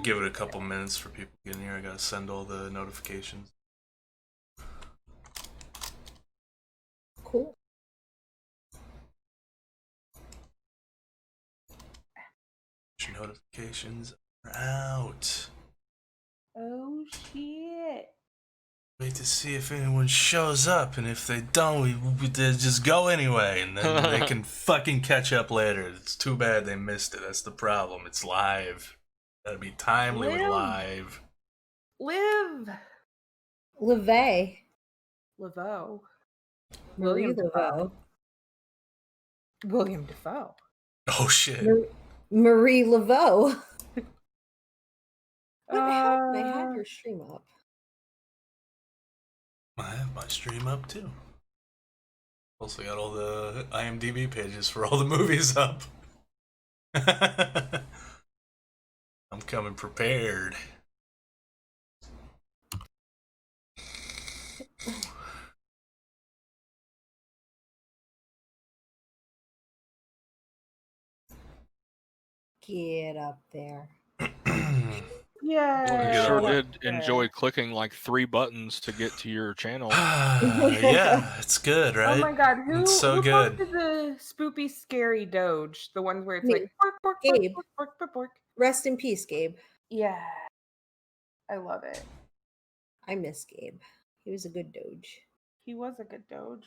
give it a couple minutes for people to get in here. I gotta send all the notifications. Cool. Notifications are out. Oh shit. Wait to see if anyone shows up, and if they don't, we just go anyway, and then they can fucking catch up later. It's too bad they missed it. That's the problem. It's live. Gotta be timely with live. Live. LeVay. Laveau. Marie William Laveau. William Dafoe. Oh shit. Marie Laveau. What happened? I had your stream up. I have my stream up too. Also got all the IMDb pages for all the movies up. I'm coming prepared. Get up there. Yeah. You sure did enjoy clicking like 3 buttons to get to your channel. Yeah, it's good, right? Oh my god, It's so good. posted the spoopy scary Doge? The ones where it's Me. like bork, bork, Gabe. bork, bork, bork, bork. Rest in peace, Gabe. Yeah. I love it. I miss Gabe. He was a good Doge. He was a good Doge.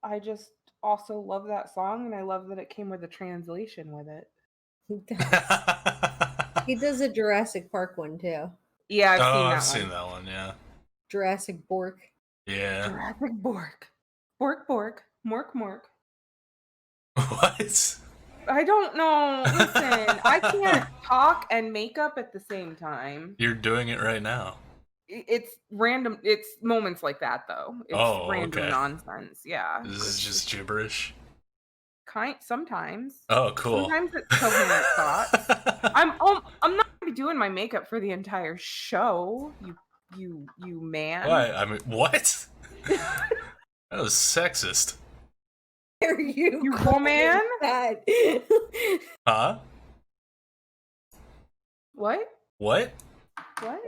I just also love that song, and I love that it came with a translation with it. He does a Jurassic Park one too. Yeah, I've seen that one, yeah. Jurassic Bork. Yeah. Jurassic Bork. Bork, bork. Mork, mork. What? I don't know. Listen, I can't talk and make up at the same time. You're doing it right now. It's random. It's moments like that, though. It's random okay. nonsense. Yeah. This is just gibberish. Sometimes. Oh, cool. Sometimes it's coherent thoughts. I'm not gonna be doing my makeup for the entire show. You man. What? I mean, what? That was sexist. Are you cool man? That? Huh? What? What? What?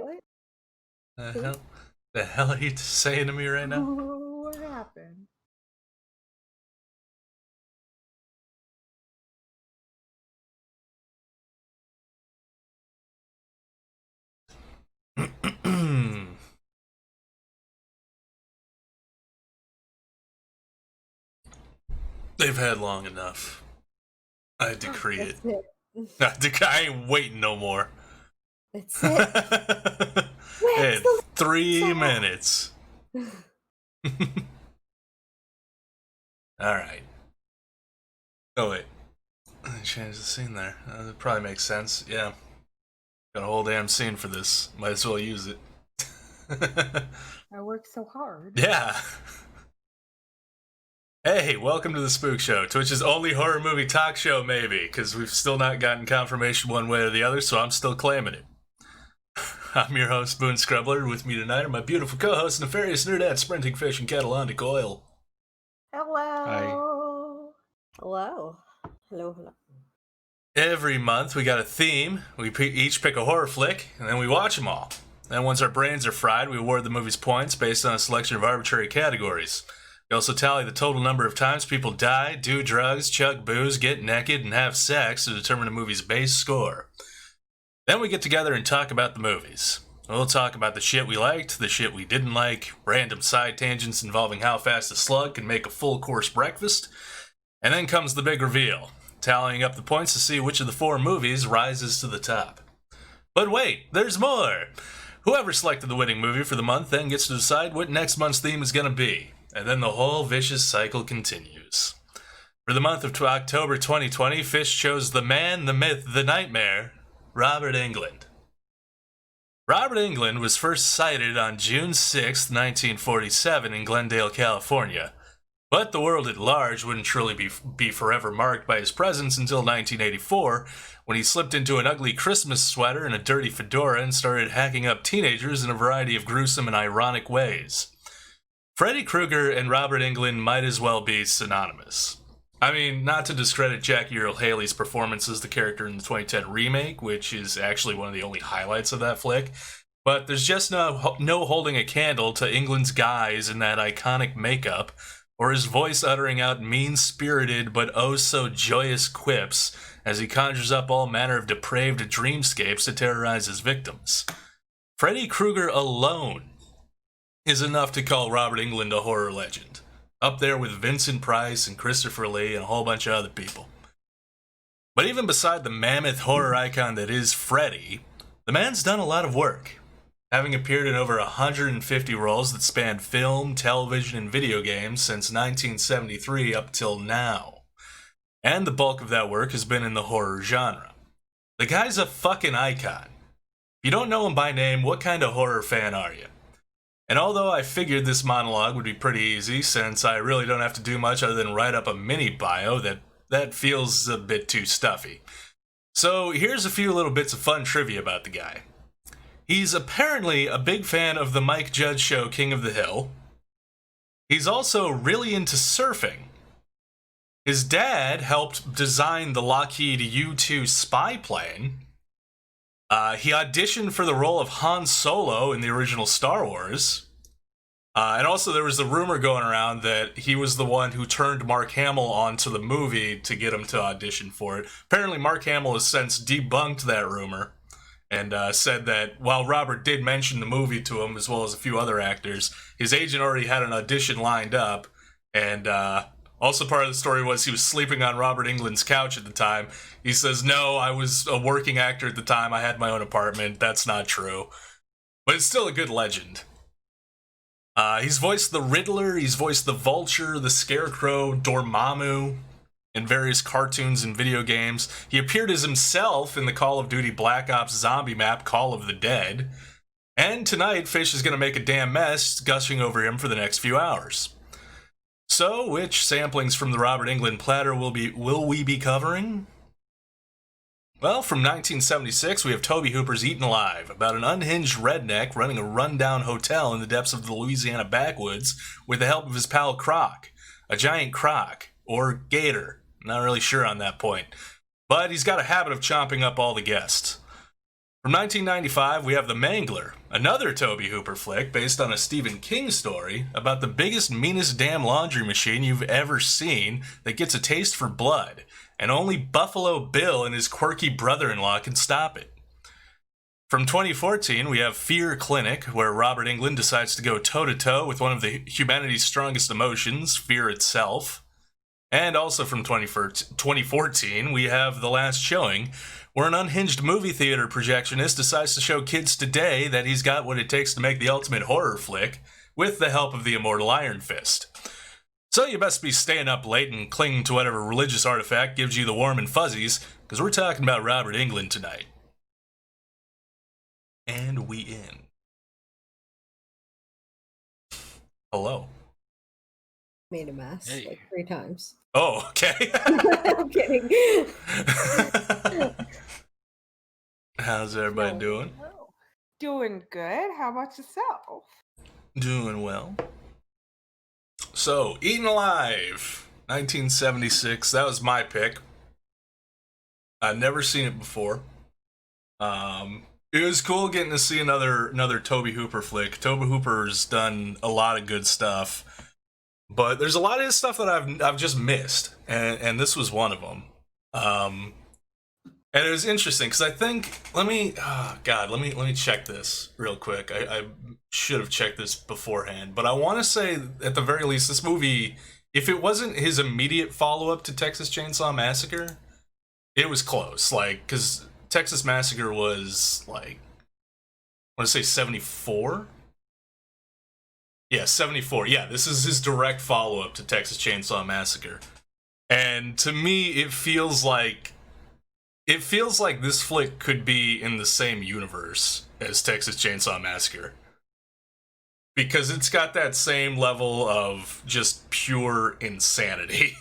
The hell are you saying to me right now? What happened? They've had long enough. I decree it. It. I ain't waiting no more. That's it. Hey, 3 minutes. Alright. Oh, wait. Let me change the scene there. That probably makes sense. Yeah. Got a whole damn scene for this. Might as well use it. I worked so hard. Yeah. Hey, welcome to the Spook Show, Twitch's only horror movie talk show, maybe, because we've still not gotten confirmation one way or the other, so I'm still claiming it. I'm your host, Boone Scrubbler. With me tonight are my beautiful co-host, Nefarious Nerdette, Sprinting Fish, and Catalonic Oil. Hello. Hi. Hello. Hello. Every month, we got a theme. We each pick a horror flick, and then we watch them all. Then once our brains are fried, we award the movie's points based on a selection of arbitrary categories. We also tally the total number of times people die, do drugs, chug booze, get naked, and have sex to determine a movie's base score. Then we get together and talk about the movies. We'll talk about the shit we liked, the shit we didn't like, random side tangents involving how fast a slug can make a full-course breakfast, and then comes the big reveal, tallying up the points to see which of the 4 movies rises to the top. But wait, there's more! Whoever selected the winning movie for the month then gets to decide what next month's theme is going to be. And then the whole vicious cycle continues. For the month of October 2020, Fish chose the man, the myth, the nightmare, Robert Englund. Robert Englund was first sighted on June 6, 1947 in Glendale, California. But the world at large wouldn't truly be forever marked by his presence until 1984, when he slipped into an ugly Christmas sweater and a dirty fedora and started hacking up teenagers in a variety of gruesome and ironic ways. Freddy Krueger and Robert Englund might as well be synonymous. I mean, not to discredit Jackie Earle Haley's performance as the character in the 2010 remake, which is actually one of the only highlights of that flick, but there's just no holding a candle to Englund's guise in that iconic makeup, or his voice uttering out mean-spirited but oh-so-joyous quips as he conjures up all manner of depraved dreamscapes to terrorize his victims. Freddy Krueger alone is enough to call Robert Englund a horror legend, up there with Vincent Price and Christopher Lee and a whole bunch of other people. But even beside the mammoth horror icon that is Freddy, the man's done a lot of work, having appeared in over 150 roles that span film, television, and video games since 1973 up till now. And the bulk of that work has been in the horror genre. The guy's a fucking icon. If you don't know him by name, what kind of horror fan are you? And although I figured this monologue would be pretty easy, since I really don't have to do much other than write up a mini bio, that feels a bit too stuffy. So here's a few little bits of fun trivia about the guy. He's apparently a big fan of the Mike Judge show King of the Hill. He's also really into surfing. His dad helped design the Lockheed U-2 spy plane. He auditioned for the role of Han Solo in the original Star Wars. And also there was the rumor going around that he was the one who turned Mark Hamill onto the movie to get him to audition for it. Apparently Mark Hamill has since debunked that rumor and said that while Robert did mention the movie to him, as well as a few other actors, his agent already had an audition lined up. And also part of the story was he was sleeping on Robert Englund's couch at the time. He says, no, I was a working actor at the time. I had my own apartment. That's not true. But it's still a good legend. He's voiced the Riddler, he's voiced the Vulture, the Scarecrow, Dormammu in various cartoons and video games. He appeared as himself in the Call of Duty Black Ops zombie map Call of the Dead. And tonight, Fish is going to make a damn mess gushing over him for the next few hours. So, which samplings from the Robert Englund platter will we be covering? Well, from 1976, we have Tobe Hooper's Eaten Alive, about an unhinged redneck running a rundown hotel in the depths of the Louisiana backwoods with the help of his pal Croc, a giant croc, or gator, not really sure on that point, but he's got a habit of chomping up all the guests. From 1995, we have The Mangler, another Tobe Hooper flick based on a Stephen King story about the biggest, meanest damn laundry machine you've ever seen that gets a taste for blood, and only Buffalo Bill and his quirky brother-in-law can stop it. From 2014, we have Fear Clinic, where Robert Englund decides to go toe-to-toe with one of humanity's strongest emotions, fear itself. And also from 2014, we have The Last Showing, where an unhinged movie theater projectionist decides to show kids today that he's got what it takes to make the ultimate horror flick, with the help of the immortal Iron Fist. So you best be staying up late and clinging to whatever religious artifact gives you the warm and fuzzies, because we're talking about Robert Englund tonight. And we in. Hello. Made a mess Hey. like 3 times. Oh, okay. I'm kidding. How's everybody doing? Doing good. How about yourself? Doing well. So, Eaten Alive, 1976. That was my pick. I'd never seen it before. It was cool getting to see another Tobe Hooper flick. Tobe Hooper's done a lot of good stuff, but there's a lot of his stuff that I've just missed, and this was one of them. And it was interesting because I think let me check this real quick. I should have checked this beforehand, but I want to say at the very least this movie, if it wasn't his immediate follow-up to Texas Chainsaw Massacre, it was close. Like, because Texas Massacre was like, I want to say 74. Yeah, 74. Yeah, this is his direct follow-up to Texas Chainsaw Massacre, and to me, it feels like this flick could be in the same universe as Texas Chainsaw Massacre. Because it's got that same level of just pure insanity.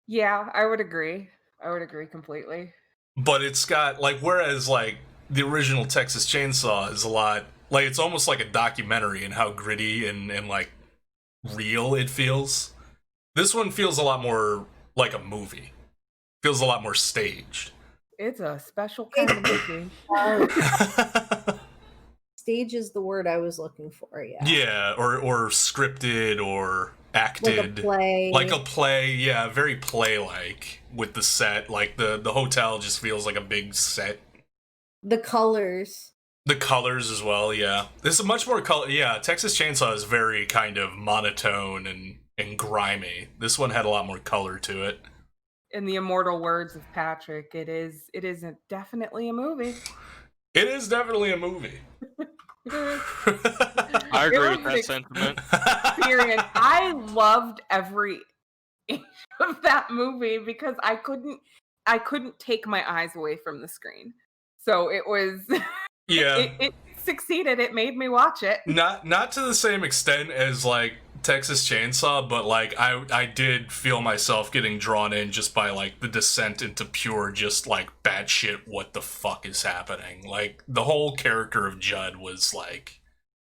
Yeah, I would agree. I would agree completely. But it's got, like, whereas, like, the original Texas Chainsaw is a lot, like, it's almost like a documentary in how gritty and like, real it feels. This one feels a lot more like a movie. Feels a lot more staged. It's a special kind of movie. Stage is the word I was looking for. Yeah. Yeah, or scripted or acted. Like a play, yeah, very play-like with the set. Like the hotel just feels like a big set. The colors. The colors as well, yeah. This is much more color. Yeah, Texas Chainsaw is very kind of monotone and grimy. This one had a lot more color to it. In the immortal words of Patrick, it is definitely a movie. It is definitely a movie. I agree with that sentiment. Experience. I loved every inch of that movie because I couldn't take my eyes away from the screen. So it was Yeah. it succeeded. It made me watch it. Not to the same extent as like Texas Chainsaw, but like I did feel myself getting drawn in just by like the descent into pure just like batshit what the fuck is happening. Like the whole character of Judd was like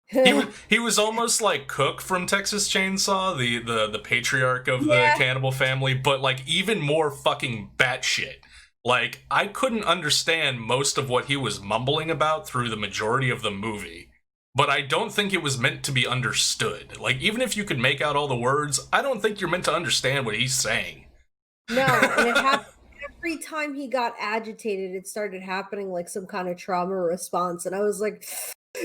he was almost like Cook from Texas Chainsaw, the patriarch of the cannibal family, but like even more fucking batshit. Like I couldn't understand most of what he was mumbling about through the majority of the movie. But I don't think it was meant to be understood. Like, even if you could make out all the words, I don't think you're meant to understand what he's saying. No, and it happened every time he got agitated. It started happening like some kind of trauma response, and I was like,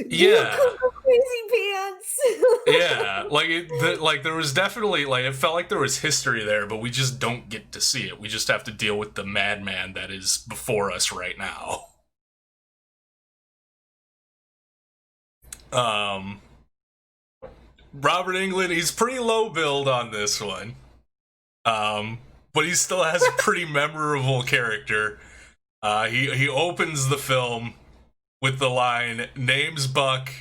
Yeah, crazy pants. Yeah, like there was definitely like it felt like there was history there, but we just don't get to see it. We just have to deal with the madman that is before us right now. Robert Englund, he's pretty low build on this one. But he still has a pretty memorable character. He opens the film with the line, "Name's Buck,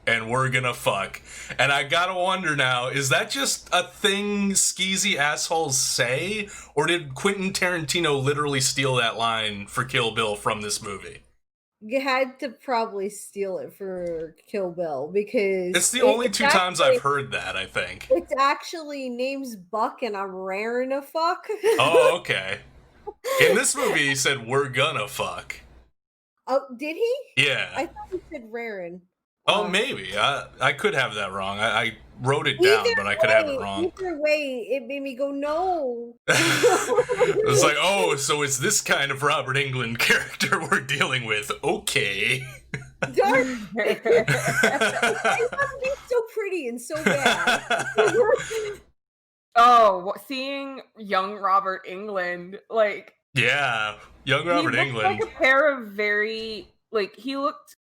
and we're gonna fuck." And I gotta wonder now, is that just a thing skeezy assholes say? Or did Quentin Tarantino literally steal that line for Kill Bill from this movie? You had to probably steal it for Kill Bill because it's the only two times I've heard that, I think. It's actually name's Buck and I'm raring to fuck. Oh, okay. In this movie, he said, "We're gonna fuck." Oh, did he? Yeah. I thought he said raring. Oh, maybe. I could have that wrong. I wrote it down, but I could have it wrong. Either way, it made me go, no. It's like, oh, so it's this kind of Robert Englund character we're dealing with. Okay. Dark. He's so pretty and so bad. Oh, seeing young Robert Englund, like... Yeah, young Robert Englund. Like a pair of very... Like, he looked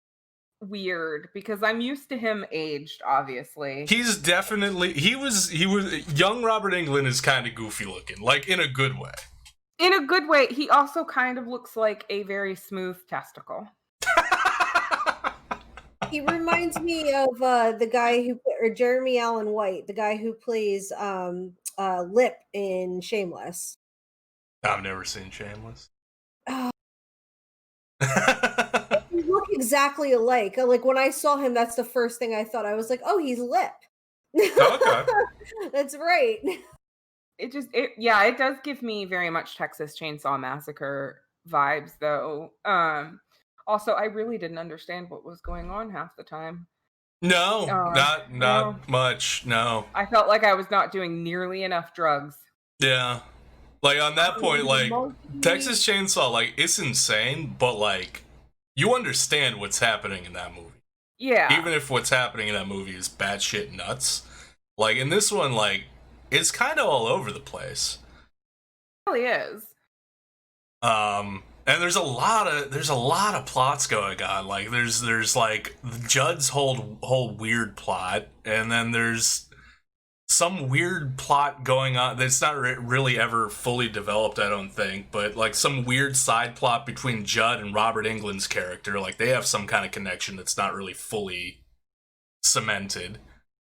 weird because I'm used to him aged, obviously. He's definitely he was young Robert Englund is kind of goofy looking, like in a good way. In a good way. He also kind of looks like a very smooth testicle. He reminds me of the guy or Jeremy Allen White, the guy who plays Lip in Shameless. I've never seen Shameless. They look exactly alike. Like when I saw him, that's the first thing I thought. I was like, "Oh, he's Lip." Okay, that's right. It does give me very much Texas Chainsaw Massacre vibes, though. Also, I really didn't understand what was going on half the time. No, not much. No, I felt like I was not doing nearly enough drugs. Yeah. Like, on that point, like, Texas Chainsaw, like, it's insane, but, like, you understand what's happening in that movie. Yeah. Even if what's happening in that movie is batshit nuts. Like, in this one, like, it's kind of all over the place. It really is. And there's a lot of plots going on. Like, there's like, Judd's whole weird plot, and then there's some weird plot going on that's not really ever fully developed, I don't think, but like some weird side plot between Judd and Robert Englund's character. Like they have some kind of connection that's not really fully cemented.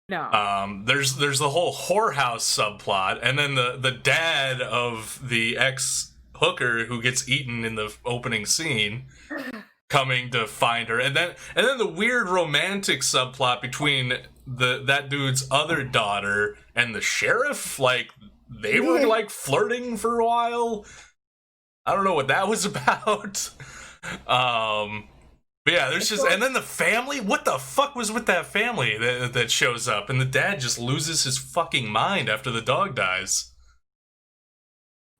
No. There's the whole whorehouse subplot, and then the dad of the ex-hooker who gets eaten in the opening scene coming to find her, and then the weird romantic subplot between that dude's other daughter and the sheriff. Like they were like flirting for a while. I don't know what that was about. But yeah, there's just, and then the family. What the fuck was with that family that shows up, and the dad just loses his fucking mind after the dog dies.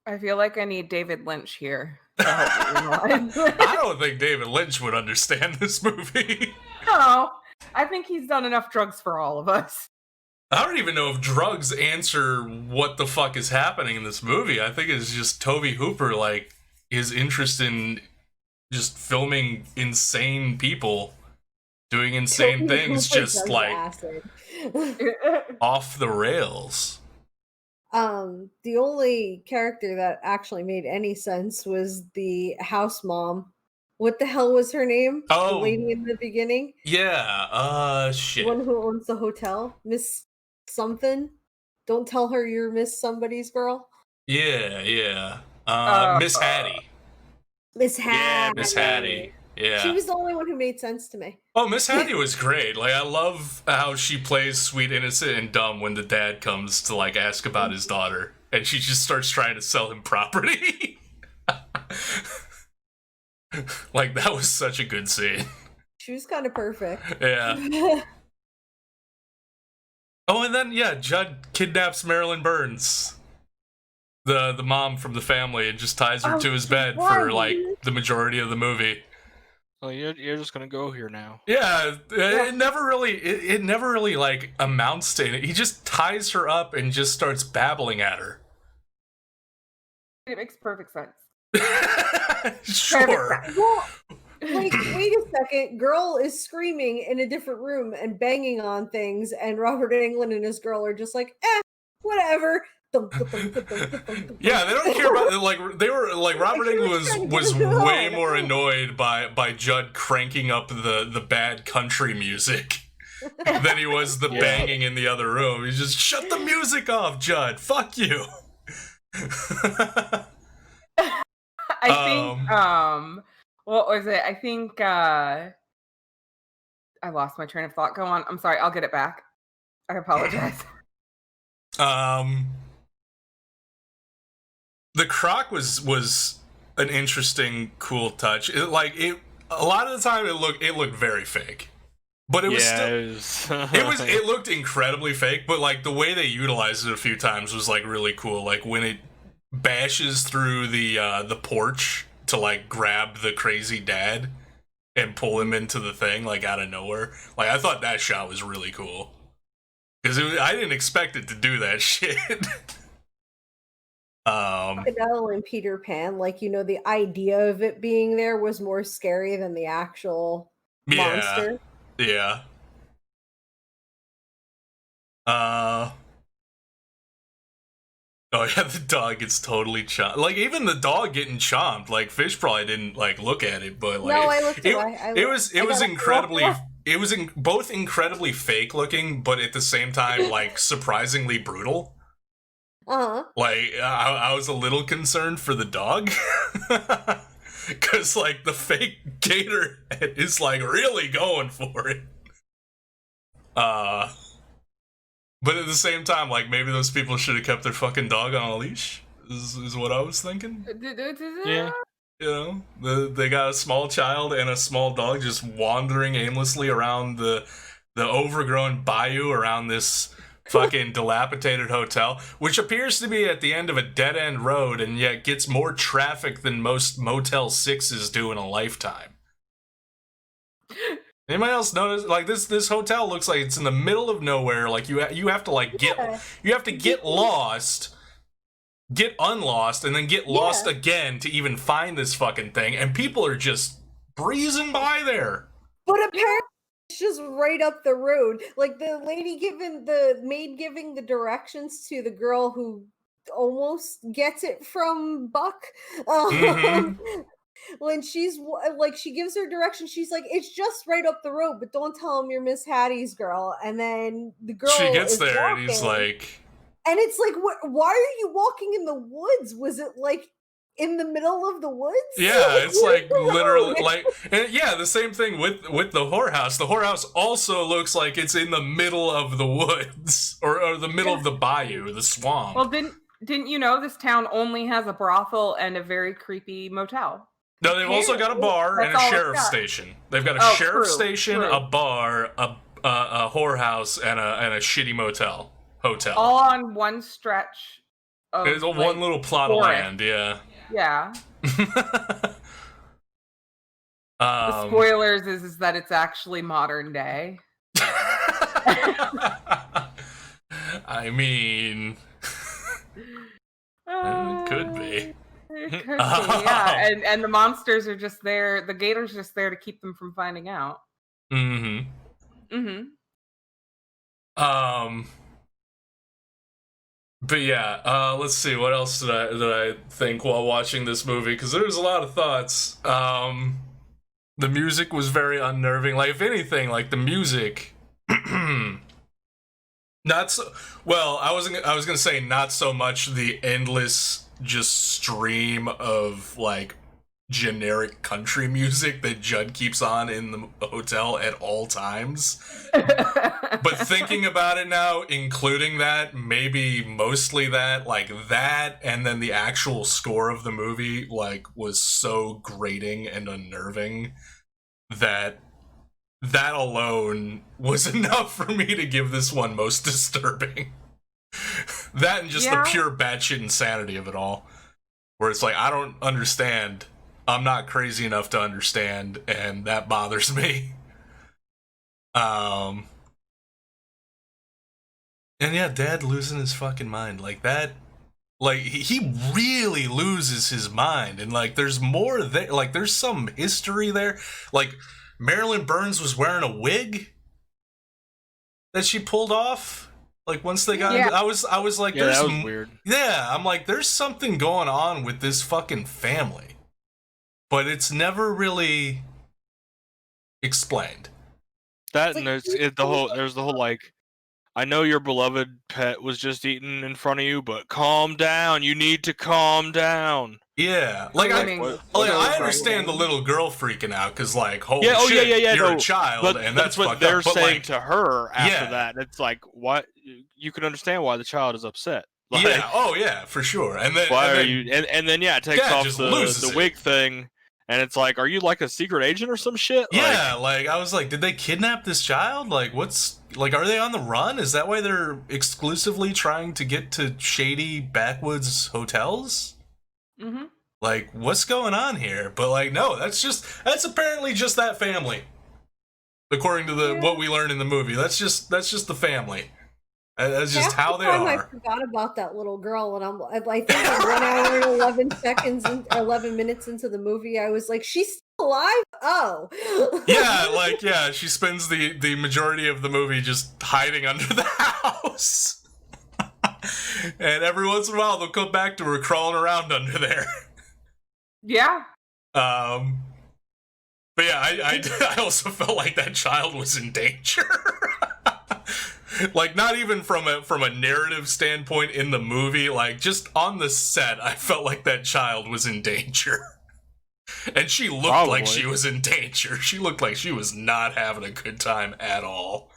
I feel like I need David Lynch here to help me realize. I don't think David Lynch would understand this movie. No, I think he's done enough drugs for all of us. I don't even know if drugs answer what the fuck is happening in this movie. I think it's just Tobe Hooper, like, his interest in just filming insane people doing insane things, just like acid. off the rails. The only character that actually made any sense was the house mom. What the hell was her name? Oh, the lady in the beginning. Yeah, shit. The one who owns the hotel, Miss something. Don't tell her you're Miss somebody's girl. Yeah. Miss Hattie. Miss Hattie. Yeah, Miss Hattie. Yeah. She was the only one who made sense to me. Oh, Miss Hattie was great. Like, I love how she plays sweet, innocent, and dumb when the dad comes to, like, ask about his daughter. And she just starts trying to sell him property. Like, that was such a good scene. She was kind of perfect. Yeah. Oh, and then, yeah, Judd kidnaps Marilyn Burns. The mom from the family, and just ties her to his bed for, like, the majority of the movie. Oh, you're just gonna go here now. Yeah, it never really like amounts to it. He just ties her up and just starts babbling at her. It makes perfect sense. Sure. Perfect sense. Well, like, wait a second. Girl is screaming in a different room and banging on things, and Robert Englund and his girl are just like, whatever. Yeah, they don't care about, like, they were like, Robert Englund was way more annoyed by Judd cranking up the bad country music than he was the banging in the other room. He's just, shut the music off, Judd. Fuck you. I think what was it? I think I lost my train of thought. Go on. I'm sorry. I'll get it back. I apologize. The croc was an interesting, cool touch. A lot of the time it looked very fake, but it was it looked incredibly fake. But like the way they utilized it a few times was like really cool. Like when it bashes through the porch to like grab the crazy dad and pull him into the thing like out of nowhere. Like I thought that shot was really cool because I didn't expect it to do that shit. Crocodile and Peter Pan, like, you know, the idea of it being there was more scary than the actual monster. Yeah. Oh yeah, the dog gets totally chomped. Like even the dog getting chomped, like Fish probably didn't like look at it, but like no, I looked it was incredibly both incredibly fake looking, but at the same time like surprisingly brutal. Like I was a little concerned for the dog because like the fake gator is like really going for it. But at the same time, like maybe those people should have kept their fucking dog on a leash. Is what I was thinking. Yeah. You know, they got a small child and a small dog just wandering aimlessly around the overgrown bayou around this fucking dilapidated hotel, which appears to be at the end of a dead-end road and yet gets more traffic than most Motel 6s do in a lifetime. Anybody else notice? Like this hotel looks like it's in the middle of nowhere. Like you have to like get lost, get unlost, and then get lost again to even find this fucking thing. And people are just breezing by there. But apparently it's just right up the road. Like the maid giving the directions to the girl who almost gets it from Buck. When she's like, she gives her direction, she's like, it's just right up the road, but don't tell him you're Miss Hattie's girl. And then the girl she gets there walking, and he's like, and it's like, why are you walking in the woods? Was it like in the middle of the woods? Yeah, it's like literally like, and yeah, the same thing with the whorehouse. The whorehouse also looks like it's in the middle of the woods or the middle of the bayou, the swamp. Well, Didn't you know this town only has a brothel and a very creepy motel? No, they've also got a bar and a That's all it's sheriff's got. station. They've got a Oh, sheriff's true, station, true. a bar, a whorehouse, and a shitty hotel. All on one stretch of It's one little plot of forest. land, yeah. Yeah. The spoilers is that it's actually modern day. I mean, it could be. It could be, yeah. And the monsters are just there. The gator's just there to keep them from finding out. But yeah, let's see. What else did I think while watching this movie? Because there's a lot of thoughts. The music was very unnerving. Like, if anything, like the music, not so. Well, I was gonna say not so much the endless just stream of like generic country music that Judd keeps on in the hotel at all times. But thinking about it now, including that, maybe mostly that, like that, and then the actual score of the movie, like, was so grating and unnerving that alone was enough for me to give this one most disturbing. That and just the pure batshit insanity of it all. Where it's like, I don't understand. I'm not crazy enough to understand, and that bothers me. And yeah, Dad losing his fucking mind. Like that, like, he really loses his mind. And like, there's more there, like, there's some history there. Like, Marilyn Burns was wearing a wig that she pulled off. Like, once they got into, I was like, Yeah, there's that was weird. Yeah, I'm like, there's something going on with this fucking family. But it's never really explained. That and there's the whole like, I know your beloved pet was just eaten in front of you, but calm down. You need to calm down. Yeah, like I understand the little girl freaking out because like, holy shit, you're a child, and that's what fucked they're up. But saying like, to her after that. It's like, what? You can understand why the child is upset. Like, yeah, oh yeah, for sure. And then why are you? And then it takes off the wig thing. And it's like, are you like a secret agent or some shit? Yeah, like I was like, did they kidnap this child? Like, what's like, are they on the run? Is that why they're exclusively trying to get to shady backwoods hotels? Mm-hmm. Like, what's going on here? But like, no, that's apparently just that family. According to what we learned in the movie, that's just the family. That's just how they are. I forgot about that little girl, and I think like 1 hour and 11 minutes into the movie, I was like, she's still alive? Oh. Yeah, she spends the majority of the movie just hiding under the house. And every once in a while, they'll come back to her crawling around under there. Yeah. But yeah, I also felt like that child was in danger. Like, not even from a narrative standpoint in the movie, like, just on the set, I felt like that child was in danger. And she looked like she was in danger. She looked like she was not having a good time at all.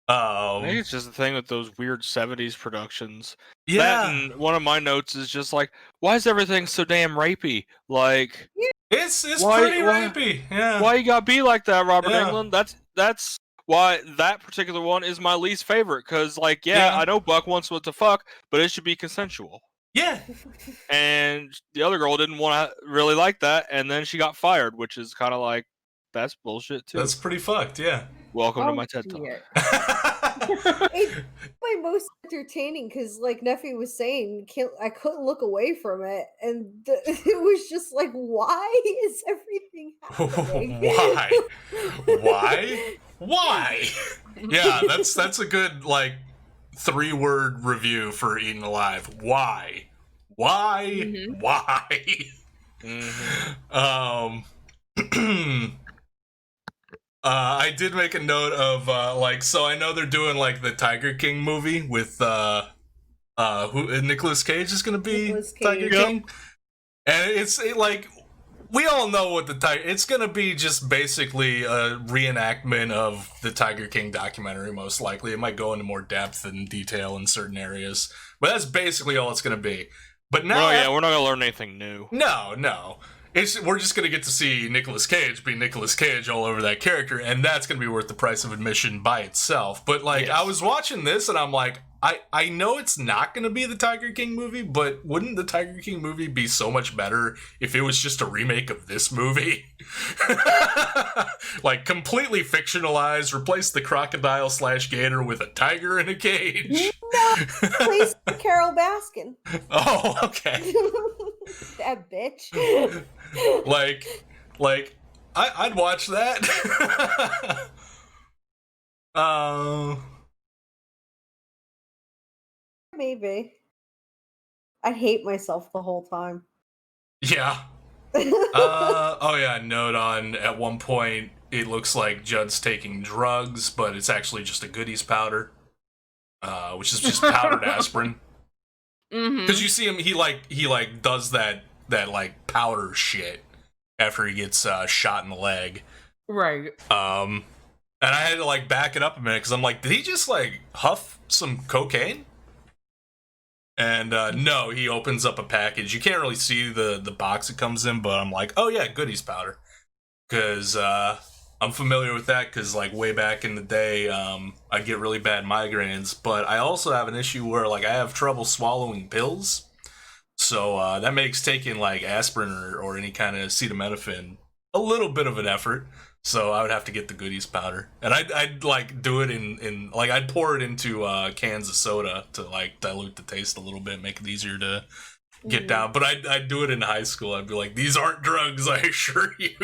I think it's just the thing with those weird 70s productions. Yeah. That and one of my notes is just like, why is everything so damn rapey? Like, it's pretty rapey. Yeah. Why you gotta be like that, Robert Englund? That's why that particular one is my least favorite. Because, like, I know Buck wants what to fuck, but it should be consensual. Yeah. And the other girl didn't want to really like that, and then she got fired, which is kind of like, that's bullshit too. That's pretty fucked, yeah. Welcome to my TED Talk. It's my most entertaining because, like Neffy was saying, I couldn't look away from it, and it was just like, why is everything happening? Why? Yeah, that's a good like 3-word review for Eaten Alive. Why? Mm-hmm. Why? I did make a note of like, so I know they're doing like the Tiger King movie with who Nicolas Cage is gonna be Tiger King, and it's like we all know what the Tiger... It's going to be just basically a reenactment of the Tiger King documentary, most likely. It might go into more depth and detail in certain areas. But that's basically all it's going to be. But now... we're not going to learn anything new. No. We're just going to get to see Nicolas Cage be Nicolas Cage all over that character, and that's going to be worth the price of admission by itself. But, like, yes. I was watching this, and I'm like, I know it's not going to be the Tiger King movie, but wouldn't the Tiger King movie be so much better if it was just a remake of this movie? Like, completely fictionalized, replace the crocodile/gator with a tiger in a cage. No, please, Carol Baskin. Oh, okay. That bitch. I'd watch that. Maybe. I'd hate myself the whole time. Yeah. Note on, at one point, it looks like Judd's taking drugs, but it's actually just a goodies powder, which is just powdered aspirin. Because you see him, he does that like powder shit after he gets shot in the leg. Right. And I had to like back it up a minute because I'm like, did he just like huff some cocaine? And no, he opens up a package. You can't really see the box it comes in, but I'm like, oh yeah, goodies powder. Because I'm familiar with that because like way back in the day, I get really bad migraines. But I also have an issue where like I have trouble swallowing pills. So that makes taking like aspirin or any kind of acetaminophen a little bit of an effort. So I would have to get the goodies powder, and I'd like do it in like I'd pour it into cans of soda to like dilute the taste a little bit, make it easier to get down. But I'd do it in high school. I'd be like, these aren't drugs, I assure you.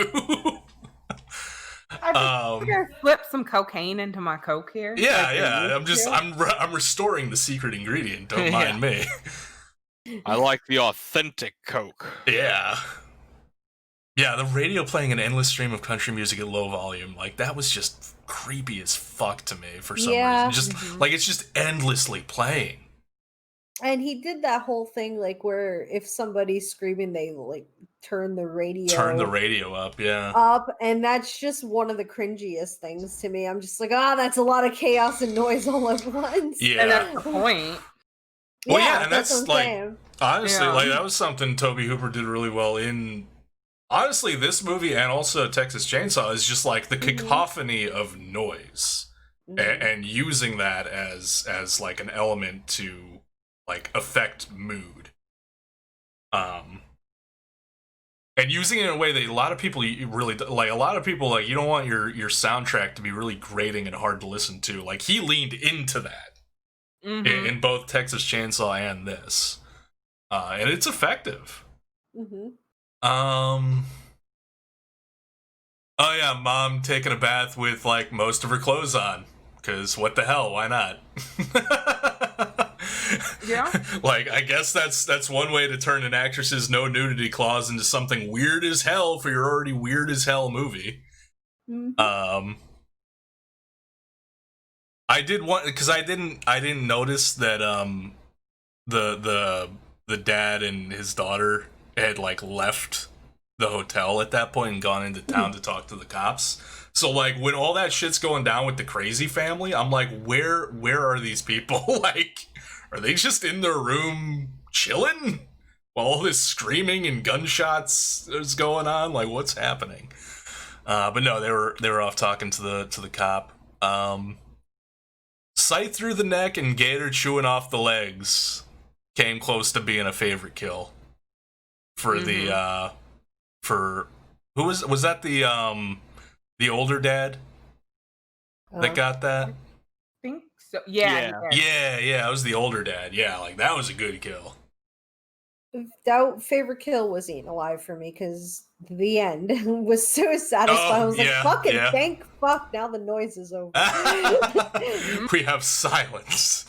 I flip some cocaine into my Coke here. Yeah. I'm restoring the secret ingredient. Don't mind me. I like the authentic Coke. Yeah. Yeah, the radio playing an endless stream of country music at low volume, like, that was just creepy as fuck to me for some reason. Just, like, it's just endlessly playing. And he did that whole thing, like, where if somebody's screaming, they, like, turn the radio up, yeah. And that's just one of the cringiest things to me. I'm just like, that's a lot of chaos and noise all at once. Yeah. And that's the point. Well, yeah, and that's like, saying. Honestly, like, that was something Tobe Hooper did really well in... Honestly, this movie and also Texas Chainsaw is just like the cacophony of noise, and using that as like an element to like affect mood, and using it in a way that a lot of people really like. A lot of people like, you don't want your soundtrack to be really grating and hard to listen to. Like, he leaned into that in both Texas Chainsaw and this, and it's effective. Oh yeah, mom taking a bath with like most of her clothes on, because what the hell, why not? Yeah, like, I guess that's one way to turn an actress's no nudity clause into something weird as hell for your already weird as hell movie. I did want, because I didn't notice that the dad and his daughter had like left the hotel at that point and gone into town to talk to the cops. So like, when all that shit's going down with the crazy family, I'm like, where are these people? Like, are they just in their room chilling while all this screaming and gunshots is going on? Like, what's happening? But no, they were off talking to the cop. Sight through the neck and gator chewing off the legs came close to being a favorite kill. For the for who was that the older dad that got that? I think so. Yeah. It was the older dad. Yeah, like, that was a good kill. That favorite kill was eaten alive for me because the end was so satisfying. I was like, fucking thank fuck, now the noise is over. We have silence.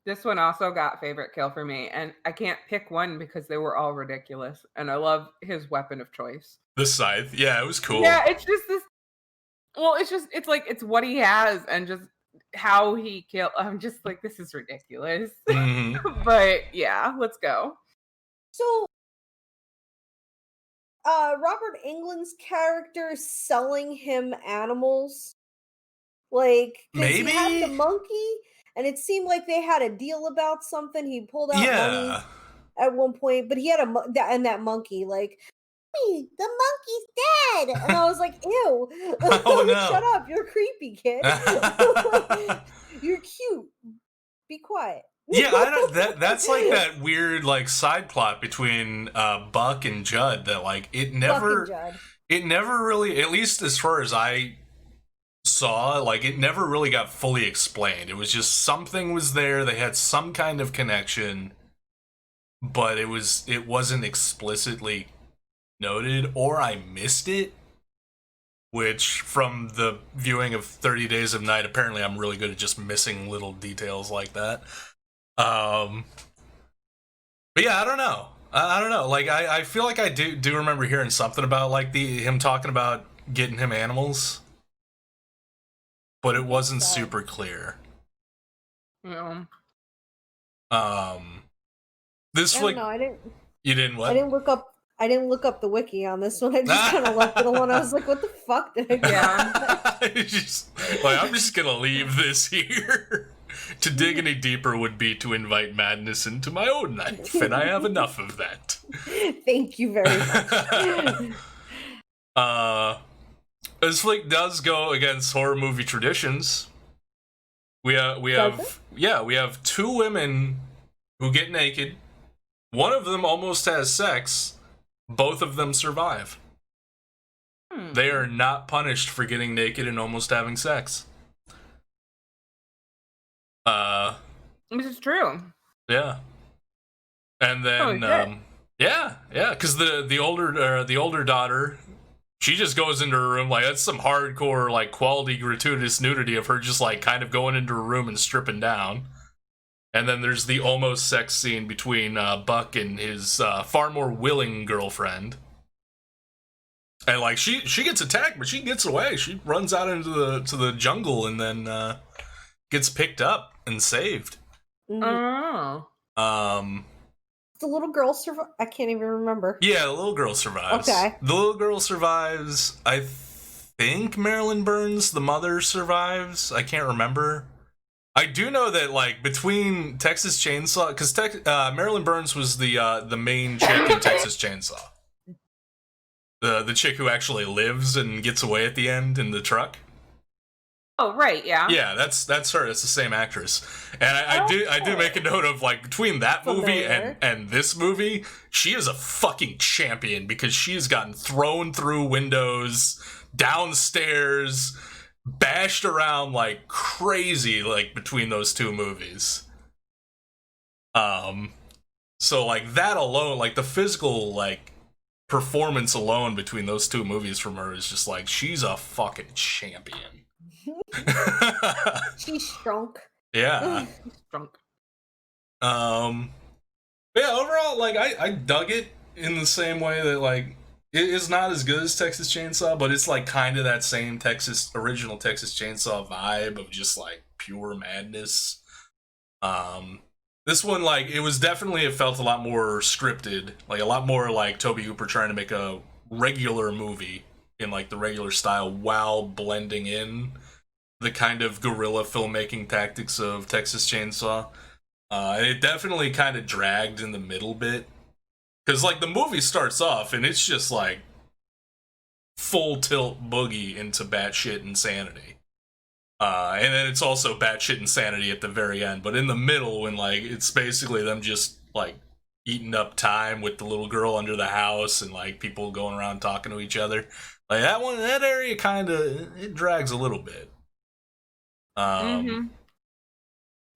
This one also got favorite kill for me, and I can't pick one because they were all ridiculous, and I love his weapon of choice. The scythe. Yeah, it was cool. Yeah, it's just this... Well, it's like, it's what he has, and just how he killed... I'm just like, this is ridiculous. But, yeah, let's go. So, Robert Englund's character selling him animals, like, because he had the Maybe? monkey, and it seemed like they had a deal about something. He pulled out money Yeah. at one point, but he had that monkey, like, "Mommy, the monkey's dead," and I was like, "Ew, Oh no. shut up! You're creepy, kid. You're cute. Be quiet." Yeah, I don't. That's like that weird like side plot between Buck and Judd that like Fucking Judd. it never really, at least as far as I saw, like it never really got fully explained. It was just something was there. They had some kind of connection, but it wasn't explicitly noted, or I missed it. Which, from the viewing of 30 Days of Night, apparently I'm really good at just missing little details like that. But yeah, I don't know. I don't know. Like, I feel like I do remember hearing something about like him talking about getting him animals, but it wasn't super clear. Yeah. This I like don't know. I didn't. you didn't what? I didn't look up the wiki on this one. I just kind of left it alone. I was like, "What the fuck did I do?" Yeah. Just, like, I'm just gonna leave this here. To dig any deeper would be to invite madness into my own life, and I have enough of that. Thank you very much. This flick does go against horror movie traditions. We Does have two women who get naked. One of them almost has sex. Both of them survive. They are not punished for getting naked and almost having sex. This is true. Yeah. And then because the older daughter, she just goes into her room, like that's some hardcore like quality gratuitous nudity of her just like kind of going into her room and stripping down. And then there's the almost sex scene between Buck and his far more willing girlfriend. And like she gets attacked, but she gets away. She runs out into the jungle and then gets picked up and saved. Oh. The little girl survive. I can't even remember. Yeah, the little girl survives. Okay. The little girl survives. I think Marilyn Burns, the mother, survives. I can't remember. I do know that like between Texas Chainsaw, because Marilyn Burns was the main chick in Texas Chainsaw. The chick who actually lives and gets away at the end in the truck. Oh, right, yeah. Yeah, that's her. It's the same actress. And I do make a note of like between that movie and this movie, she is a fucking champion because she's gotten thrown through windows, downstairs, bashed around like crazy like between those two movies. So like that alone, like the physical like performance alone between those two movies from her is just like she's a fucking champion. She's strong. Yeah. Drunk. Yeah, overall, like I dug it in the same way that like it is not as good as Texas Chainsaw, but it's like kind of that same original Texas Chainsaw vibe of just like pure madness. This one, like, it felt a lot more scripted, like a lot more like Tobe Hooper trying to make a regular movie in like the regular style while blending in the kind of guerrilla filmmaking tactics of Texas Chainsaw. It definitely kind of dragged in the middle bit. Because, like, the movie starts off and it's just, like, full tilt boogie into batshit insanity. And then it's also batshit insanity at the very end. But in the middle, when, like, it's basically them just, like, eating up time with the little girl under the house and, like, people going around talking to each other. Like, that area kind of, it drags a little bit.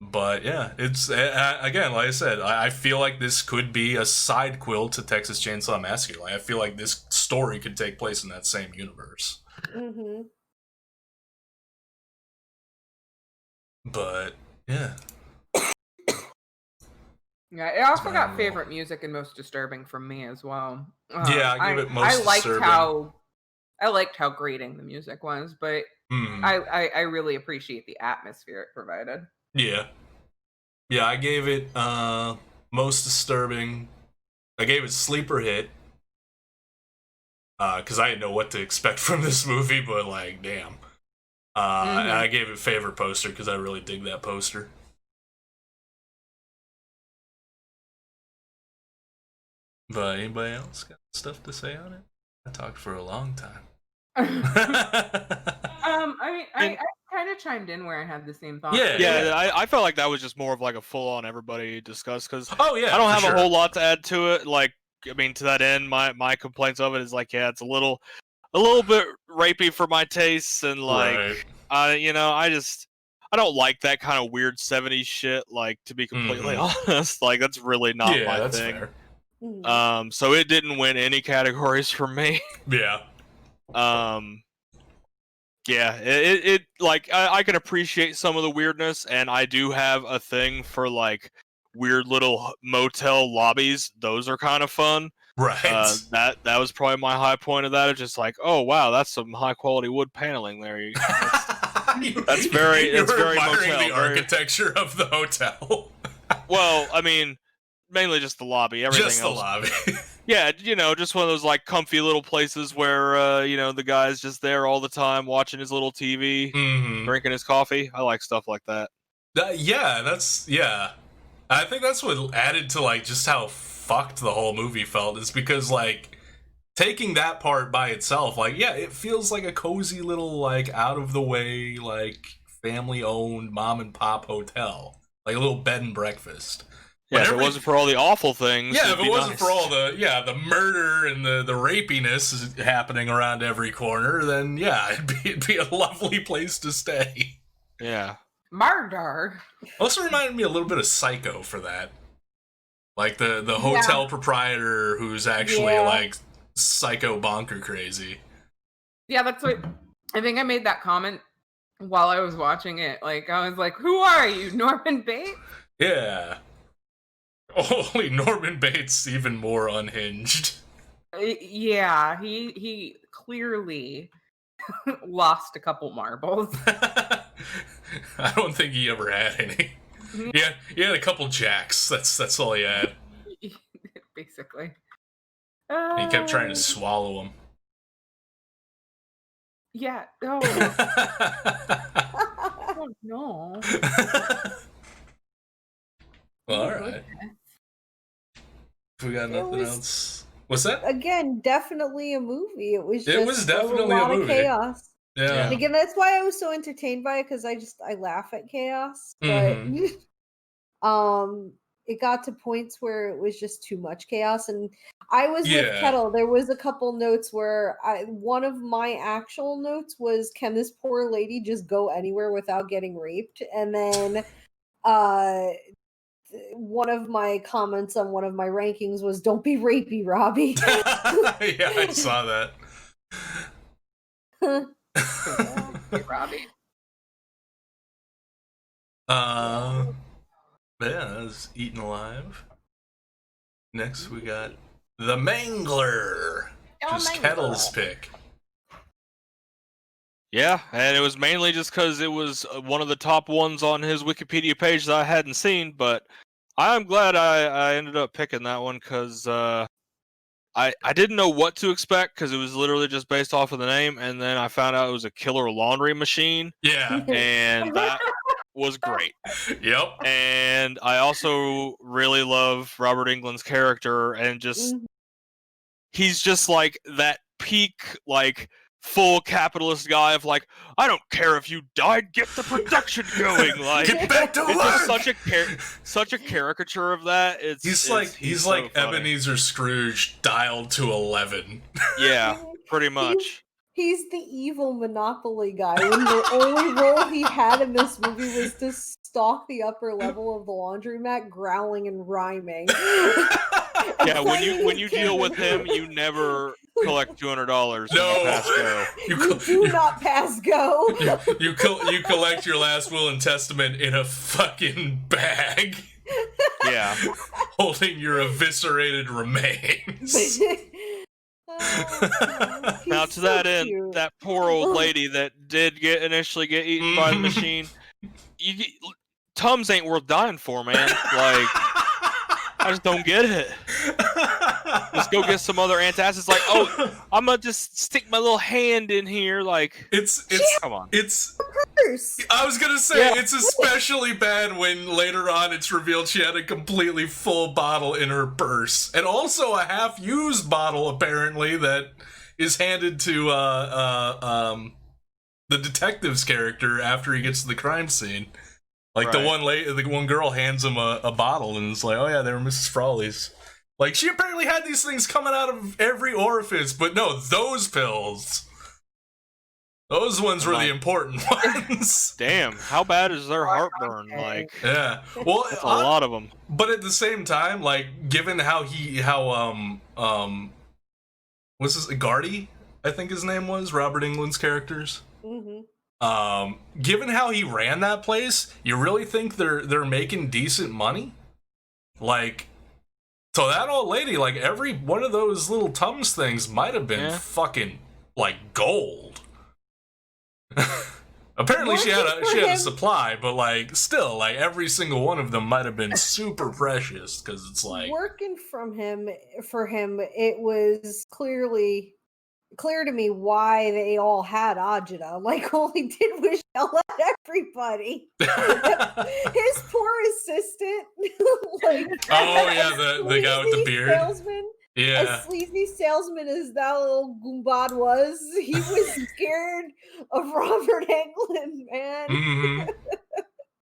But yeah, it's again, like I said, I feel like this could be a side quill to Texas Chainsaw Massacre. Like I feel like this story could take place in that same universe. But yeah, yeah. It also got favorite music and most disturbing from me as well. Yeah, I give it most disturbing. I liked how grating the music was, but I really appreciate the atmosphere it provided. Yeah, I gave it most disturbing, I gave it sleeper hit. Because I didn't know what to expect from this movie, but like, damn. And I gave it favorite poster because I really dig that poster. But anybody else got stuff to say on it? I talked for a long time. I kind of chimed in where I had the same thought. Yeah. I felt like that was just more of like a full-on everybody discuss because I don't have a whole lot to add to it. Like, I mean, to that end, my complaints of it is like, yeah, it's a little bit rapey for my tastes, and like, I don't like that kind of weird 70s shit. Like, to be completely honest, like that's really not my thing. Fair. So it didn't win any categories for me. Yeah. It like I can appreciate some of the weirdness, and I do have a thing for like weird little motel lobbies. Those are kind of fun. Right. That was probably my high point of that. It's just like, oh wow, that's some high quality wood paneling there. That's very motel. The architecture of the hotel. Well, I mean, mainly just the lobby. Everything just else. The lobby. Yeah, just one of those like comfy little places where the guy's just there all the time watching his little TV, drinking his coffee. I like stuff like that. I think that's what added to like just how fucked the whole movie felt, is because like taking that part by itself, like it feels like a cozy little like out of the way like family owned mom and pop hotel, like a little bed and breakfast. Yeah, if it wasn't for all the awful things. Yeah, if it wasn't for all the murder and the rapiness happening around every corner, then it'd be a lovely place to stay. Yeah. Murder. Also reminded me a little bit of Psycho for that. Like the hotel proprietor who's actually like psycho bonker crazy. Yeah, that's what I think I made that comment while I was watching it. Like I was like, "Who are you, Norman Bates?" Yeah. Only Norman Bates even more unhinged. Yeah, he clearly lost a couple marbles. I don't think he ever had any. Yeah, he had a couple jacks. That's all he had. Basically. He kept trying to swallow them. Yeah. Oh. Oh no. Well, all right. We got nothing else. What's that? Again, definitely a movie. It was definitely a lot a movie. of chaos. Yeah. And again, that's why I was so entertained by it, because I laugh at chaos. But it got to points where it was just too much chaos. And I was with Kettle. There was a couple notes where one of my actual notes was, can this poor lady just go anywhere without getting raped? And then one of my comments on one of my rankings was, don't be rapey, Robbie. Yeah, I saw that. Robbie. That was Eaten Alive. Next we got The Mangler, which is Kettle's pick. Yeah, and it was mainly just because it was one of the top ones on his Wikipedia page that I hadn't seen, but I'm glad I ended up picking that one because I didn't know what to expect because it was literally just based off of the name, and then I found out it was a killer laundry machine. Yeah. And that was great. Yep. And I also really love Robert Englund's character, and just he's just like that peak, like full capitalist guy of like, I don't care if you died, get the production going. Like, get back to work. Just such a caricature of that. He's like so Ebenezer Scrooge dialed to 11. Yeah, pretty much. He's the evil Monopoly guy when the only role he had in this movie was to stalk the upper level of the laundromat, growling and rhyming. Yeah, when you deal with him, you never collect $200. No, you do not pass go. You collect your last will and testament in a fucking bag. Yeah, holding your eviscerated remains. Now to that end, that poor old lady that did initially get eaten by the machine, Tums ain't worth dying for, man. Like, I just don't get it. Just go get some other antacids. Like, oh, I'm gonna just stick my little hand in here. Like, come on. Purse. I was gonna say, Yeah. it's especially bad when later on it's revealed she had a completely full bottle in her purse. And also a half-used bottle, apparently, that is handed to the detective's character after he gets to the crime scene. Like, Right. the one girl hands him a bottle, and it's like, oh yeah, they were Mrs. Frawley's. Like, she apparently had these things coming out of every orifice, but no, those pills. Those ones were the important ones. Damn, how bad is their heartburn? Like, Yeah. Well, that's a lot of them. But at the same time, like, given how what's this, Gardy, I think his name was, Robert Englund's characters. Given how he ran that place, you really think they're making decent money? Like, so that old lady, like, every one of those little Tums things might have been fucking like gold. Apparently she had a supply, but like still, like every single one of them might have been super precious, because it's like working for him, it was clear to me why they all had agita. Like, all he did was yell at everybody. His poor assistant. Like, oh yeah, the guy with the beard. Salesman. Yeah. As sleazy salesman as that little goombad was, he was scared of Robert Englund, man. Mm-hmm.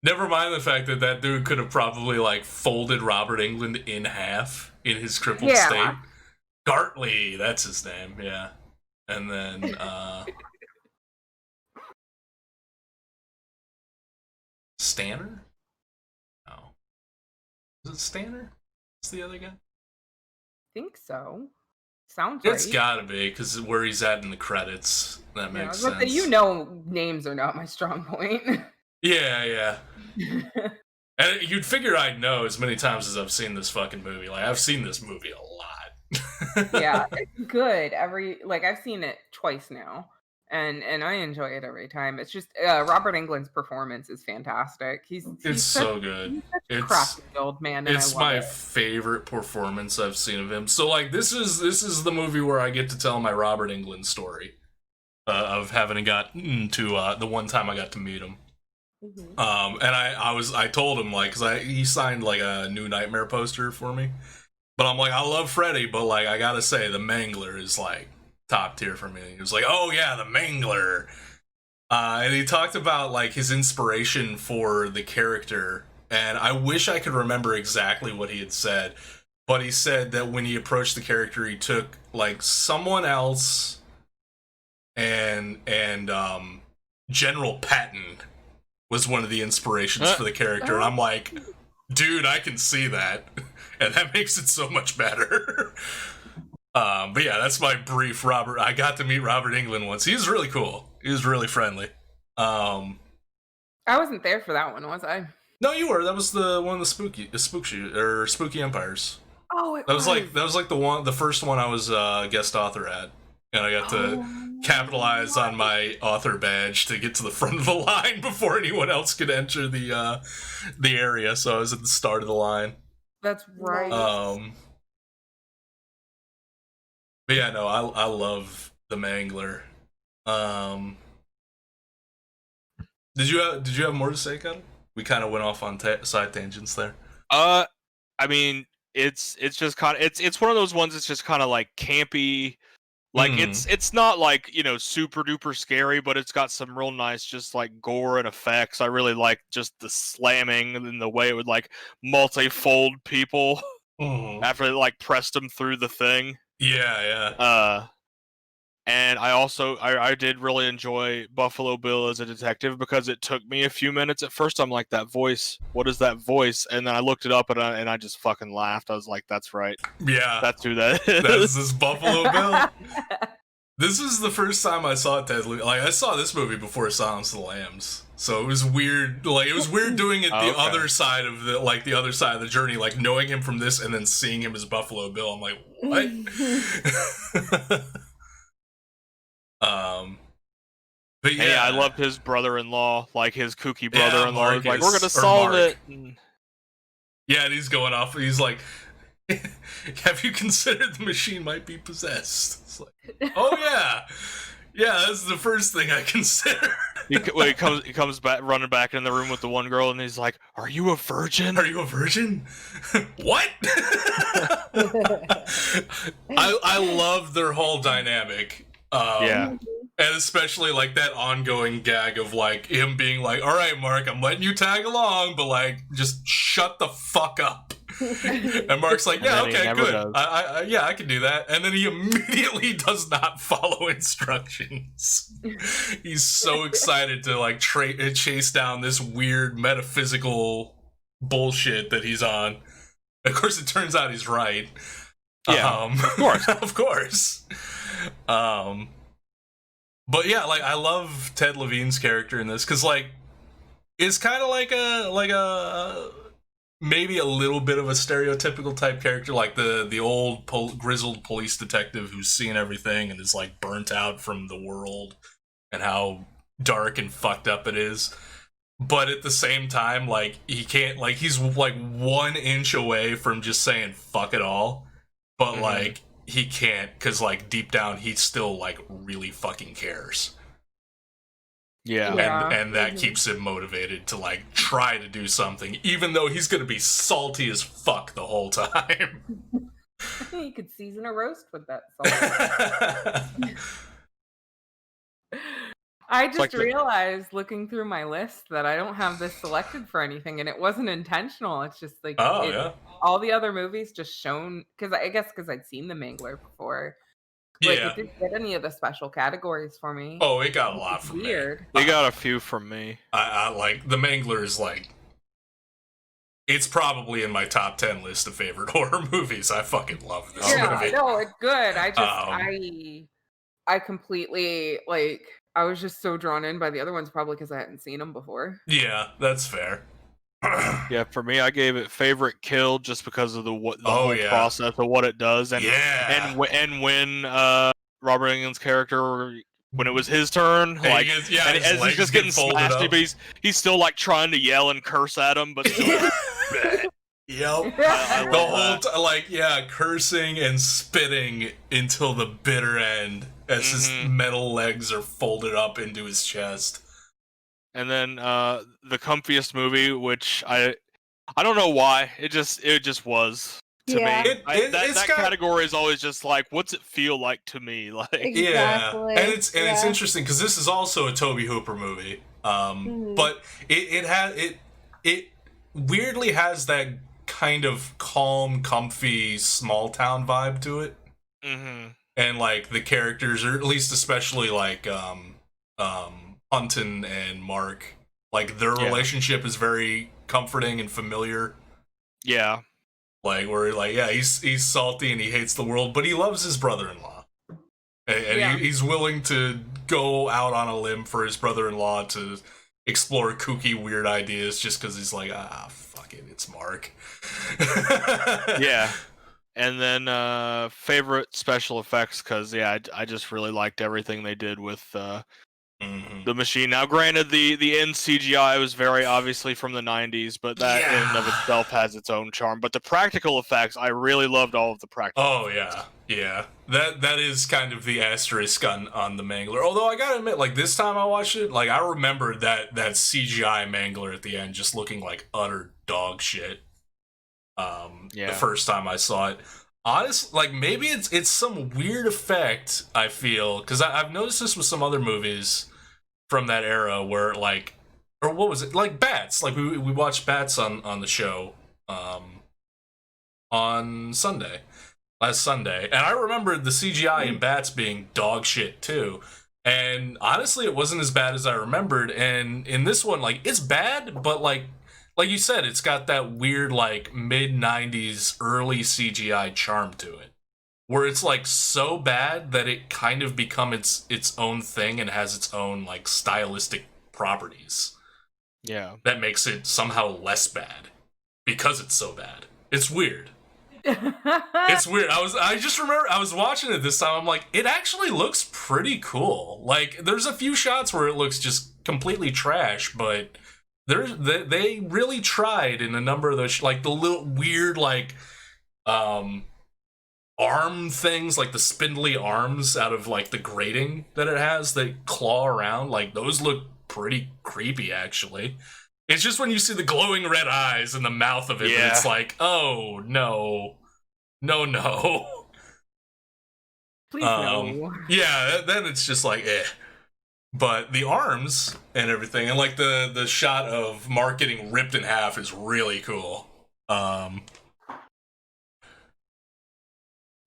Never mind the fact that dude could have probably like folded Robert Englund in half in his crippled state. Gartley, that's his name, yeah. And then Stanner? No. Is it Stanner? Is the other guy? Think so. Sounds It's right. gotta be, because where he's at in the credits. That makes sense. Names are not my strong point. Yeah. And you'd figure I'd know as many times as I've seen this fucking movie. Like, I've seen this movie a lot. Yeah, it's good. I've seen it twice now, and I enjoy it every time. It's just Robert Englund's performance is fantastic. He's so good. He's such a crafty old man. And It's I love my it. favorite performance I've seen of him. So like, this is the movie where I get to tell my Robert Englund story of having gotten to the one time I got to meet him. And I told him, like, because he signed like a New Nightmare poster for me. But I'm like, I love Freddy, but like, I gotta say, the Mangler is like top tier for me. He was like, oh yeah, the Mangler. And he talked about like his inspiration for the character, and I wish I could remember exactly what he had said, but he said that when he approached the character, he took like someone else and General Patton was one of the inspirations for the character, and I'm like, dude, I can see that. And that makes it so much better. But yeah, that's my brief I got to meet Robert Englund once. He was really cool. He was really friendly. I wasn't there for that one, was I? No, you were. That was the one of the Spooky Empires. Oh, That was like the first one I was guest author at. And I got to capitalize on my author badge to get to the front of the line before anyone else could enter the area. So I was at the start of the line. That's right. But yeah, no, I love the Mangler. Did you have more to say, Kyle? We kind of went off on side tangents there. I mean, it's just kind of it's one of those ones that's just kind of like campy. Like it's not like, you know, super duper scary, but it's got some real nice just like gore and effects. I really like just the slamming and the way it would like multi-fold people after it like pressed them through the thing. Yeah. And I did really enjoy Buffalo Bill as a detective, because it took me a few minutes. At first, I'm like, that voice, what is that voice? And then I looked it up and I just fucking laughed. I was like, that's right. Yeah. That's who that is. That's this Buffalo Bill. This is the first time I saw Ted Levine. Like, I saw this movie before Silence of the Lambs. So it was weird. Like, it was weird doing it the other side of the journey, like knowing him from this and then seeing him as Buffalo Bill. I'm like, what? But yeah, hey, I loved his brother-in-law, like his kooky brother-in-law. Marcus, Like, we're gonna solve Mark. it. Yeah, and he's going off. He's like, have you considered the machine might be possessed? It's like, oh yeah. Yeah, that's the first thing I considered. He comes back, running back in the room with the one girl, and he's like, "Are you a virgin? Are you a virgin? What?" I love their whole dynamic. Yeah. And especially like that ongoing gag of like him being like, "All right, Mark, I'm letting you tag along, but like just shut the fuck up." And Mark's like, "Yeah, okay, good. I can do that." And then he immediately does not follow instructions. He's so excited to like chase down this weird metaphysical bullshit that he's on. Of course, it turns out he's right. Yeah, of course. Of course. But yeah, like I love Ted Levine's character in this because like it's kind of like a maybe a little bit of a stereotypical type character, like the old grizzled police detective who's seen everything and is like burnt out from the world and how dark and fucked up it is. But at the same time, like he can't, like he's like 1 inch away from just saying fuck it all, but like he can't because like deep down he still like really fucking cares. Yeah. And that keeps him motivated to like try to do something, even though he's gonna be salty as fuck the whole time. You could season a roast with that salt. I just like realized looking through my list that I don't have this selected for anything, and it wasn't intentional. It's just like all the other movies just shown because I guess because I'd seen the Mangler before. Like it didn't get any of the special categories for me. Oh, it got a lot from weird. me. They got a few from me. I like the Mangler is like it's probably in my top 10 list of favorite horror movies. I fucking love this movie. No, it's good. I just I completely like. I was just so drawn in by the other ones, probably because I hadn't seen them before. Yeah, that's fair. Yeah, for me, I gave it favorite kill just because of the whole process of what it does, and when Robert Englund's character, when it was his turn, like as he's just getting smashed, but he's still like trying to yell and curse at him, but still. Yep. The whole cursing and spitting until the bitter end as his metal legs are folded up into his chest. And then the comfiest movie, which I don't know why, it just was to me. That category is always just like, what's it feel like to me? Like exactly. And it's interesting because this is also a Tobe Hooper movie, but it weirdly has that kind of calm, comfy, small town vibe to it. And like the characters, or at least especially like Hunton and Mark, like their relationship is very comforting and familiar. Yeah. Like where like he's salty and he hates the world, but he loves his brother-in-law. And he's willing to go out on a limb for his brother-in-law to explore kooky, weird ideas just because he's like, fuck it, it's Mark. Yeah. And then favorite special effects, because I just really liked everything they did with the machine. Now granted, the end CGI was very obviously from the 90s, but that in and of itself has its own charm. But the practical effects, I really loved all of the practical effects. Yeah. That is kind of the asterisk on the Mangler. Although I gotta admit, like this time I watched it, like I remembered that CGI Mangler at the end just looking like utter dog shit. The first time I saw it, honestly, like maybe it's some weird effect I feel, because I've noticed this with some other movies from that era where like, or what was it, like Bats, like we watched Bats on the show on last Sunday, and I remembered the CGI in Bats being dog shit too. And honestly, it wasn't as bad as I remembered. And in this one, like it's bad, but like you said, it's got that weird, like, mid-90s early CGI charm to it. Where it's, like, so bad that it kind of becomes its own thing and has its own, like, stylistic properties. Yeah. That makes it somehow less bad. Because it's so bad. It's weird. It's weird. I just remember, I was watching it this time, I'm like, it actually looks pretty cool. Like, there's a few shots where it looks just completely trash, but they really tried in a number of those, like the little weird, like arm things, like the spindly arms out of like the grating that it has that claw around, like those look pretty creepy actually. It's just when you see the glowing red eyes and the mouth of it, that it's like, oh no. Please no. Yeah, then it's just like eh. But the arms and everything, and like the shot of Mark getting ripped in half is really cool.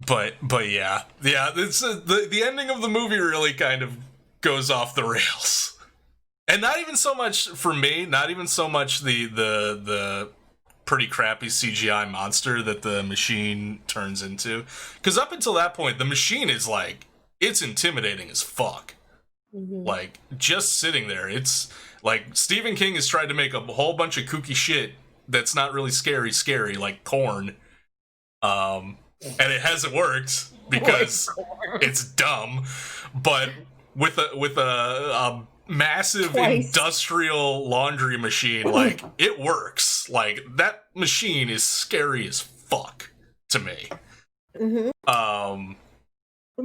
But yeah, it's the ending of the movie really kind of goes off the rails, and not even so much for me, not even so much the pretty crappy CGI monster that the machine turns into, because up until that point, the machine is like, it's intimidating as fuck. Mm-hmm. Like just sitting there, it's like Stephen King has tried to make a whole bunch of kooky shit that's not really scary, like Corn. And it hasn't worked because it's dumb, but with a massive industrial laundry machine, like it works. Like that machine is scary as fuck to me. Mm-hmm.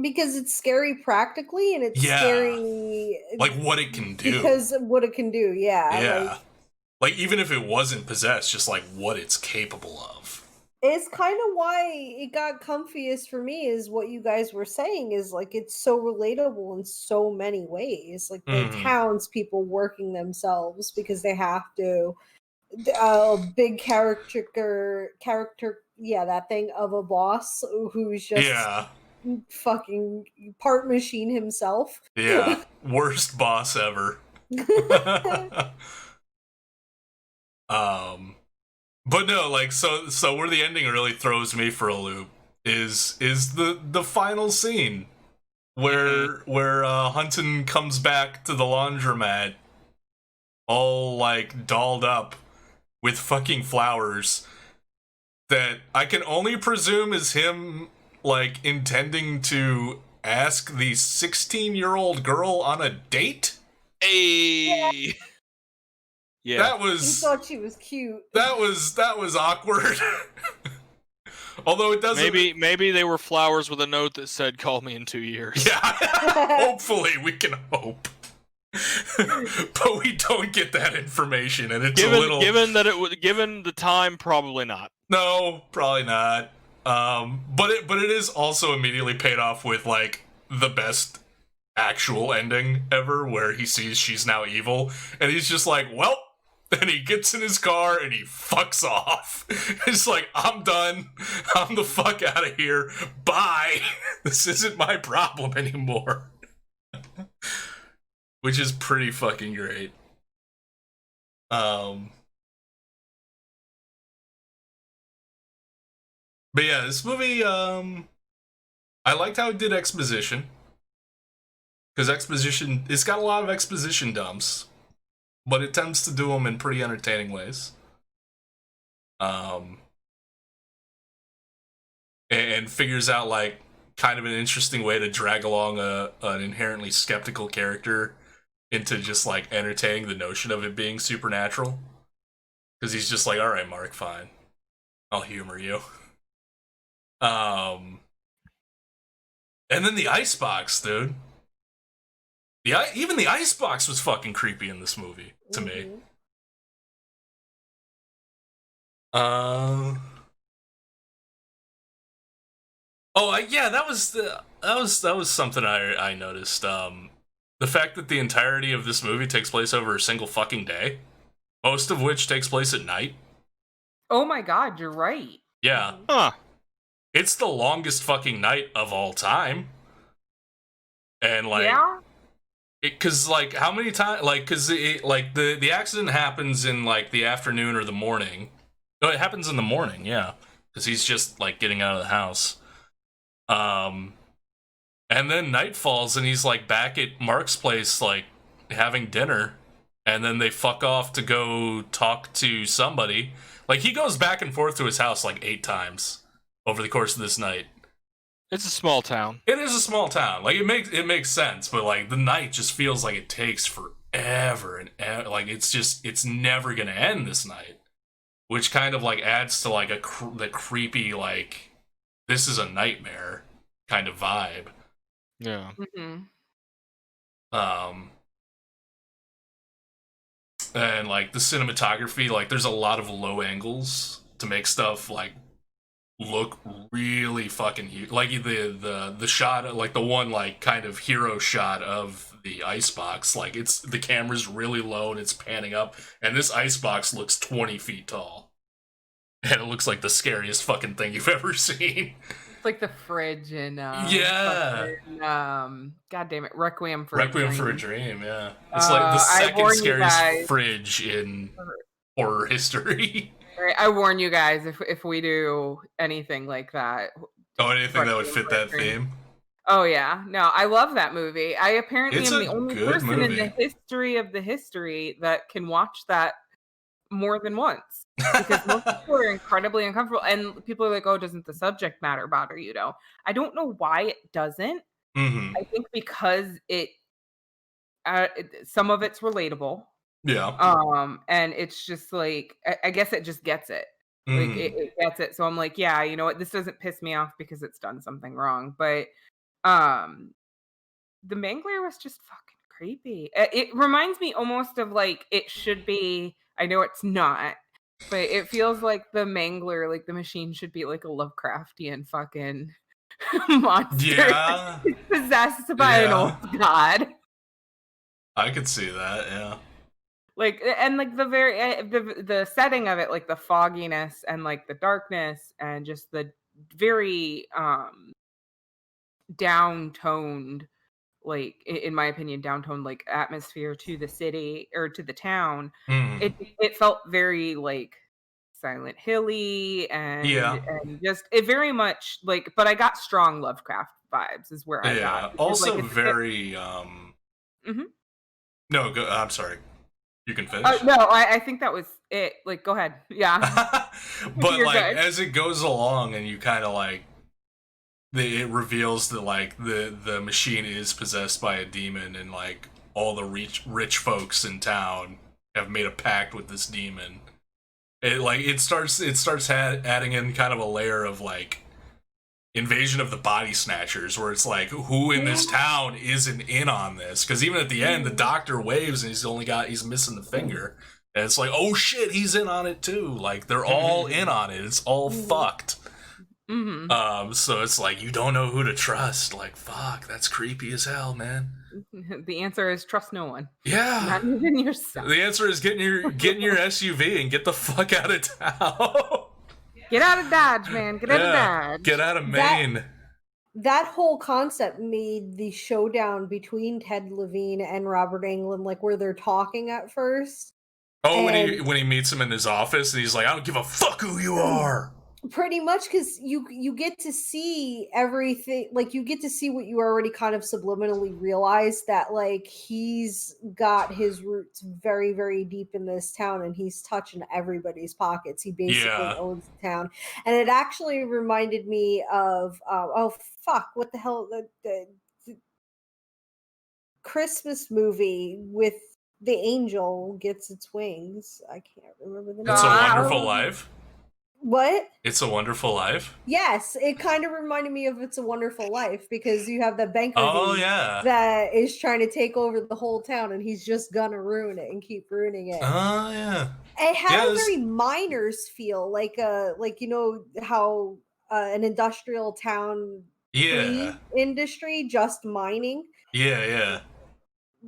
Because it's scary practically, and it's scary like what it can do. Because of what it can do, yeah. Like even if it wasn't possessed, just like what it's capable of. It's kind of why it got comfiest for me, is what you guys were saying, is like it's so relatable in so many ways. Like the townspeople working themselves because they have to. Big character, that thing of a boss who's just fucking part machine himself. Yeah, worst boss ever. But no, like so where the ending really throws me for a loop is the final scene where Hunton comes back to the laundromat all like dolled up with fucking flowers that I can only presume is him like intending to ask the 16-year-old girl on a date. Hey. Yeah. That was. You thought she was cute. That was awkward. Although it doesn't. Maybe they were flowers with a note that said "Call me in 2 years." Yeah. Hopefully, we can hope. But we don't get that information, and it's given, a little. Given the time, probably not. No, probably not. But it is also immediately paid off with like the best actual ending ever, where he sees she's now evil, and he's just like, well. And he gets in his car and he fucks off. It's like, I'm done. I'm the fuck out of here. Bye. This isn't my problem anymore. Which is pretty fucking great. But yeah, this movie, I liked how it did exposition. Because exposition, it's got a lot of exposition dumps. But it tends to do them in pretty entertaining ways. And figures out, like, kind of an interesting way to drag along an inherently skeptical character into just, like, entertaining the notion of it being supernatural. Because he's just like, alright, Mark, fine. I'll humor you. And then the icebox, dude. Even the icebox was fucking creepy in this movie to me. That was something I noticed. The fact that the entirety of this movie takes place over a single fucking day, most of which takes place at night. Oh my god, you're right. Yeah. Huh. It's the longest fucking night of all time. And like, yeah. Because, like, how many times, like, because, the accident happens in, like, the afternoon or the morning. No, it happens in the morning, yeah. Because he's just, like, getting out of the house. And then night falls and he's, like, back at Mark's place, like, having dinner. And then they fuck off to go talk to somebody. Like, he goes back and forth to his house, like, 8 times over the course of this night. It's a small town. It is a small town. Like, it makes sense, but, like, the night just feels like it takes forever, and like, it's never gonna end this night, which kind of, like, adds to, like, the creepy, like, this is a nightmare kind of vibe. Yeah. Mm-hmm. And like the cinematography, like there's a lot of low angles to make stuff like look really fucking huge. Like the shot, like the one like kind of hero shot of the icebox, like it's the camera's really low and it's panning up, and this icebox looks 20 feet tall, and it looks like the scariest fucking thing you've ever seen. It's like the fridge in yeah. Fucking, God damn it, Requiem for a Dream. Yeah, it's like the second scariest fridge in horror history. I warn you guys, if we do anything like that. Oh, anything that would fit that theme? Oh, yeah. No, I love that movie. I apparently am the only person in the history of the history that can watch that more than once. Because most people are incredibly uncomfortable. And people are like, oh, doesn't the subject matter bother you, though? I don't know why it doesn't. Mm-hmm. I think because some of it's relatable. Yeah. And it's just like, I guess it just gets it. Like it gets it. So I'm like, yeah, you know what? This doesn't piss me off because it's done something wrong. But the Mangler was just fucking creepy. It reminds me almost of like it should be. I know it's not, but it feels like the Mangler, like the machine, should be like a Lovecraftian fucking monster. Yeah. Possessed by an old god. I could see that, yeah. Like, and like the setting of it, like the fogginess and like the darkness and just the very downtoned, like in my opinion, downtoned like atmosphere to the city or to the town. It felt very like Silent Hilly and just it very much like, but I got strong Lovecraft vibes is where I got. Also like, very No, go, I'm sorry. You can finish. No, I think that was it. Like, go ahead. Yeah. But like good. As it goes along and you kind of like it reveals that like the machine is possessed by a demon, and like all the rich folks in town have made a pact with this demon. It starts adding in kind of a layer of like Invasion of the Body Snatchers, where it's like, who in this town isn't in on this? Because even at the end, the doctor waves and he's missing the finger, and it's like, oh shit, he's in on it too. Like they're all in on it. It's all fucked. So it's like you don't know who to trust. Like fuck, that's creepy as hell, man. The answer is trust no one. Yeah, not even yourself. The answer is get in your SUV and get the fuck out of town. Get out of Dodge, man. Get out of Dodge. Get out of Maine. That whole concept made the showdown between Ted Levine and Robert Englund, like where they're talking at first. Oh, when he meets him in his office and he's like, I don't give a fuck who you are. Pretty much, because you get to see everything, like you get to see what you already kind of subliminally realized, that like he's got his roots very, very deep in this town and he's touching everybody's pockets. He basically owns the town. And it actually reminded me of what the hell, the Christmas movie with the angel gets its wings. I can't remember the name. It's a Wonderful Life. What? It's a Wonderful Life? Yes, it kind of reminded me of It's a Wonderful Life, because you have the banker that is trying to take over the whole town, and he's just gonna ruin it and keep ruining it. Oh yeah. It had a very Miners feel, like you know how an industrial town industry, just mining. Yeah.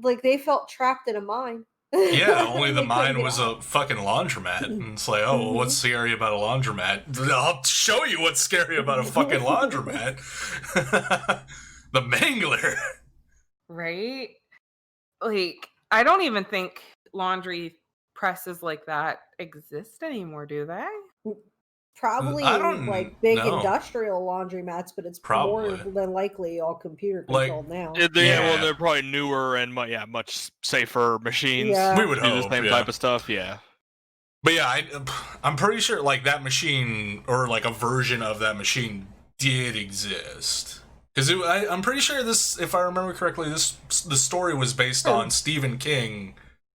Like they felt trapped in a mine. Yeah, only the mine was a fucking laundromat. And it's like, oh, well, what's scary about a laundromat? I'll show you what's scary about a fucking laundromat. The Mangler. Right? Like, I don't even think laundry presses like that exist anymore, do they? Probably like big industrial laundromats, but it's more than likely all computer controlled now. Well, they're probably newer and much safer machines. Yeah. We would hope the same type of stuff. Yeah, but yeah, I'm pretty sure like that machine or like a version of that machine did exist, because I'm pretty sure this, if I remember correctly, the story was based on Stephen King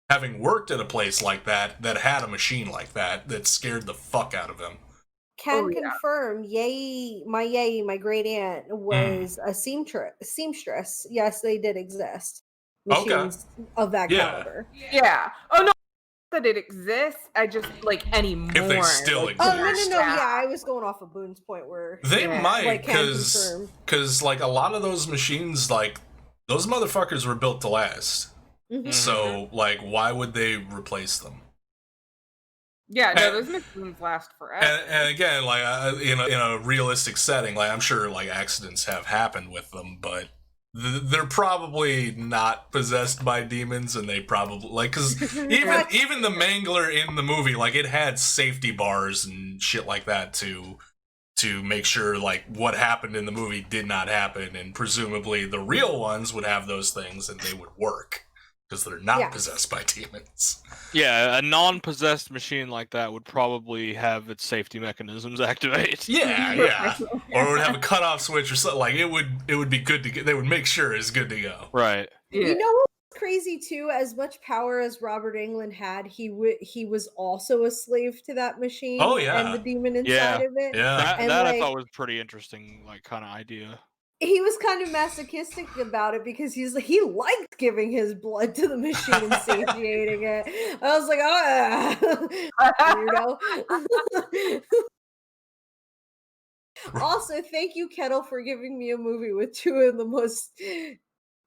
having worked at a place like that had a machine like that scared the fuck out of him. can confirm, my great aunt was a seamstress. Yes, they did exist. Machines of that caliber. Yeah. Oh no, that it exists. I just like anymore. If they still exist. Oh no. Yeah, I was going off of Boone's point where they might, because like a lot of those machines, like those motherfuckers were built to last. Mm-hmm. So like, why would they replace them? Yeah, no, those machines last forever. And again, like in a realistic setting, like I'm sure like accidents have happened with them, but they're probably not possessed by demons, and they probably like because even the Mangler in the movie, like it had safety bars and shit like that to make sure like what happened in the movie did not happen, and presumably the real ones would have those things and they would work. Because they're not possessed by demons. Yeah, a non-possessed machine like that would probably have its safety mechanisms activate. Yeah. Or it would have a cutoff switch or something. Like it would be good to get. They would make sure it's good to go. Right. Yeah. You know what's crazy too? As much power as Robert Englund had, he was also a slave to that machine. Oh yeah. And the demon inside of it. Yeah. That I thought was pretty interesting, like kind of idea. He was kind of masochistic about it because he liked giving his blood to the machine and satiating it. I was like, weirdo. Also, thank you, Kettle, for giving me a movie with two of the most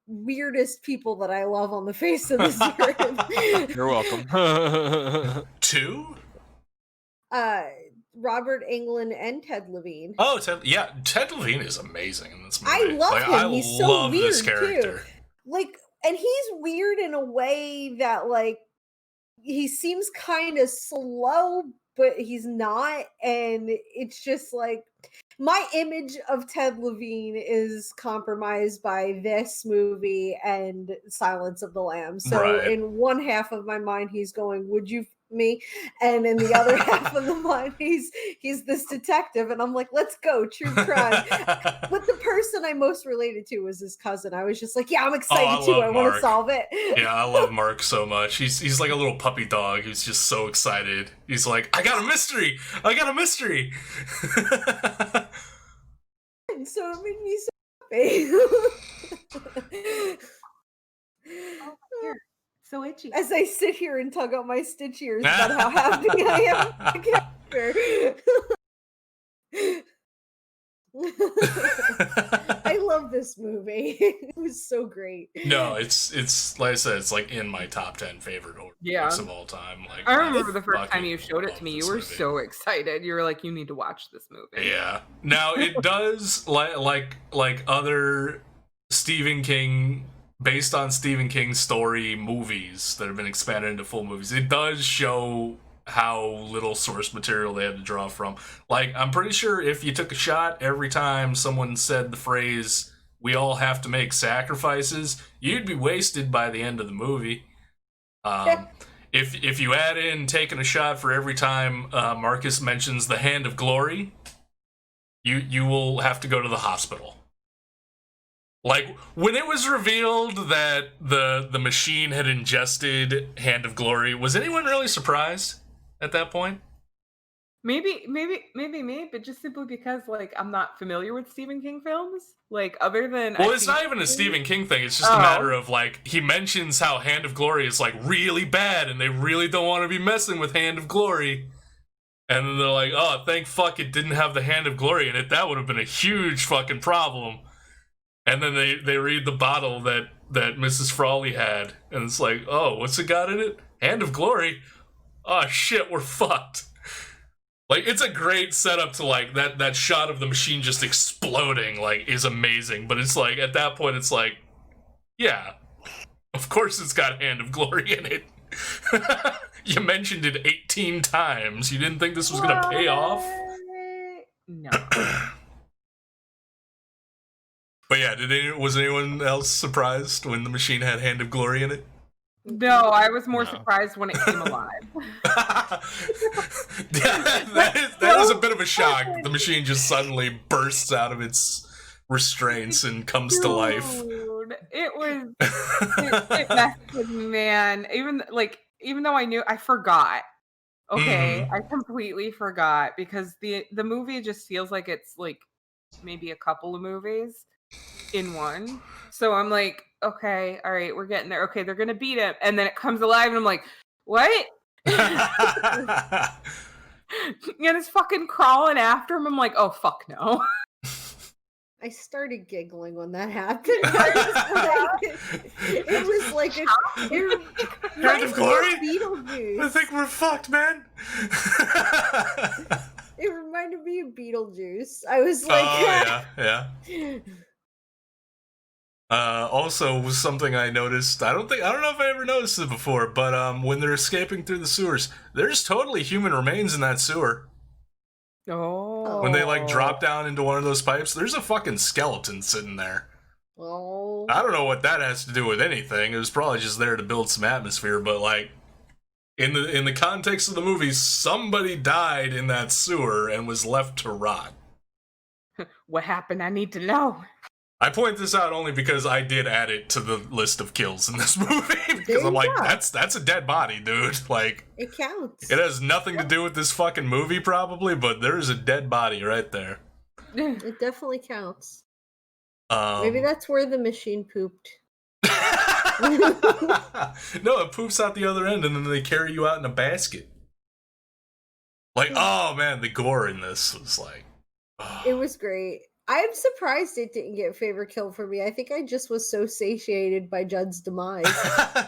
weirdest people that I love on the face of this earth. You're welcome. Two? Robert Englund and Ted Levine. Oh, Ted Levine is amazing in this movie. I love him. He's so weird this character. Too. Like, and he's weird in a way that, like, he seems kind of slow, but he's not. And it's just like my image of Ted Levine is compromised by this movie and Silence of the Lambs. So in one half of my mind, he's going, "Would you?" Me, and in the other half of the mind he's this detective, and I'm like, let's go, true crime. But the person I most related to was his cousin. I was just like, yeah, I'm excited too. I want to solve it. Yeah, I love Mark so much. He's like a little puppy dog who's just so excited. He's like, I got a mystery. So it made me so happy. So itchy. As I sit here and tug out my stitch ears about how happy I am with the character. I love this movie. It was so great. No, it's like I said, it's like in my top 10 favorite horror movies of all time. Like I remember the first time you showed it to me, you were so excited. You were like, you need to watch this movie. Yeah. Now it does like other Stephen King, based on Stephen King's story movies that have been expanded into full movies, it does show how little source material they had to draw from. Like, I'm pretty sure if you took a shot every time someone said the phrase, "we all have to make sacrifices," you'd be wasted by the end of the movie. If you add in taking a shot for every time Marcus mentions the Hand of Glory, you will have to go to the hospital. Like, when it was revealed that the machine had ingested Hand of Glory, was anyone really surprised at that point? Maybe me, but just simply because, like, I'm not familiar with Stephen King films. Like, other than... Well, it's not even a Stephen King thing. It's just a matter of, like, he mentions how Hand of Glory is, like, really bad, and they really don't want to be messing with Hand of Glory. And then they're like, oh, thank fuck it didn't have the Hand of Glory in it. That would have been a huge fucking problem. And then they read the bottle that Mrs. Frawley had, and it's like, oh, what's it got in it? Hand of Glory? Oh shit, we're fucked. Like, it's a great setup to, like, that shot of the machine just exploding, like, is amazing. But it's like, at that point, it's like, yeah, of course it's got Hand of Glory in it. You mentioned it 18 times. You didn't think this was gonna pay off? No. But yeah, was anyone else surprised when the machine had Hand of Glory in it? No, I was more surprised when it came alive. that is a bit of a shock. The machine just suddenly bursts out of its restraints and comes to life. It messed with me, man. Even though I forgot Okay, I completely forgot because the movie just feels like it's like maybe a couple of movies in one. So I'm like, okay, all right, we're getting there. Okay, they're gonna beat him, and then it comes alive, and I'm like, what? And it's fucking crawling after him. I'm like, oh fuck no. I started giggling when that happened. It was like a Hand of Glory? Beetlejuice. I think we're fucked, man. It reminded me of Beetlejuice. I was like, oh yeah. Also, was something I noticed. I don't know if I ever noticed it before, but when they're escaping through the sewers, there's totally human remains in that sewer. Oh. When they like drop down into one of those pipes, there's a fucking skeleton sitting there. Oh. I don't know what that has to do with anything. It was probably just there to build some atmosphere, but like in the context of the movie, somebody died in that sewer and was left to rot. What happened? I need to know. I point this out only because I did add it to the list of kills in this movie. Because I'm like, that's a dead body, dude. Like, it counts. It has nothing to do with this fucking movie, probably, but there's a dead body right there. It definitely counts. Maybe that's where the machine pooped. No, it poops out the other end, and then they carry you out in a basket. Like, oh man, the gore in this was like... Oh. It was great. I'm surprised it didn't get favorite kill for me. I think I just was so satiated by Judd's demise.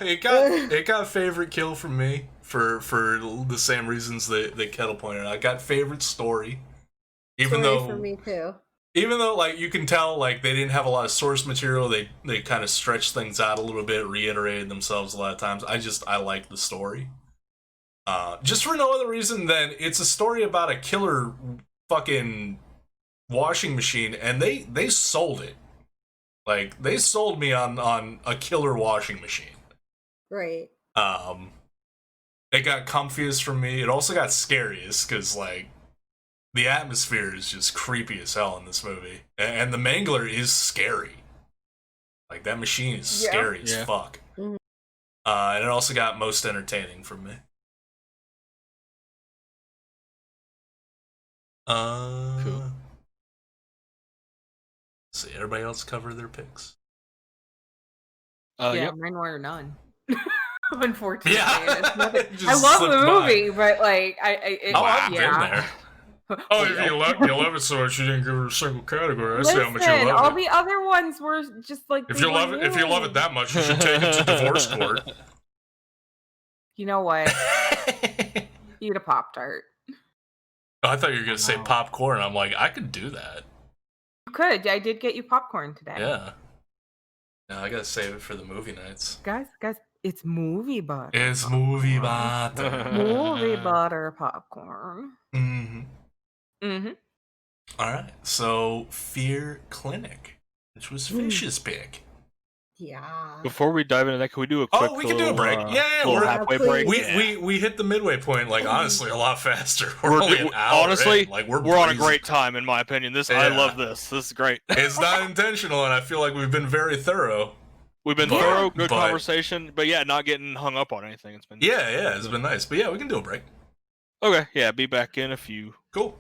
it got favorite kill from me for the same reasons that Kettle pointed out. I got favorite story. Even though for me too. Even though like you can tell like they didn't have a lot of source material, they kind of stretched things out a little bit, reiterated themselves a lot of times. I like the story. Just for no other reason than it's a story about a killer fucking washing machine, and they sold it. Like they sold me on a killer washing machine. Right. It got comfiest for me. It also got scariest because like the atmosphere is just creepy as hell in this movie, and the Mangler is scary. Like that machine is scary as fuck. Mm-hmm. And it also got most entertaining for me. Cool. See, everybody else cover their picks. Mine were none. Unfortunately, yeah. I love the movie, but like I've been there. Oh, you love it so much you didn't give her a single category. I see how much you love it. All the other ones were just like if you love it that much, you should take it to divorce court. You know what? Eat a Pop-Tart. Oh, I thought you were gonna say popcorn. I'm like, I could do that. You could. I did get you popcorn today. Yeah. No, I gotta save it for the movie nights. Guys, it's movie butter. It's movie butter. Movie butter popcorn. Mm-hmm. Mm-hmm. All right. So, Fear Clinic, which was Fish's pick. Yeah. Before we dive into that, can we do a quick we can do a break. we're halfway break. We hit the midway point, like, honestly, a lot faster. We're only an hour honestly, in. Like, we're on a great time, in my opinion. I love this. This is great. It's not intentional, and I feel like we've been very thorough. We've been thorough, good conversation, but not getting hung up on anything. It's been it's been nice. But we can do a break. Okay, be back in a few. Cool.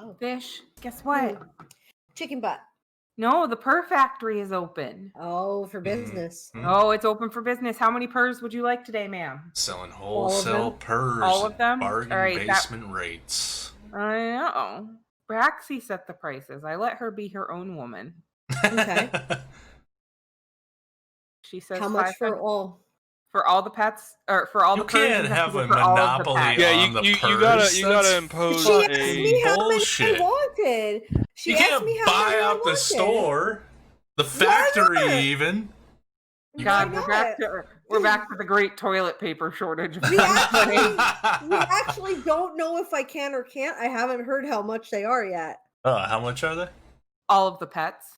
Oh. Fish, guess what? Chicken butt. No, the purr factory is open. Oh, for business. Mm-hmm. Oh, it's open for business. How many purrs would you like today, ma'am? Selling wholesale purrs. All of them? Bargain All right, basement rates. I know. Braxy set the prices. I let her be her own woman. Okay. She says how much for all? For all the pets, or for all the purrs? You can't have a monopoly on the purrs. You gotta impose She asked me how bullshit. many I wanted. She you asked can't me how buy many out I the store, the factory even. God, we're back to the great toilet paper shortage. We actually don't know if I can or can't. I haven't heard how much they are yet. How much are they? All of the pets.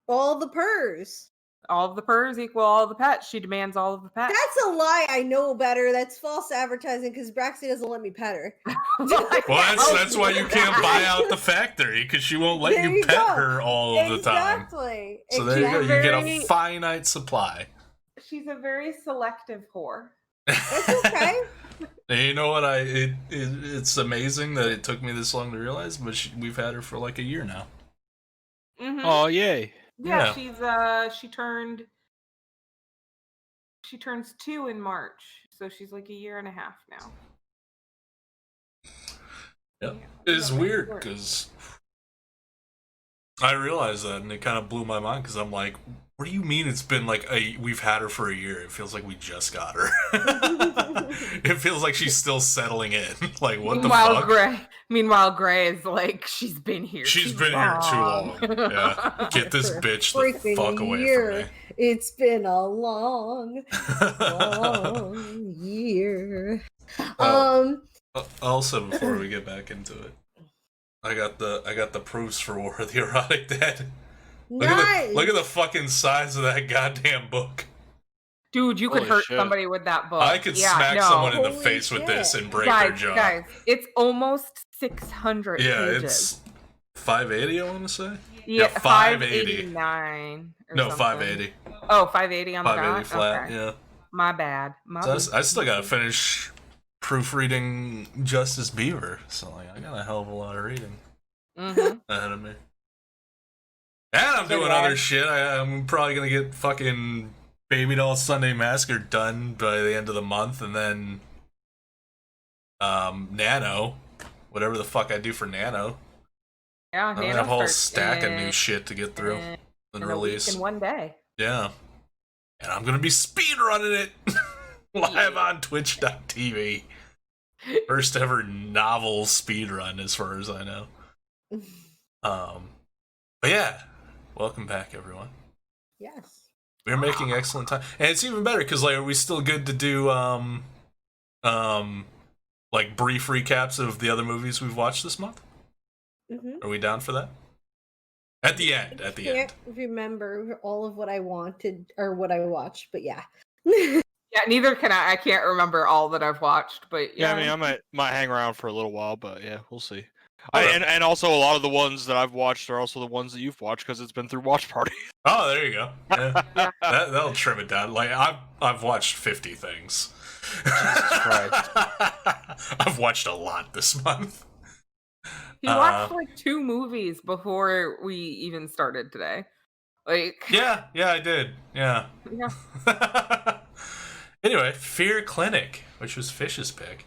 All the purrs. All of the purrs equal all of the pets. She demands all of the pets. That's a lie. I know better. That's false advertising because Braxy doesn't let me pet her. Well, that's why you can't buy out the factory, because she won't let you pet her all of the time. Exactly. So there you go. You get a finite supply. She's a very selective whore. That's okay. You know what? It's amazing that it took me this long to realize, but we've had her for like a year now. Mm-hmm. Oh, yay. Yeah, she turns 2 in March, so she's like a year and a half now. Yeah, it's weird because I realized that, and it kind of blew my mind because I'm like, what do you mean it's been like we've had her for a year? It feels like we just got her. It feels like she's still settling in. Like, what the fuck? Meanwhile, Gray is like, she's been here. She's been here too long. Yeah, get this bitch the fuck away from me. It's been a long, long year. Also, before we get back into it, I got the proofs for War of the Erotic Dead. Look at the fucking size of that goddamn book. Dude, you could hurt somebody with that book. I could smack someone in the face with this and break their jaw. Guys, it's almost 600 pages. Yeah, it's 580, I want to say. Yeah, 589. No, 580. Oh, 580 on the dot? 580 flat, okay. yeah. My bad. I still gotta finish proofreading Justice Beaver, so like, I got a hell of a lot of reading ahead of me. And I'm doing other shit. I'm probably gonna get fucking Baby Doll Sunday Massacre done by the end of the month, and then Nano, whatever the fuck I do for Nano. Yeah, I have a whole stack of new shit to get through and release in one day. Yeah, and I'm gonna be speedrunning it live on Twitch.tv. First ever novel speedrun, as far as I know. But yeah, welcome back, everyone. Yes. We're making excellent time, and it's even better because like, are we still good to do like brief recaps of the other movies we've watched this month? Are we down for that? At the end. I can't remember all of what I wanted or what I watched, but yeah. Yeah, neither can I. I can't remember all that I've watched, but yeah. I mean, I might hang around for a little while, but yeah, we'll see. And also a lot of the ones that I've watched are also the ones that you've watched because it's been through watch party. Oh, there you go. Yeah. That'll trim it down. Like I've watched 50 things. Jesus Christ. I've watched a lot this month. He watched like 2 movies before we even started today. Like Yeah, I did. Yeah. Anyway, Fear Clinic, which was Fish's pick.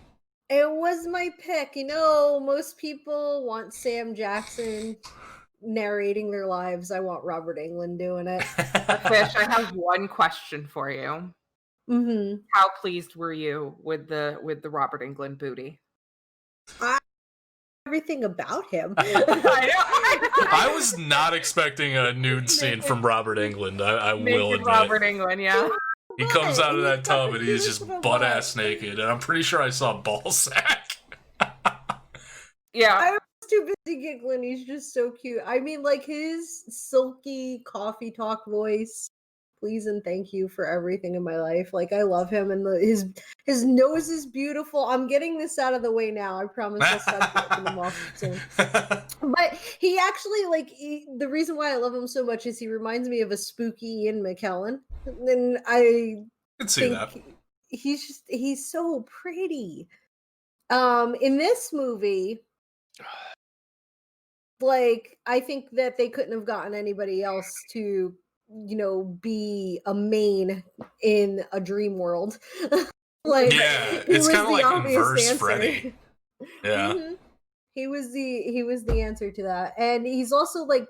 It was my pick. You know, most people want Sam Jackson narrating their lives. I want Robert Englund doing it. Fish, I have one question for you. How pleased were you with the Robert Englund booty? Everything about him. I was not expecting a nude scene from Robert Englund. I will admit. Robert Englund, yeah. He comes out of that tub and he's just butt-ass naked, and I'm pretty sure I saw a ball sack. Yeah. I was too busy giggling. He's just so cute. I mean, like, his silky coffee talk voice, please and thank you for everything in my life. Like, I love him, and his nose is beautiful. I'm getting this out of the way now. I promise I'll stop getting them off soon. But he actually, like, the reason why I love him so much is he reminds me of a spooky Ian McKellen. And I can see that. He's so pretty. In this movie, like, I think that they couldn't have gotten anybody else to, be a main in a dream world. Like, Yeah, he it's was kind of the like obvious inverse answer. Freddy. Yeah. He was the answer to that, and he's also like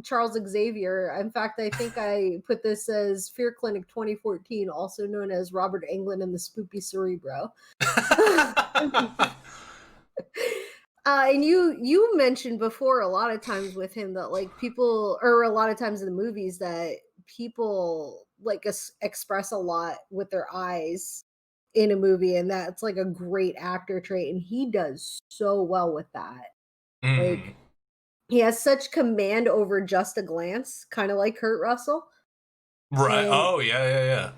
Charles Xavier. In fact, I think I put this as Fear Clinic 2014, also known as Robert Englund and the Spoopy Cerebro. And you mentioned before a lot of times with him that like people, or a lot of times in the movies that people like express a lot with their eyes in a movie, and that's like a great actor trait, and he does so well with that. Like, he has such command over just a glance, kind of like Kurt Russell. Right. And oh yeah.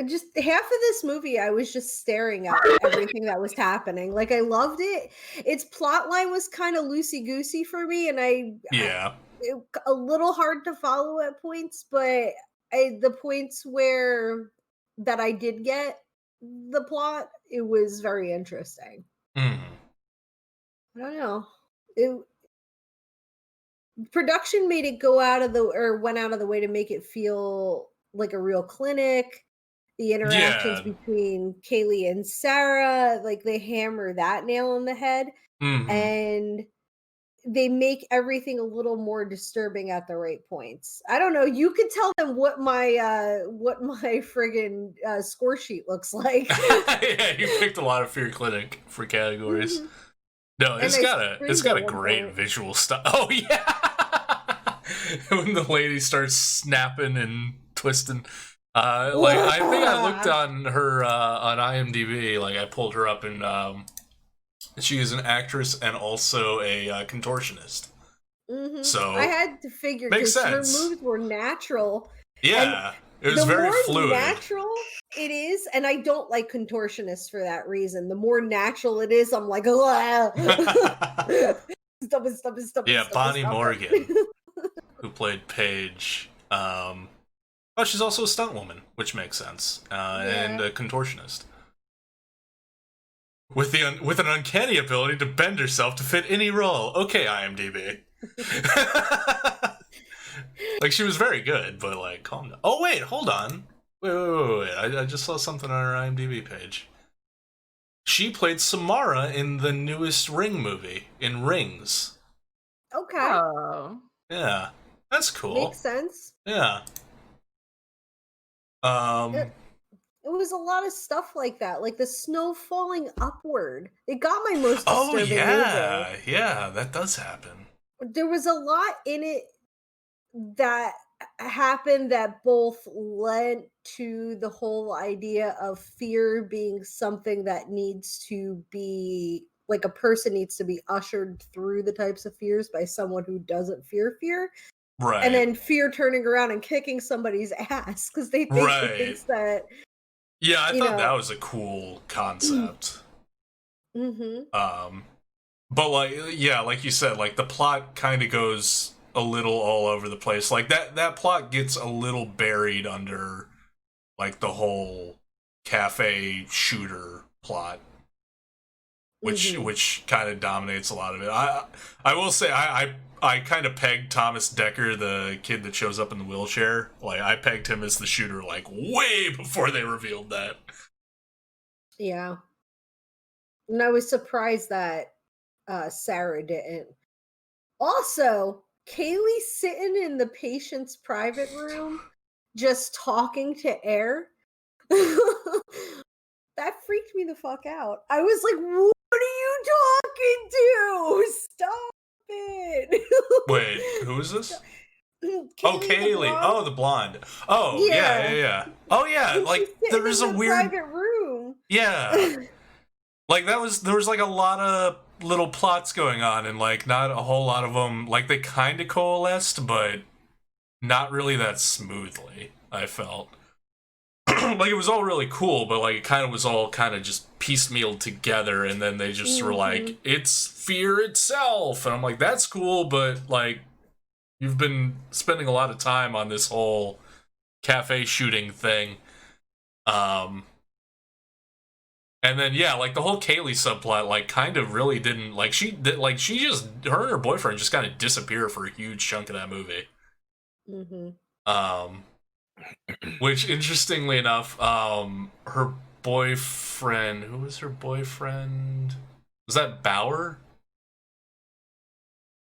just half of this movie, I was just staring at everything that was happening. Like, I loved it. Its plot line was kind of loosey goosey for me, and a little hard to follow at points. But the points where that I did get the plot, it was very interesting. I don't know. Production made it went out of the way to make it feel like a real clinic. The interactions between Kaylee and Sarah, like, they hammer that nail on the head, and they make everything a little more disturbing at the right points. I don't know. You could tell them what my friggin' score sheet looks like. Yeah, you picked a lot of Fear Clinic for categories. No, it's got a great visual style. Oh yeah, when the lady starts snapping and twisting. Like, I think I looked on her on IMDb. Like, I pulled her up, and she is an actress and also a contortionist. So I had to figure, makes because her sense. moves were natural. Yeah, it was very fluid. The more natural it is, and I don't like contortionists for that reason. The more natural it is, I'm like, stop it. Yeah, Bonnie Morgan, who played Paige. Oh, she's also a stunt woman, which makes sense, and a contortionist with an uncanny ability to bend herself to fit any role. Okay, IMDb. Like, she was very good, but like, calm down. Oh wait, hold on. Wait. I just saw something on her IMDb page. She played Samara in the newest Ring movie, in Rings. Okay. Oh. Yeah, that's cool. Makes sense. Yeah. It was a lot of stuff like that, like the snow falling upward. It got my most disturbing movie. Yeah, that does happen. There was a lot in it that happened that both led to the whole idea of fear being something that needs to be, like, a person needs to be ushered through the types of fears by someone who doesn't fear fear. Right. And then fear turning around and kicking somebody's ass because they think it thinks that. Yeah, I thought that was a cool concept. But like, yeah, like you said, like, the plot kind of goes a little all over the place. Like, that plot gets a little buried under, like, the whole cafe shooter plot, which kind of dominates a lot of it. I will say I kind of pegged Thomas Dekker, the kid that shows up in the wheelchair. Like, I pegged him as the shooter, like, way before they revealed that. Yeah. And I was surprised that Sarah didn't. Also, Kaylee sitting in the patient's private room, just talking to air. That freaked me the fuck out. I was like, what are you talking to? Stop it. Wait, who is this? Kaylee. Oh, the blonde. Oh, yeah. Oh, yeah. And like, there was a weird private room. Yeah. Like, there was like a lot of little plots going on, and like not a whole lot of them, like, they kind of coalesced, but not really that smoothly, I felt. Like, it was all really cool, but like, it kind of was all kind of just piecemealed together, and then they just were like, it's fear itself, and I'm like, that's cool, but like, you've been spending a lot of time on this whole cafe shooting thing, And then yeah, like the whole Kaylee subplot, like kind of really didn't like she just her and her boyfriend just kind of disappear for a huge chunk of that movie. Which interestingly enough, her boyfriend, who was her boyfriend? Was that Bauer?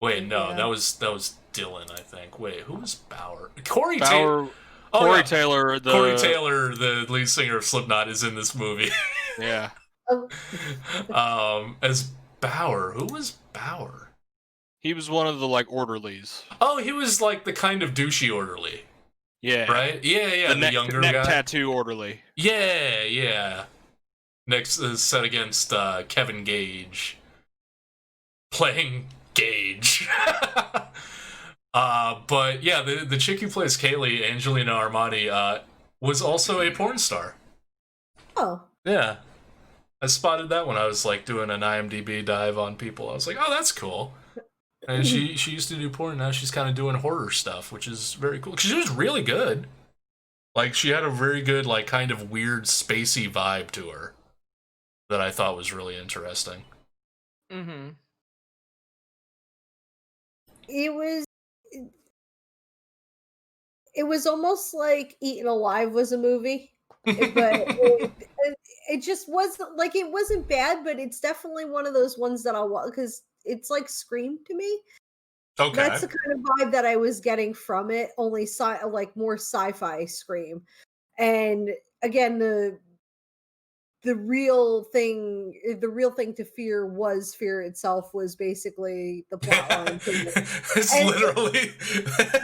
Wait, no, that was Dylan, I think. Wait, who was Bauer? Corey Taylor. Corey Taylor, the lead singer of Slipknot, is in this movie. Yeah. As Bauer. Who was Bauer? He was one of the like orderlies. Oh, he was like the kind of douchey orderly. Yeah. Right? Yeah, the younger neck guy. tattoo orderly. Yeah. Next set against Kevin Gage. Playing Gage. But yeah, the chick who plays Kaylee, Angelina Armani, was also a porn star. Oh. Yeah. I spotted that when I was like doing an IMDb dive on people. I was like, oh, that's cool. And she used to do porn, now she's kind of doing horror stuff, which is very cool. 'Cause she was really good. Like, she had a very good, like, kind of weird, spacey vibe to her that I thought was really interesting. Mm-hmm. It was almost like Eaten Alive was a movie, but it just wasn't like, it wasn't bad, but it's definitely one of those ones that I'll watch because it's like Scream to me. Okay. That's the kind of vibe that I was getting from it, only like more sci-fi Scream. And again, the real thing to fear was fear itself, was basically the plotline. It's literally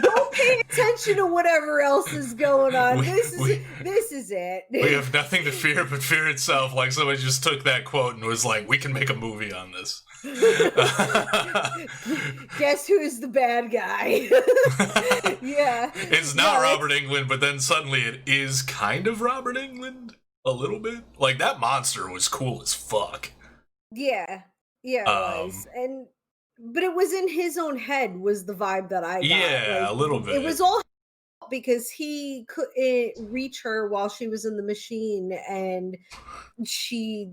don't pay attention to whatever else is going on. This is it. We have nothing to fear but fear itself. Like, somebody just took that quote and was like, we can make a movie on this. Guess who's the bad guy? Yeah. It's not Robert Englund, but then suddenly it is kind of Robert Englund. A little bit. Like, that monster was cool as fuck. Yeah, it was. But it was in his own head, was the vibe that I got. Yeah, like, a little bit. It was all because he couldn't reach her while she was in the machine, and she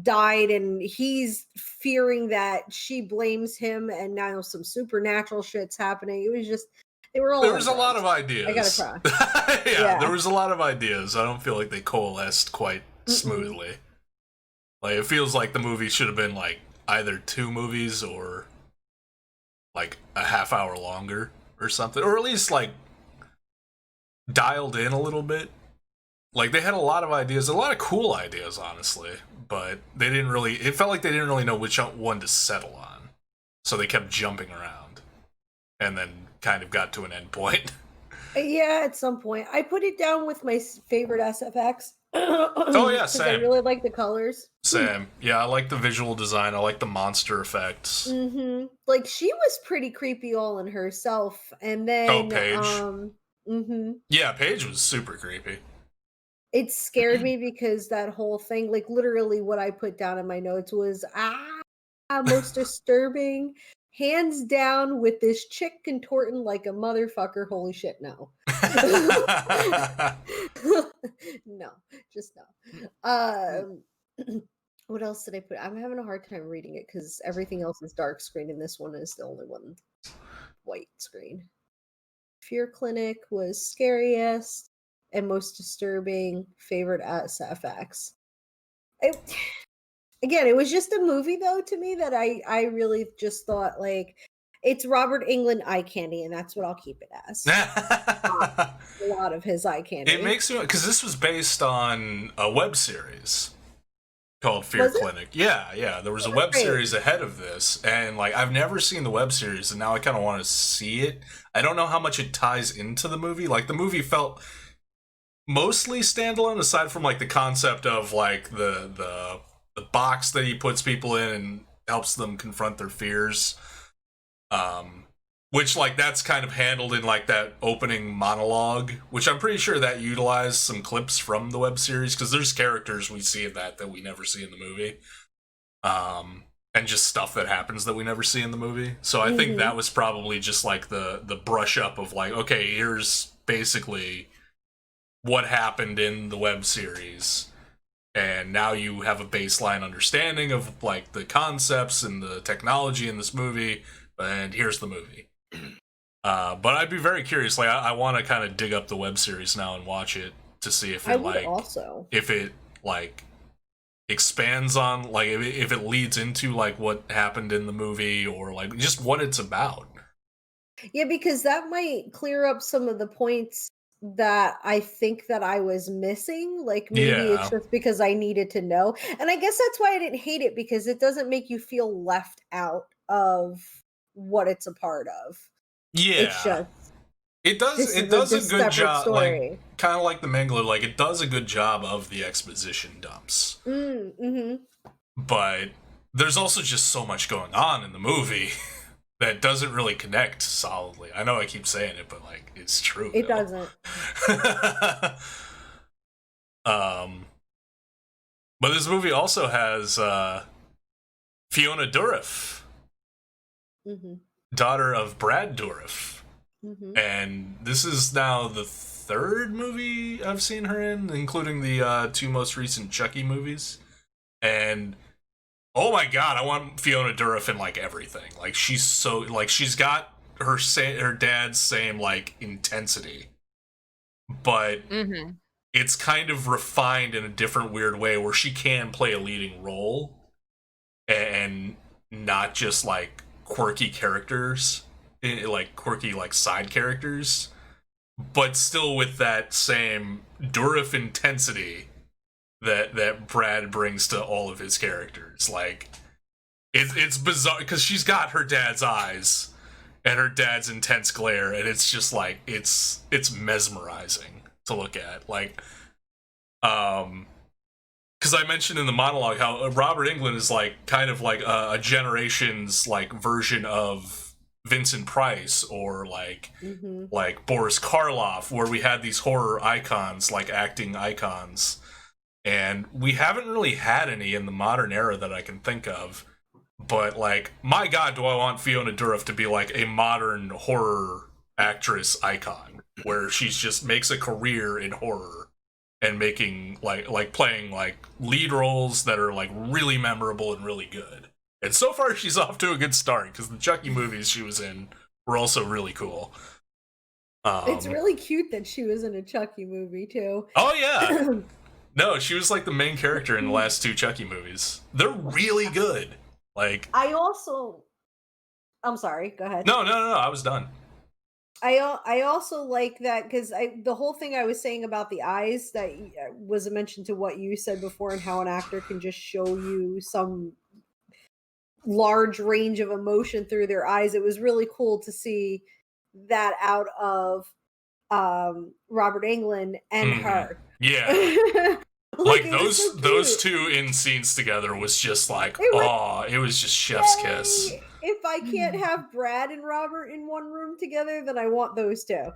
died, and he's fearing that she blames him, and now some supernatural shit's happening. It was just, there was a lot of ideas. I gotta try. Yeah, there was a lot of ideas. I don't feel like they coalesced quite smoothly. Like, it feels like the movie should have been like either 2 movies or like a half hour longer or something, or at least like dialed in a little bit. Like, they had a lot of ideas, a lot of cool ideas, honestly, but they didn't really, it felt like they didn't really know which one to settle on. So they kept jumping around and then kind of got to an end point. Yeah, at some point. I put it down with my favorite SFX. Oh yeah, same. I really like the colors. Same. Yeah, I like the visual design. I like the monster effects. Like, she was pretty creepy all in herself. And then Paige. Yeah, Paige was super creepy. It scared me because that whole thing, like, literally what I put down in my notes was most disturbing, hands down, with this chick contorting like a motherfucker. Holy shit, no. No, just no. What else did I put? I'm having a hard time reading it because everything else is dark screen and this one is the only one white screen. Fear Clinic was scariest and most disturbing. Favorite SFX. Again, it was just a movie, though, to me, that I really just thought, like, it's Robert Englund eye candy, and that's what I'll keep it as. A lot of his eye candy. It makes me, because this was based on a web series called Fear Clinic. Yeah, there was a web series ahead of this, and like, I've never seen the web series, and now I kind of want to see it. I don't know how much it ties into the movie. Like, the movie felt mostly standalone, aside from like the concept of like the box that he puts people in and helps them confront their fears, which, like, that's kind of handled in like that opening monologue, which I'm pretty sure that utilized some clips from the web series, because there's characters we see in that we never see in the movie, and just stuff that happens that we never see in the movie. So I think that was probably just like the brush up of like, okay, here's basically what happened in the web series, and now you have a baseline understanding of like the concepts and the technology in this movie, and here's the movie. But I'd be very curious. Like, I want to kind of dig up the web series now and watch it to see if it if it like expands on, like, if it leads into like what happened in the movie, or like just what it's about. Yeah, because that might clear up some of the points that I think that I was missing. Like, maybe it's just because I needed to know. And I guess that's why I didn't hate it, because it doesn't make you feel left out of what it's a part of. Yeah. It's just, it does a good job, like, kind of like the Mangler, like, it does a good job of the exposition dumps. But there's also just so much going on in the movie that doesn't really connect solidly. I know I keep saying it, but like, it's true. It doesn't. But this movie also has Fiona Dourif, daughter of Brad Dourif. And this is now the third movie I've seen her in, including the 2 most recent Chucky movies. And oh my god, I want Fiona Dourif in like everything. Like, she's so, like, she's got her dad's same like intensity, but it's kind of refined in a different weird way where she can play a leading role and not just like quirky characters, like quirky like side characters, but still with that same Dourif intensity that Brad brings to all of his characters. Like, it's bizarre because she's got her dad's eyes and her dad's intense glare, and it's just like, it's mesmerizing to look at. Like, because I mentioned in the monologue how Robert Englund is like kind of like a generation's like version of Vincent Price, or like like Boris Karloff, where we had these horror icons, like acting icons, and we haven't really had any in the modern era that I can think of. But like, my god, do I want Fiona Dourif to be like a modern horror actress icon, where she's just makes a career in horror and making like playing like lead roles that are like really memorable and really good. And so far she's off to a good start, because the Chucky movies she was in were also really cool. It's really cute that she was in a Chucky movie too. Oh yeah. No, she was like the main character in the last 2 Chucky movies. They're really good. Like, I'm sorry, go ahead. No, I was done. I also like that, because the whole thing I was saying about the eyes, that was a mention to what you said before, and how an actor can just show you some large range of emotion through their eyes. It was really cool to see that out of Robert Englund and her. Yeah. Like those 2 in scenes together was just like, it was just chef's kiss. If I can't have Brad and Robert in one room together, then I want those 2.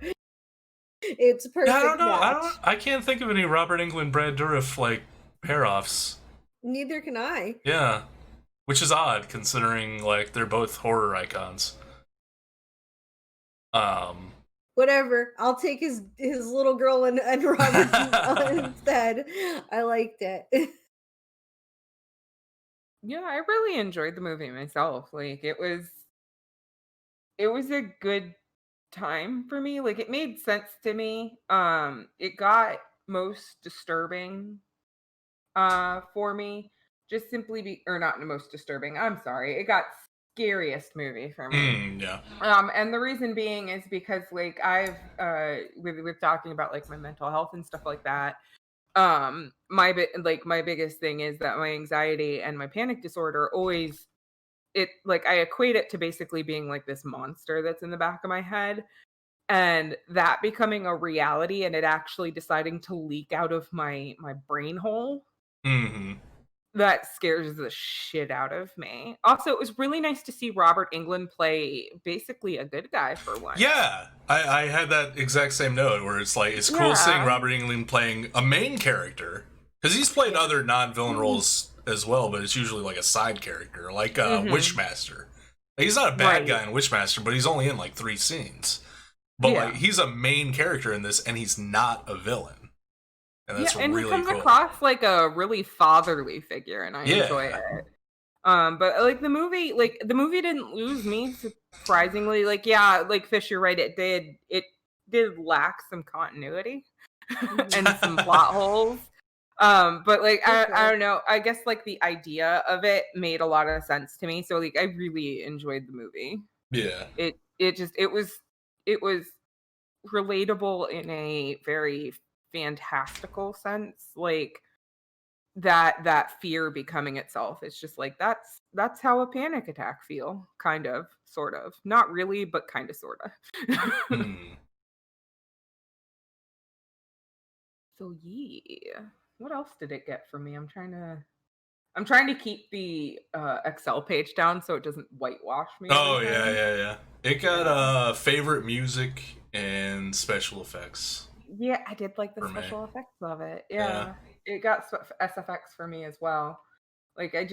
It's perfect. I don't know. Match. I can't think of any Robert Englund, Brad Dourif like pair-offs. Neither can I. Yeah. Which is odd, considering like they're both horror icons. Whatever. I'll take his little girl and Robert instead. I liked it. Yeah, I really enjoyed the movie myself. Like, it was a good time for me. Like, it made sense to me. It got most disturbing for me, just simply or not most disturbing. I'm sorry. It got scariest movie for me. Yeah. And the reason being is because, like, I've with talking about like my mental health and stuff like that. My biggest thing is that my anxiety and my panic disorder always, I equate it to basically being like this monster that's in the back of my head, and that becoming a reality, and it actually deciding to leak out of my brain hole. That scares the shit out of me. Also, it was really nice to see Robert Englund play basically a good guy for once. Yeah, I had that exact same note, where it's like, it's cool seeing Robert Englund playing a main character, because he's played other non-villain roles as well, but it's usually like a side character, like Witchmaster. Like, he's not a bad guy in Witchmaster, but he's only in like 3 scenes. But like, he's a main character in this, and he's not a villain. and that's and really he comes cool. across like a really fatherly figure, and I enjoy it. But like the movie didn't lose me surprisingly. Like, yeah, like Fish, you're right. It did lack some continuity and some plot holes. But like I don't know. I guess like the idea of it made a lot of sense to me. So like I really enjoyed the movie. Yeah. It was relatable in a very fantastical sense. Like that fear becoming itself. It's just like that's how a panic attack feel, kind of, sort of. Not really, but kind of, sort of. So yeah, what else did it get for me? I'm trying to keep the Excel page down so it doesn't whitewash me. Oh yeah. It got favorite music and special effects. Yeah, I did like the special effects of it. Yeah. It got SFX for me as well. Like I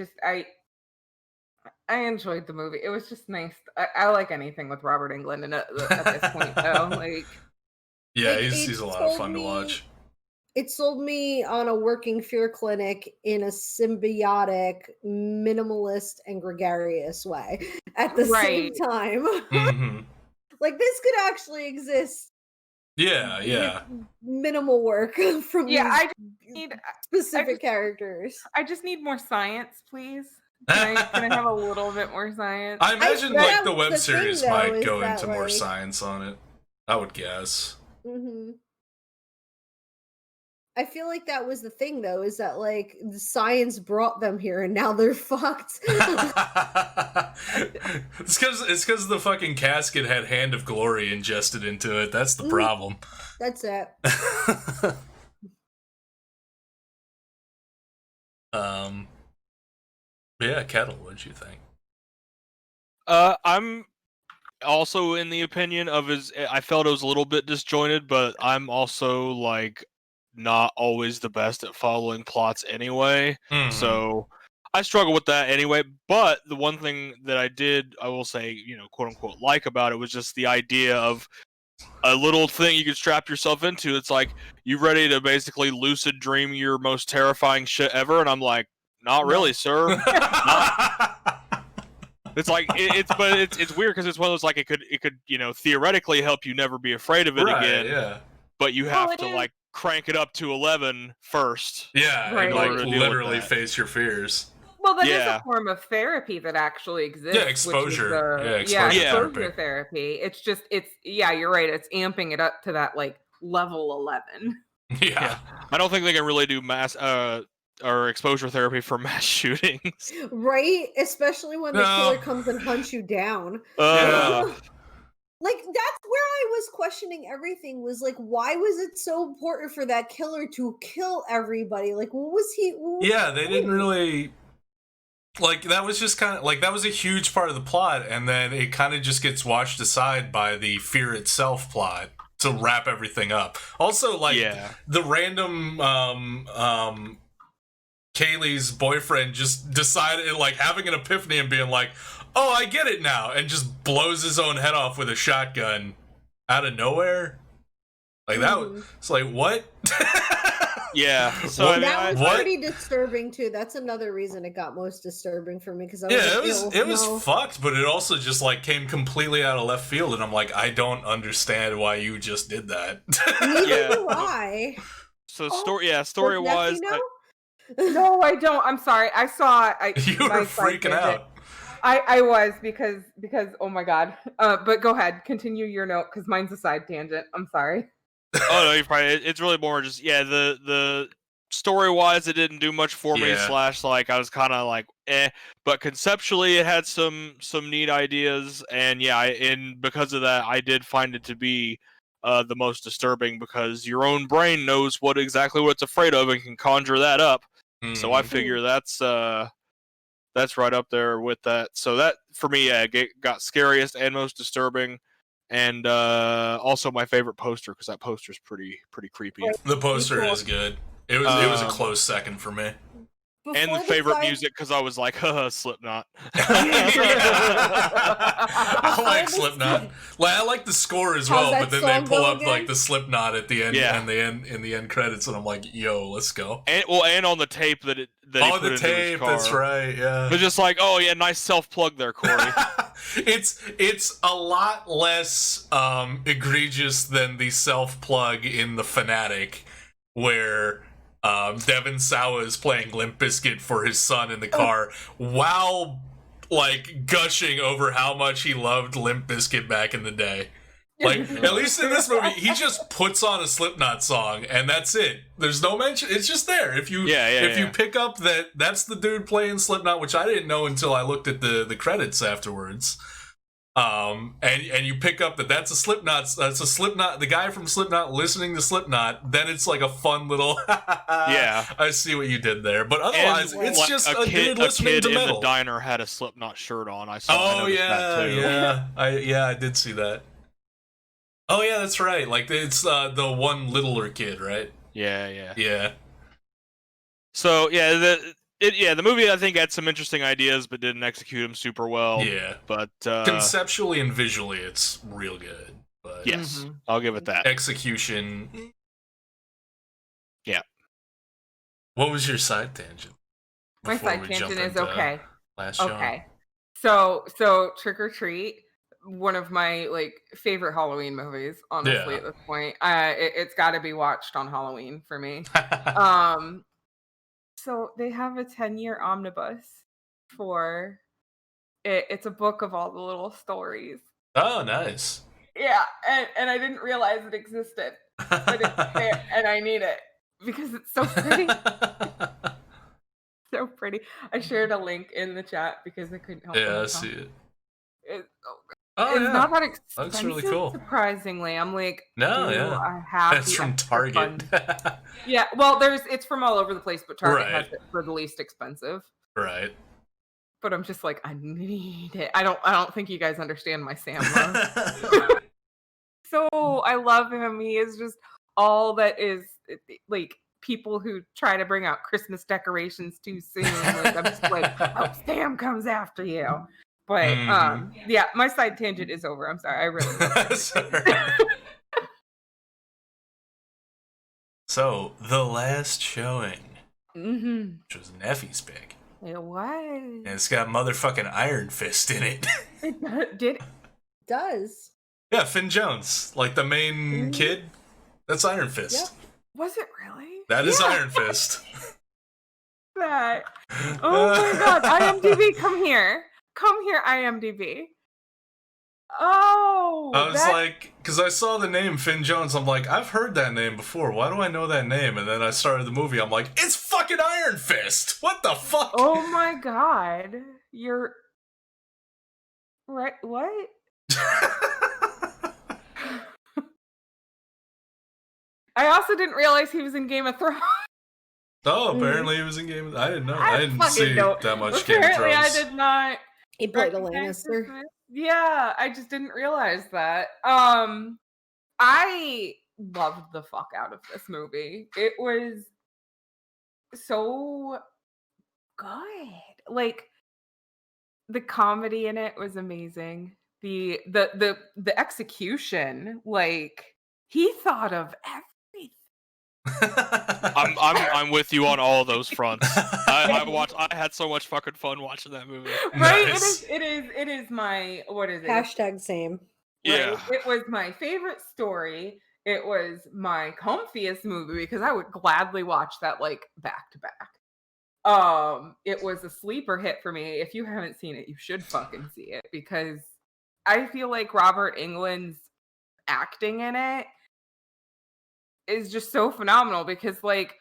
enjoyed the movie. It was just nice. I like anything with Robert Englund at this point, though. Like, yeah, he's a lot of fun to watch. It sold me on a working fear clinic in a symbiotic, minimalist, and gregarious way at the same time. Mm-hmm. Like, this could actually exist. Yeah. Minimal work from I just need specific characters. I just need more science, please. Can I have a little bit more science? I imagine like the web series might go into more science on it. I would guess. Mm-hmm. I feel like that was the thing, though, is that like the science brought them here, and now they're fucked. It's because the fucking casket had Hand of Glory ingested into it. That's the problem. That's it. Yeah, Kettle, what'd you think? I'm also in the opinion of I felt it was a little bit disjointed, but I'm also like not always the best at following plots anyway. Mm-hmm. So I struggle with that anyway. But the one thing that I will say, quote unquote, like about it was just the idea of a little thing you could strap yourself into. It's like, you ready to basically lucid dream your most terrifying shit ever? And I'm like, not really, sir. It's like it's weird because it's one of those, like, it could theoretically help you never be afraid of it again. Yeah. But you have to like crank it up to 11 first. Yeah, right. And like literally face your fears. Well, that is a form of therapy that actually exists. Yeah, exposure. Exposure therapy. It's you're right. It's amping it up to that like level 11. Yeah. I don't think they can really do mass or exposure therapy for mass shootings. Right? Especially when the killer comes and hunts you down. Like, that's where I was questioning everything, was like, why was it so important for that killer to kill everybody? Like, what was he? They didn't really... Like, that was just kind of... Like, that was a huge part of the plot, and then it kind of just gets washed aside by the fear itself plot to wrap everything up. Also, like, the random... Kaylee's boyfriend just decided, like, having an epiphany and being like, oh, I get it now, and just blows his own head off with a shotgun out of nowhere. Like, that was... It's like, what? Yeah. So that was pretty disturbing too. That's another reason it got most disturbing for me, because it was fucked, but it also just like came completely out of left field, and I'm like, I don't understand why you just did that. Neither do I. So story wise. No, I don't. I'm sorry. I saw. You were freaking out. I was because oh my god. But go ahead, continue your note because mine's a side tangent. I'm sorry. Oh no, you're probably. It's really more just the story wise, it didn't do much for me. / like I was kind of like but conceptually it had some neat ideas, and because of that, I did find it to be the most disturbing, because your own brain knows exactly what it's afraid of and can conjure that up. So I figure that's right up there with that. So that for me, got scariest and most disturbing. And also my favorite poster, because that poster's pretty creepy. The poster is good. It was a close second for me. And the favorite music because I was like, Slipknot. I like Slipknot. I like the score as well, but then they pull up like the Slipknot at the end, and in the end credits, and I'm like, yo, let's go. And on the tape that he put into his car. That's right. Yeah. They're just like, oh yeah, nice self plug there, Corey. It's a lot less egregious than the self plug in The Fanatic, where Devin Sawa is playing Limp Bizkit for his son in the car while like gushing over how much he loved Limp Bizkit back in the day. Like, at least in this movie, he just puts on a Slipknot song and that's it. There's no mention. It's just there. If you you pick up that's the dude playing Slipknot, which I didn't know until I looked at the credits afterwards. And you pick up that's a Slipknot, the guy from Slipknot listening to Slipknot, then it's like a fun little I see what you did there. But otherwise, it's like just a dude listening to metal. A kid in the diner had a Slipknot shirt on. I saw that too. I did see that. Oh yeah, that's right. Like it's the one littler kid, right? Yeah. So the movie I think had some interesting ideas, but didn't execute them super well. Yeah, but conceptually and visually, it's real good. But yes, I'll give it that. Execution. Yeah. What was your side tangent? My side tangent is okay. Last okay. So Trick or Treat, one of my like favorite Halloween movies. Honestly, at this point, it's got to be watched on Halloween for me. So they have a 10-year omnibus for it. It's a book of all the little stories. Oh, nice. Yeah, and I didn't realize it existed, but it's there, and I need it because it's so pretty. So pretty. I shared a link in the chat because I couldn't help. Yeah, I see it. It's not that expensive. That's really cool. Surprisingly, I'm like, I have. It's from Target. Yeah, well, it's from all over the place, but Target has it for the least expensive. Right. But I'm just like, I need it. I don't think you guys understand my Sam love. So I love him. He is just all that is like people who try to bring out Christmas decorations too soon. Like, I'm just like, oh, Sam comes after you. But my side tangent is over. I'm sorry. I really love it. So, the last showing, which was Neffy's pick. It was. And it's got motherfucking Iron Fist in it. It does. Yeah, Finn Jones, like the main kid. That's Iron Fist. Yep. Was it really? That is Iron Fist. That. Oh my god, IMDb, come here. Come here, IMDb. Oh. I was like, because I saw the name Finn Jones, I'm like, I've heard that name before. Why do I know that name? And then I started the movie, I'm like, it's fucking Iron Fist. What the fuck? Oh my god. You're... Right, what? I also didn't realize he was in Game of Thrones. Oh, apparently he was in Game of Thrones. I didn't know. I didn't see that much Game of Thrones. Apparently I did not. He played a Lannister. Yeah, I just didn't realize that. I loved the fuck out of this movie. It was so good. Like, the comedy in it was amazing. The execution, like, he thought of everything. I'm with you on all those fronts. I had so much fucking fun watching that movie. Right? Nice. It is my, what is it? Hashtag same. Yeah. Right? It was my favorite story. It was my comfiest movie because I would gladly watch that like back to back. It was a sleeper hit for me. If you haven't seen it, you should fucking see it because I feel like Robert Englund's acting in it is just so phenomenal because like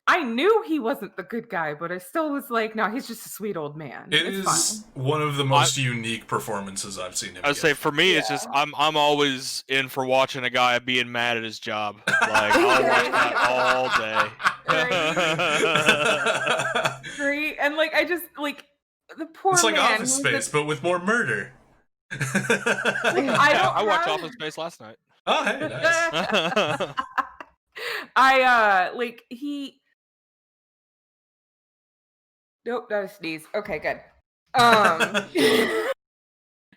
I knew he wasn't the good guy, but I still was like, no, he's just a sweet old man. It's fine. One of the most unique performances I've seen him. I'd say for me, it's just I'm always in for watching a guy being mad at his job. Like I'll watch that all day. Great, and like I just like the poor. It's like man Office Space, but with more murder. I watched Office Space last night. Oh, hey, nice. I like he Nope, not a sneeze. Okay, good.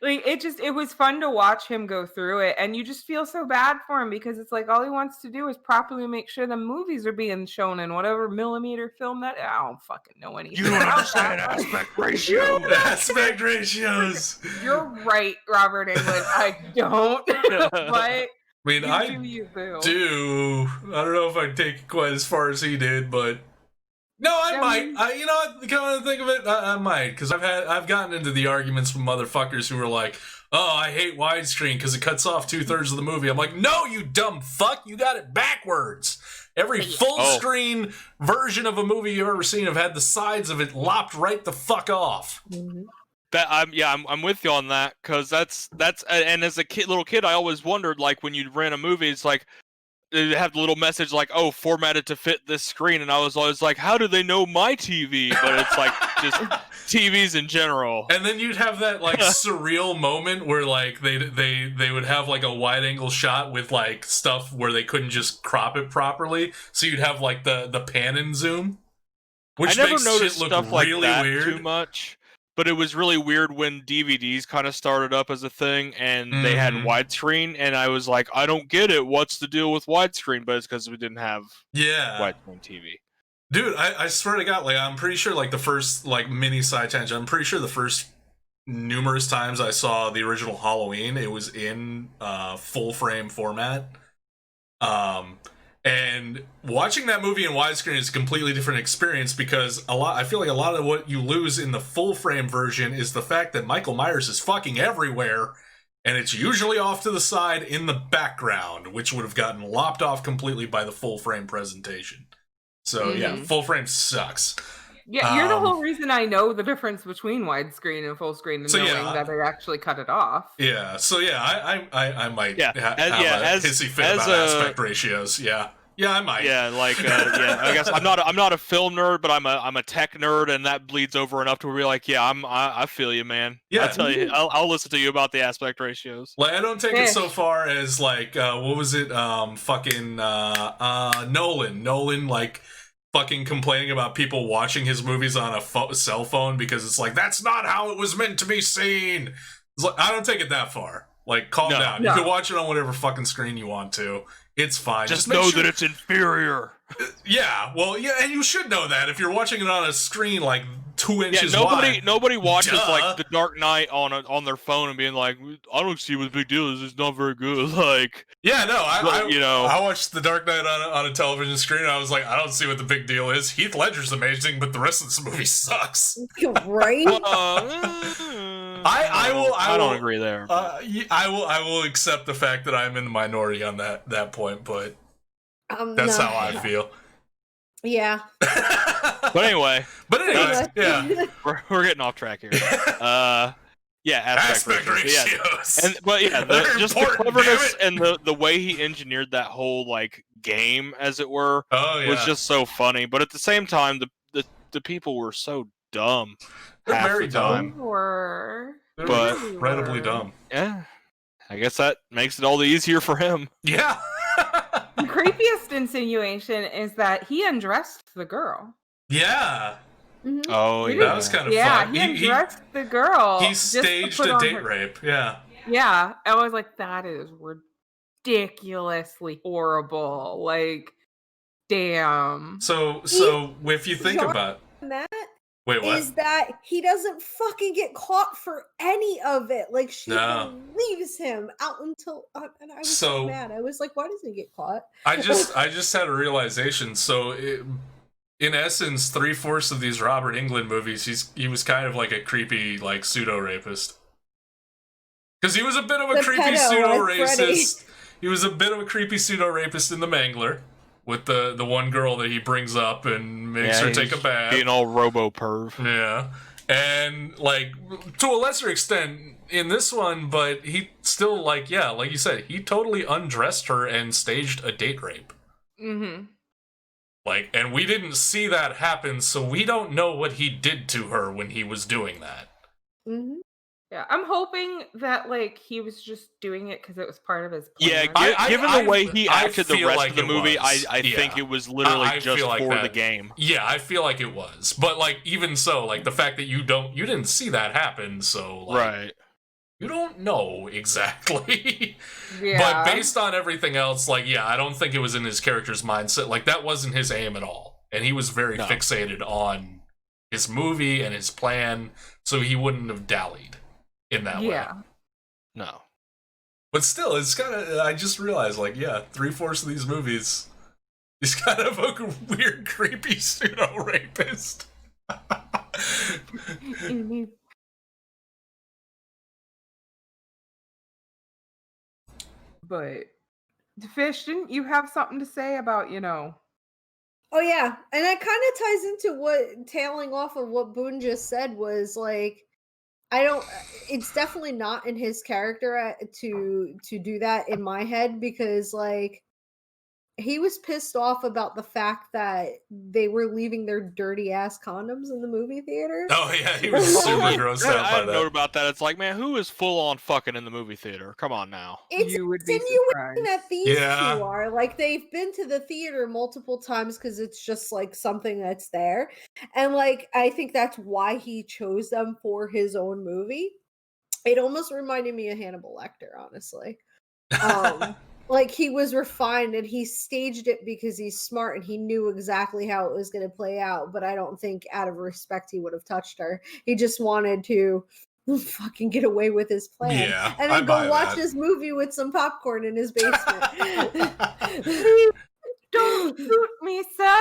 Like it was fun to watch him go through it, and you just feel so bad for him because it's like all he wants to do is properly make sure the movies are being shown in whatever millimeter film that I don't fucking know anything. You don't understand aspect ratio. Aspect ratios. You're right, Robert Englund. I don't. But I mean, I do. I don't know if I'd take it quite as far as he did, but no, I might. You know what? Come to think of it, I might, because I've gotten into the arguments from motherfuckers who are like, "Oh, I hate widescreen because it cuts off 2/3 of the movie." I'm like, "No, you dumb fuck! You got it backwards." Every full screen version of a movie you've ever seen have had the sides of it lopped right the fuck off. Mm-hmm. I'm with you on that, because that's and as a little kid, I always wondered, like, when you'd rent a movie, it's like they have the little message like, "Oh, formatted to fit this screen," and I was always like, "How do they know my TV?" But it's like just TVs in general. And then you'd have that like surreal moment where like they would have like a wide angle shot with like stuff where they couldn't just crop it properly, so you'd have like the pan and zoom, which I never makes noticed shit look stuff like really that weird. too much. But it was really weird when DVDs kind of started up as a thing, and they had widescreen, and I was like, I don't get it. What's the deal with widescreen? But it's because we didn't have widescreen TV. Dude, I swear to God, like, I'm pretty sure, like, the first, like, mini side tangent, I'm pretty sure the first numerous times I saw the original Halloween, it was in full frame format. And watching that movie in widescreen is a completely different experience, because I feel like a lot of what you lose in the full frame version is the fact that Michael Myers is fucking everywhere, and it's usually off to the side in the background, which would have gotten lopped off completely by the full frame presentation. So yeah, full frame sucks. Yeah, you're the whole reason I know the difference between widescreen and full screen, and knowing that they actually cut it off. Yeah, so yeah, I might have a hissy fit about aspect ratios. Yeah, I might. Yeah, like I guess I'm not a film nerd, but I'm a tech nerd, and that bleeds over enough to where we're like, yeah, I feel you, man. Yeah, I tell you, I'll listen to you about the aspect ratios. Like, I don't take it so far as like what was it, fucking Nolan, like, fucking complaining about people watching his movies on a cell phone because it's like, that's not how it was meant to be seen. It's like, I don't take it that far. Like, calm down. You can watch it on whatever fucking screen you want to. It's fine. Just know that it's inferior. Yeah, well, yeah, and you should know that if you're watching it on a screen like 2 inches wide. Nobody watches like The Dark Knight on their phone and being like, I don't see what the big deal is. It's not very good. Like, yeah, no, I watched The Dark Knight on a television screen, and I was like, I don't see what the big deal is. Heath Ledger's amazing, but the rest of this movie sucks. Right? I don't agree there. I will accept the fact that I'm in the minority on that point, but that's how I feel. Yeah. But anyway, yeah, we're getting off track here. Aspect ratios. Yeah. But just the cleverness and the way he engineered that whole like game, as it were, was just so funny. But at the same time, the people were so dumb. They're very dumb. They're incredibly dumb. Yeah, I guess that makes it all the easier for him. Yeah. The creepiest insinuation is that he undressed the girl. Yeah. Mm-hmm. Oh, yeah. That was kind of fun. He undressed the girl. He staged a date rape. Yeah. Yeah. I was like, that is ridiculously horrible. Like, damn. So if you think about that, wait, what? Is that he doesn't fucking get caught for any of it. Like, she leaves him out until and I was so mad. I was like, why doesn't he get caught? I just had a realization. So in essence, 3/4 of these Robert Englund movies, he was kind of like a creepy, like, pseudo rapist. Because he was a bit of a creepy pseudo racist. He was a bit of a creepy pseudo rapist in The Mangler, with the one girl that he brings up and makes her take a bath. Being all robo-perv. Yeah. And, like, to a lesser extent in this one, but he still, like, yeah, like you said, he totally undressed her and staged a date rape. Mm-hmm. Like, and we didn't see that happen, so we don't know what he did to her when he was doing that. Mm-hmm. Yeah, I'm hoping that like he was just doing it because it was part of his Yeah, plan. given the way he acted the rest of the movie, I Yeah. think it was literally I just feel like for that, the game. Yeah, I feel like it was. But like even so, like the fact that you didn't see that happen, so like Right. you don't know exactly. Yeah. But based on everything else, like yeah, I don't think it was in his character's mindset. Like that wasn't his aim at all. And he was very fixated on his movie and his plan, so he wouldn't have dallied in that way. No. But still, it's kind of, I just realized, like, yeah, 3/4 of these movies, he's kind of a weird, creepy pseudo-rapist. But, Fish, didn't you have something to say about, Oh yeah, and that kind of ties into what, tailing off of what Boone just said, was like, it's definitely not in his character to do that in my head, because like he was pissed off about the fact that they were leaving their dirty ass condoms in the movie theater. Oh yeah, he was super grossed out by I had a that. note about that. It's like, man, who is full on fucking in the movie theater? Come on now. It's You would be insinuating that these Yeah. two are like, they've been to the theater multiple times because it's just like something that's there, and like I think that's why he chose them for his own movie. It almost reminded me of Hannibal Lecter, honestly. Like he was refined and he staged it because he's smart and he knew exactly how it was going to play out. But I don't think out of respect he would have touched her. He just wanted to fucking get away with his plan. Yeah, and then go watch his movie with some popcorn in his basement. Don't shoot me, sir.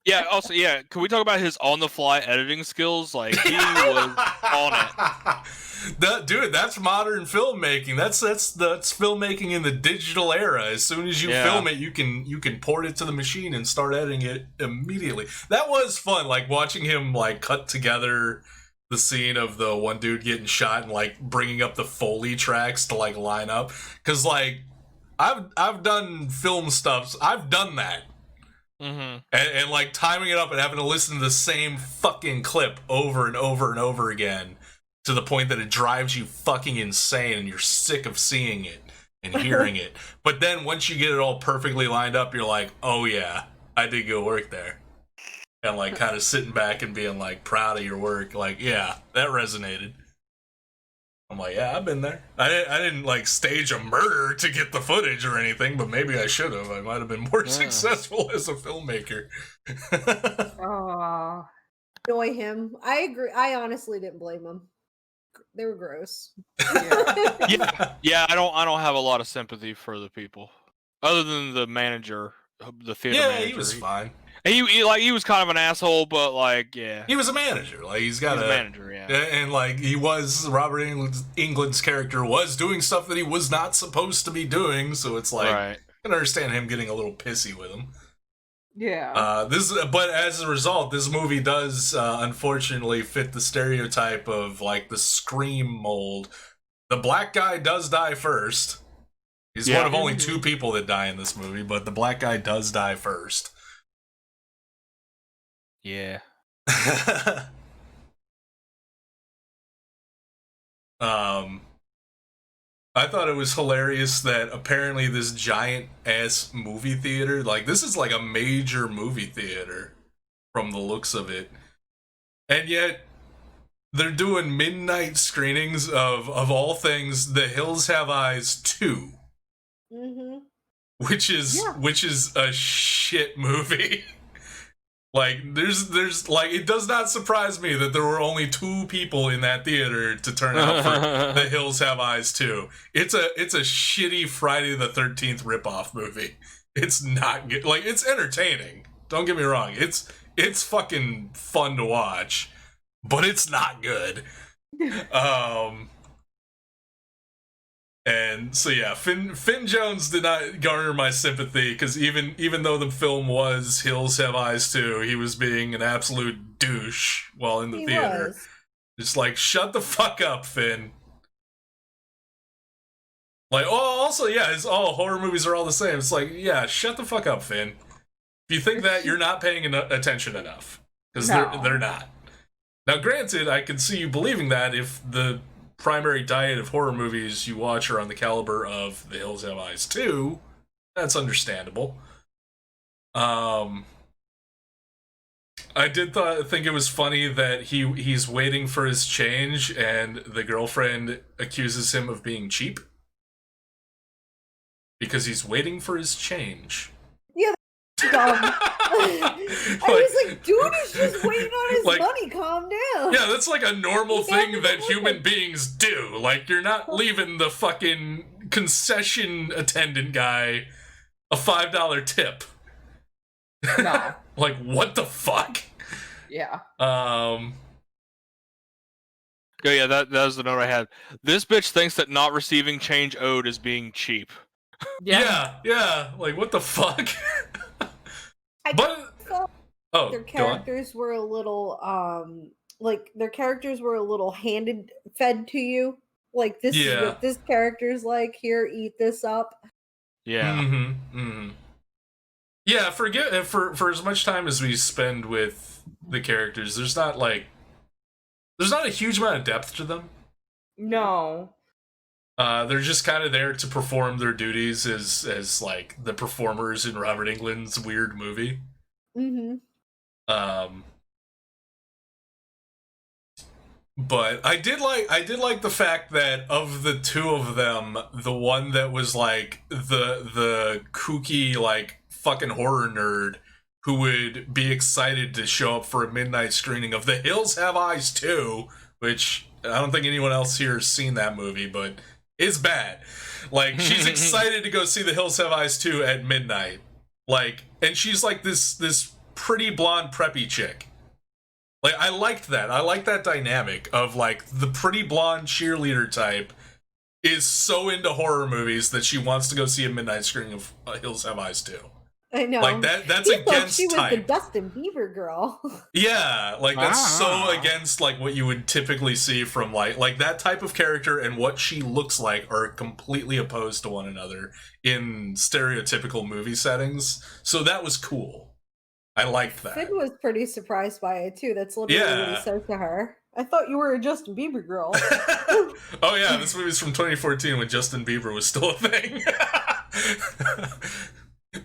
Yeah, also, yeah, can we talk about his on-the-fly editing skills? Like, he was on it. Dude, that's modern filmmaking. That's filmmaking in the digital era. As soon as you film it, you can port it to the machine and start editing it immediately. That was fun, like watching him like cut together the scene of the one dude getting shot and like bringing up the Foley tracks to like line up. Because like I've done film stuff. I've done that. Mm-hmm. And like timing it up and having to listen to the same fucking clip over and over and over again to the point that it drives you fucking insane and you're sick of seeing it and hearing it. But then once you get it all perfectly lined up, you're like, oh yeah, I did good work there. And like kind of sitting back and being like proud of your work. Like, yeah, that resonated. I'm like, yeah, I've been there. I didn't like stage a murder to get the footage or anything, but maybe I should have. I might have been more successful as a filmmaker. Oh, annoy him. I agree. I honestly didn't blame him. They were gross. Yeah. I don't have a lot of sympathy for the people, other than the manager, the theater manager. Yeah, he was fine. He was kind of an asshole, but like, yeah, he was a manager. Like he's a manager, yeah. And like he was, Robert Englund's character was doing stuff that he was not supposed to be doing. So it's like I can understand him getting a little pissy with him. Yeah. But as a result, this movie does unfortunately fit the stereotype of like the Scream mold. The black guy does die first. He's one of only 2 people that die in this movie, but the black guy does die first. Yeah. I thought it was hilarious that apparently this giant ass movie theater, like this is like a major movie theater from the looks of it, and yet they're doing midnight screenings of all things, The Hills Have Eyes 2, which is a shit movie. Like, there's like, it does not surprise me that there were only 2 people in that theater to turn out for The Hills Have Eyes 2. It's a shitty Friday the 13th ripoff movie. It's not good. Like, it's entertaining. Don't get me wrong. It's fucking fun to watch, but it's not good. And so yeah, Finn Jones did not garner my sympathy, because even though the film was Hills Have Eyes 2, he was being an absolute douche while in the theater. Just like, shut the fuck up, Finn. Like, also, yeah, horror movies are all the same. It's like, yeah, shut the fuck up, Finn. If you think that, you're not paying attention enough, because they're not. Now, granted, I can see you believing that if the primary diet of horror movies you watch are on the caliber of The Hills Have Eyes 2. That's understandable. I did think it was funny that he's waiting for his change and the girlfriend accuses him of being cheap because he's waiting for his change. Yeah, that's dumb. I was like, dude is just waiting on his money. Calm down. Yeah, that's like a normal thing that human beings do. Like, you're not leaving the fucking concession attendant guy a $5 tip. No. Like, what the fuck? Yeah. Yeah, that was the note I had. This bitch thinks that not receiving change owed is being cheap. Yeah. Like, what the fuck? Their characters were a little, their characters were a little fed to you. Like, this is what this character's like. Here, eat this up. Yeah. Yeah, for as much time as we spend with the characters, there's not a huge amount of depth to them. No. They're just kind of there to perform their duties as like the performers in Robert Englund's weird movie. But I did like the fact that of the two of them, the one that was like the kooky like fucking horror nerd who would be excited to show up for a midnight screening of The Hills Have Eyes 2, which I don't think anyone else here has seen that movie, but it's bad. Like, she's excited to go see The Hills Have Eyes 2 at midnight. Like, and she's like this pretty blonde preppy chick. Like, I liked that. I like that dynamic of like the pretty blonde cheerleader type is so into horror movies that she wants to go see a midnight screening of Hills Have Eyes 2. I know. Like, that's against she was type. the Justin Bieber girl. Yeah, like, that's so against like what you would typically see from like that type of character, and what she looks like are completely opposed to one another in stereotypical movie settings. So that was cool. I liked that. Sid was pretty surprised by it too. That's literally what he says to her. I thought you were a Justin Bieber girl. Oh yeah, this movie's from 2014 when Justin Bieber was still a thing.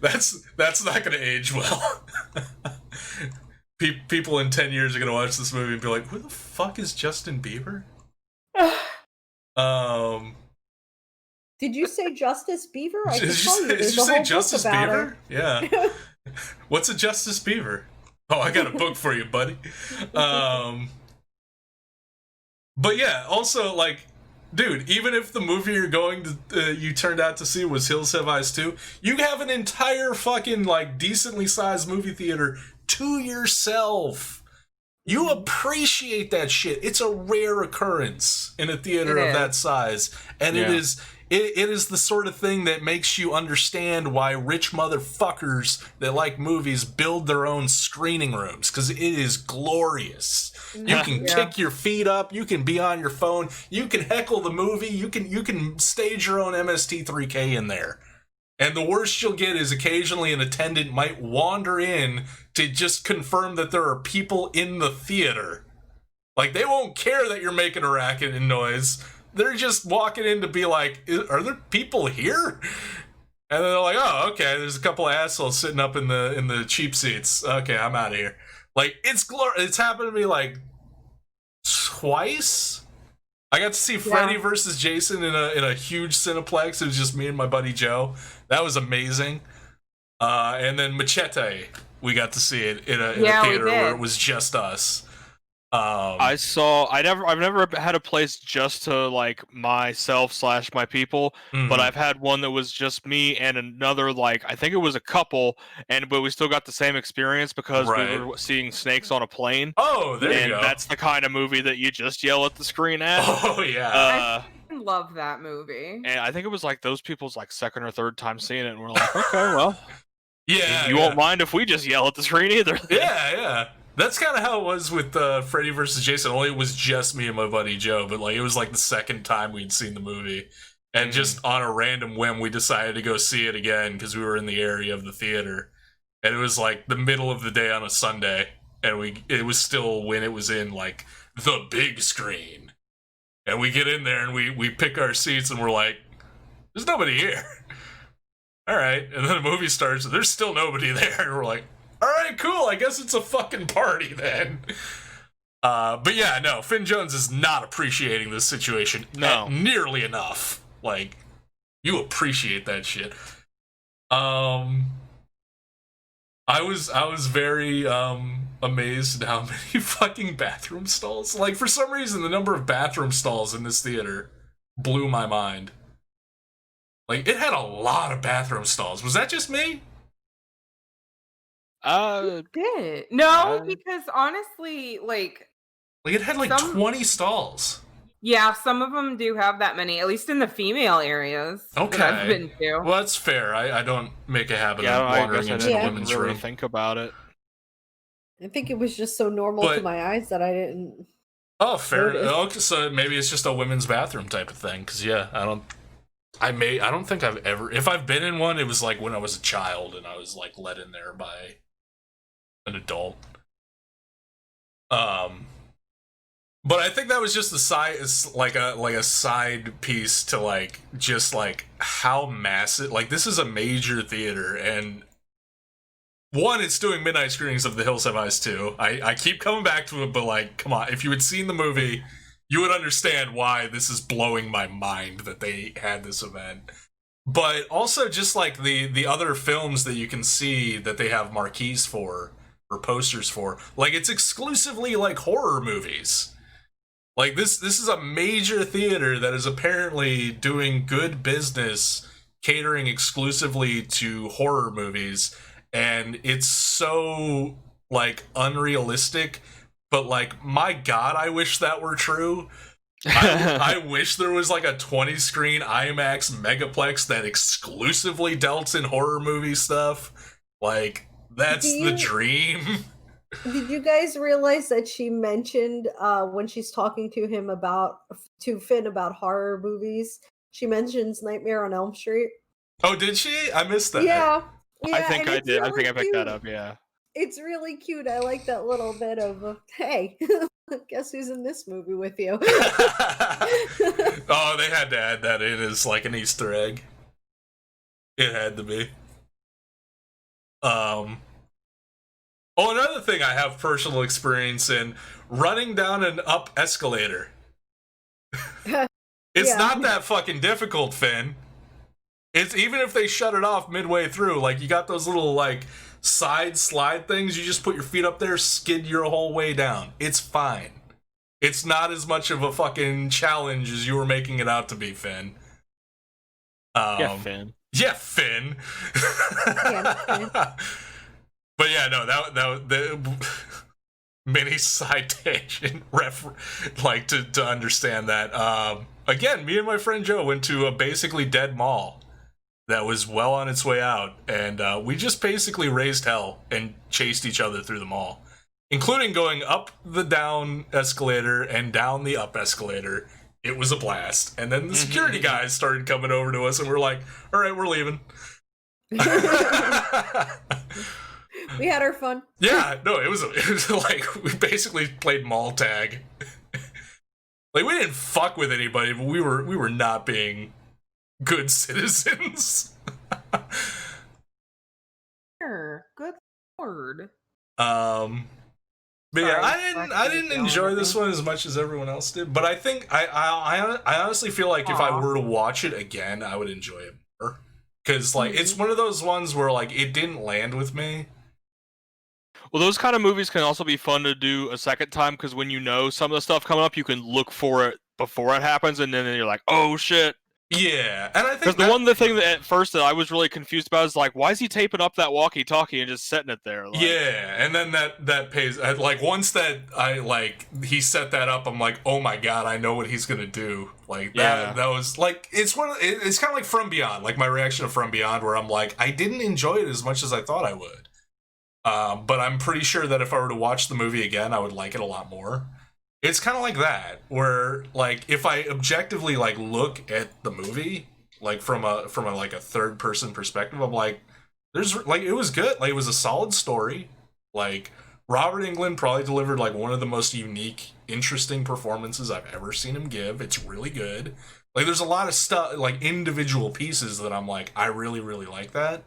That's not gonna age well. People in 10 years are gonna watch this movie and be like, "Who the fuck is Justin Bieber?" Did you say Justice Beaver? Did you say Justice Bieber? Yeah. What's a Justice Bieber? Oh, I got a book for you, buddy. But yeah, also like, dude, even if the movie you're going to you turned out to see was Hills Have Eyes 2, you have an entire fucking like decently sized movie theater to yourself. You appreciate that shit. It's a rare occurrence in a theater of that size, and it is the sort of thing that makes you understand why rich motherfuckers that like movies build their own screening rooms, because it is glorious. You can kick your feet up, you can be on your phone, you can heckle the movie, you can stage your own MST3K in there. And the worst you'll get is occasionally an attendant might wander in to just confirm that there are people in the theater. Like, they won't care that you're making a racket and noise. They're just walking in to be like, are there people here? And then they're like, oh, okay, there's a couple of assholes sitting up in the cheap seats. Okay, I'm out of here. Like, it's happened to me like twice. I got to see Freddy versus Jason in a huge Cineplex. It was just me and my buddy Joe. That was amazing. And then Machete, we got to see it in a theater where it was just us. I've never had a place just to like myself / my people, but I've had one that was just me and another, like, I think it was a couple, but we still got the same experience because we were seeing snakes on a plane. Oh, there you go. And that's the kind of movie that you just yell at the screen at. Oh yeah. I love that movie. And I think it was like those people's like second or third time seeing it, and we're like, okay, well, yeah, you won't mind if we just yell at the screen either. Yeah. That's kind of how it was with Freddy vs. Jason, only it was just me and my buddy Joe, but like it was like the second time we'd seen the movie. And just on a random whim, we decided to go see it again because we were in the area of the theater. And it was like the middle of the day on a Sunday. and it was still when it was in like the big screen. And we get in there and we pick our seats and we're like, there's nobody here. All right. And then the movie starts and there's still nobody there. And we're like, all right, cool. I guess it's a fucking party then. But yeah, no, Finn Jones is not appreciating this situation nearly enough. Like, you appreciate that shit. I was very amazed at how many fucking bathroom stalls. Like, for some reason, the number of bathroom stalls in this theater blew my mind. Like, it had a lot of bathroom stalls. Was that just me? Because honestly, like it had like 20 stalls. Yeah, some of them do have that many, at least in the female areas. Okay, that I've been to. Well, that's fair. I don't make a habit of wandering into the women's room. Think about it. I think it was just so normal to my eyes that I didn't. Oh, fair. Okay, so maybe it's just a women's bathroom type of thing. Because I don't think I've ever. If I've been in one, it was like when I was a child and I was like let in there by an adult. But I think that was just like a side piece to like just like how massive. Like, this is a major theater, and one, it's doing midnight screenings of The Hills Have Eyes 2. I keep coming back to it, but like, come on, if you had seen the movie, you would understand why this is blowing my mind that they had this event. But also just like the other films that you can see that they have marquees for or posters for, like, it's exclusively like horror movies. Like, this is a major theater that is apparently doing good business catering exclusively to horror movies, and it's so like unrealistic, but like, my god, I wish that were true. I wish there was like a 20 screen IMAX megaplex that exclusively dealt in horror movie stuff. Like, that's the dream. Did you guys realize that she mentioned when she's talking to Finn about horror movies, she mentions Nightmare on Elm Street? Oh, did she? I missed that. Yeah, I think I did. Really I think I picked that up. Yeah. It's really cute. I like that little bit of hey, guess who's in this movie with you? Oh, they had to add that in as like an Easter egg. It had to be. Oh, another thing I have personal experience in: running down an up escalator. It's not that fucking difficult, Finn. It's even if they shut it off midway through, like, you got those little like side slide things, you just put your feet up there, skid your whole way down. It's fine. It's not as much of a fucking challenge as you were making it out to be, Finn. Yeah, Finn. Yeah, Finn. Yeah, Finn. But yeah, no, that the mini side tangent like to understand that. Again, me and my friend Joe went to a basically dead mall that was well on its way out, and we just basically raised hell and chased each other through the mall, including going up the down escalator and down the up escalator. It was a blast. And then the security guys started coming over to us, and we're like, all right, we're leaving. We had our fun. Yeah, no, it was like, we basically played mall tag. Like, we didn't fuck with anybody, but we were not being good citizens. Good word. But yeah, I didn't enjoy this one as much as everyone else did. But I think I honestly feel like if I were to watch it again, I would enjoy it more. Because like, it's one of those ones where like, it didn't land with me. Well, those kind of movies can also be fun to do a second time, because when you know some of the stuff coming up, you can look for it before it happens, and then you're like, oh shit. Yeah, and I think the thing that at first that I was really confused about is like, why is he taping up that walkie-talkie and just setting it there? Like, yeah, and then that pays. Like, once that he set that up, I'm like, oh my god, I know what he's gonna do. Like, that was like, it's kind of like From Beyond. Like, my reaction to From Beyond, where I'm like, I didn't enjoy it as much as I thought I would. But I'm pretty sure that if I were to watch the movie again, I would like it a lot more. It's kind of like that, where like, if I objectively like look at the movie like from a like a third person perspective, I'm like, there's like, it was good. Like, it was a solid story. Like, Robert Englund probably delivered like one of the most unique, interesting performances I've ever seen him give. It's really good. Like, there's a lot of stuff, like individual pieces that I'm like, I really, really like that.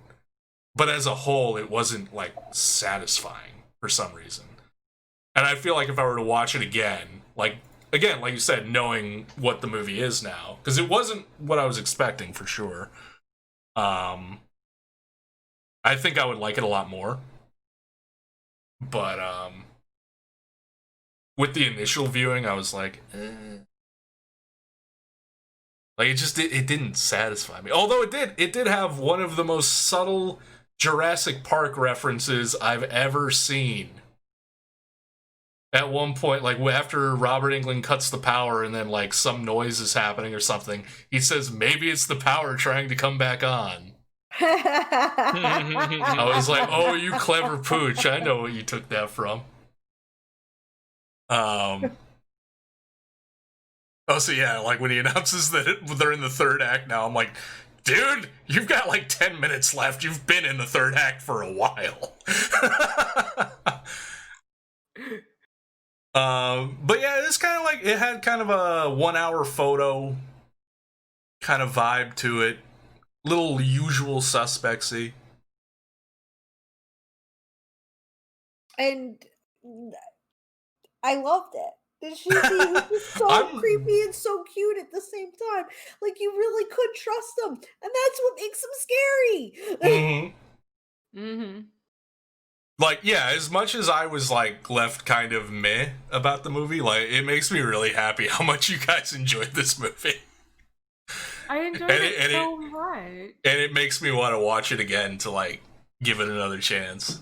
But as a whole, it wasn't like satisfying for some reason. And I feel like if I were to watch it again, like you said, knowing what the movie is now, because it wasn't what I was expecting for sure. I think I would like it a lot more. But with the initial viewing, I was like, like it didn't satisfy me. Although it did have one of the most subtle Jurassic Park references I've ever seen. At one point, like after Robert Englund cuts the power and then like some noise is happening or something, he says maybe it's the power trying to come back on. I was like, oh, you clever pooch. I know what you took that from. Oh, so yeah, like when he announces that they're in the third act now, I'm like, dude, you've got like 10 minutes left. You've been in the third act for a while. But yeah, it's kind of like, it had kind of a 1 hour photo kind of vibe to it. Little Usual Suspects-y. And I loved it. She was just so creepy and so cute at the same time. Like, you really could trust them. And that's what makes them scary. Like, yeah, as much as I was, like, left kind of meh about the movie, like, it makes me really happy how much you guys enjoyed this movie. I enjoyed it so much. And it makes me want to watch it again to, like, give it another chance.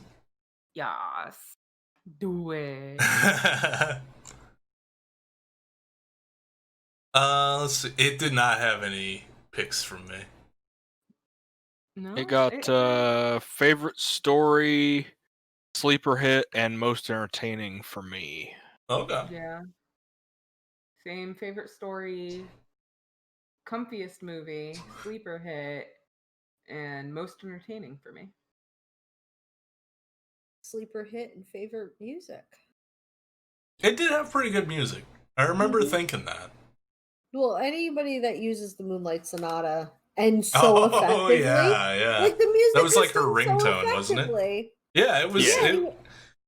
Yes. Do it. Let's see. It did not have any picks from me. No, it got favorite story, sleeper hit, and most entertaining for me. Okay. Yeah. Same favorite story, comfiest movie, sleeper hit, and most entertaining for me. Sleeper hit and favorite music. It did have pretty good music. I remember thinking that. Well, anybody that uses the Moonlight Sonata and so effectively, yeah, like the music that was like her so ringtone, wasn't it? Yeah, it was. Yeah.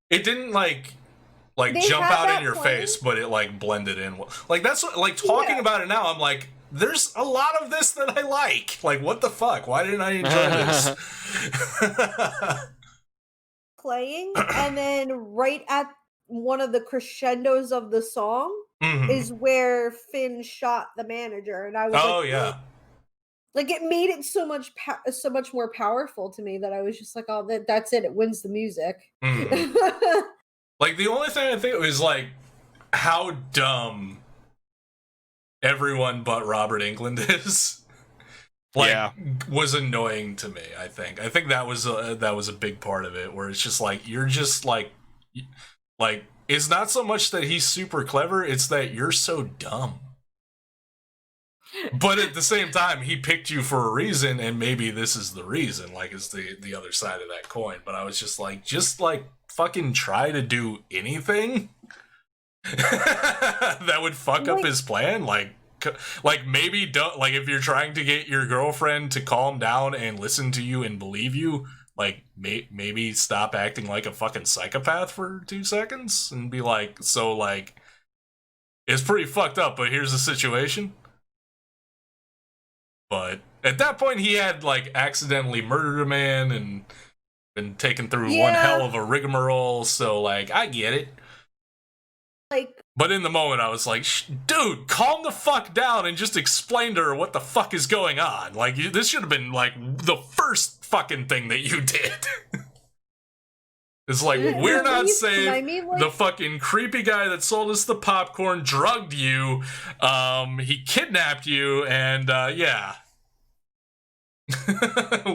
It didn't like jump out in your face, but it like blended in. Like that's what, like talking about it now. I'm like, there's a lot of this that I like. Like, what the fuck? Why didn't I enjoy this? Playing, and then right at one of the crescendos of the song is where Finn shot the manager, and I was like it made it so much more powerful to me that I was just like, oh, that's it wins the music. Like, the only thing I think was like how dumb everyone but Robert Englund is. Like, was annoying to me. I think that was a big part of it, where it's just like, you're just like it's not so much that he's super clever, it's that you're so dumb. But at the same time, he picked you for a reason, and maybe this is the reason, like, it's the other side of that coin. But I was just like fucking try to do anything that would fuck up his plan. Like maybe don't, like, if you're trying to get your girlfriend to calm down and listen to you and believe you, like, maybe stop acting like a fucking psychopath for 2 seconds and be like, so, like, it's pretty fucked up, but here's the situation. But at that point, he had, like, accidentally murdered a man and been taken through one hell of a rigmarole, so, like, I get it. Like, but in the moment, I was like, dude, calm the fuck down and just explain to her what the fuck is going on. Like, this should have been, like, the first fucking thing that you did. It's like, we're not safe. The fucking creepy guy that sold us the popcorn drugged you. He kidnapped you, and, yeah.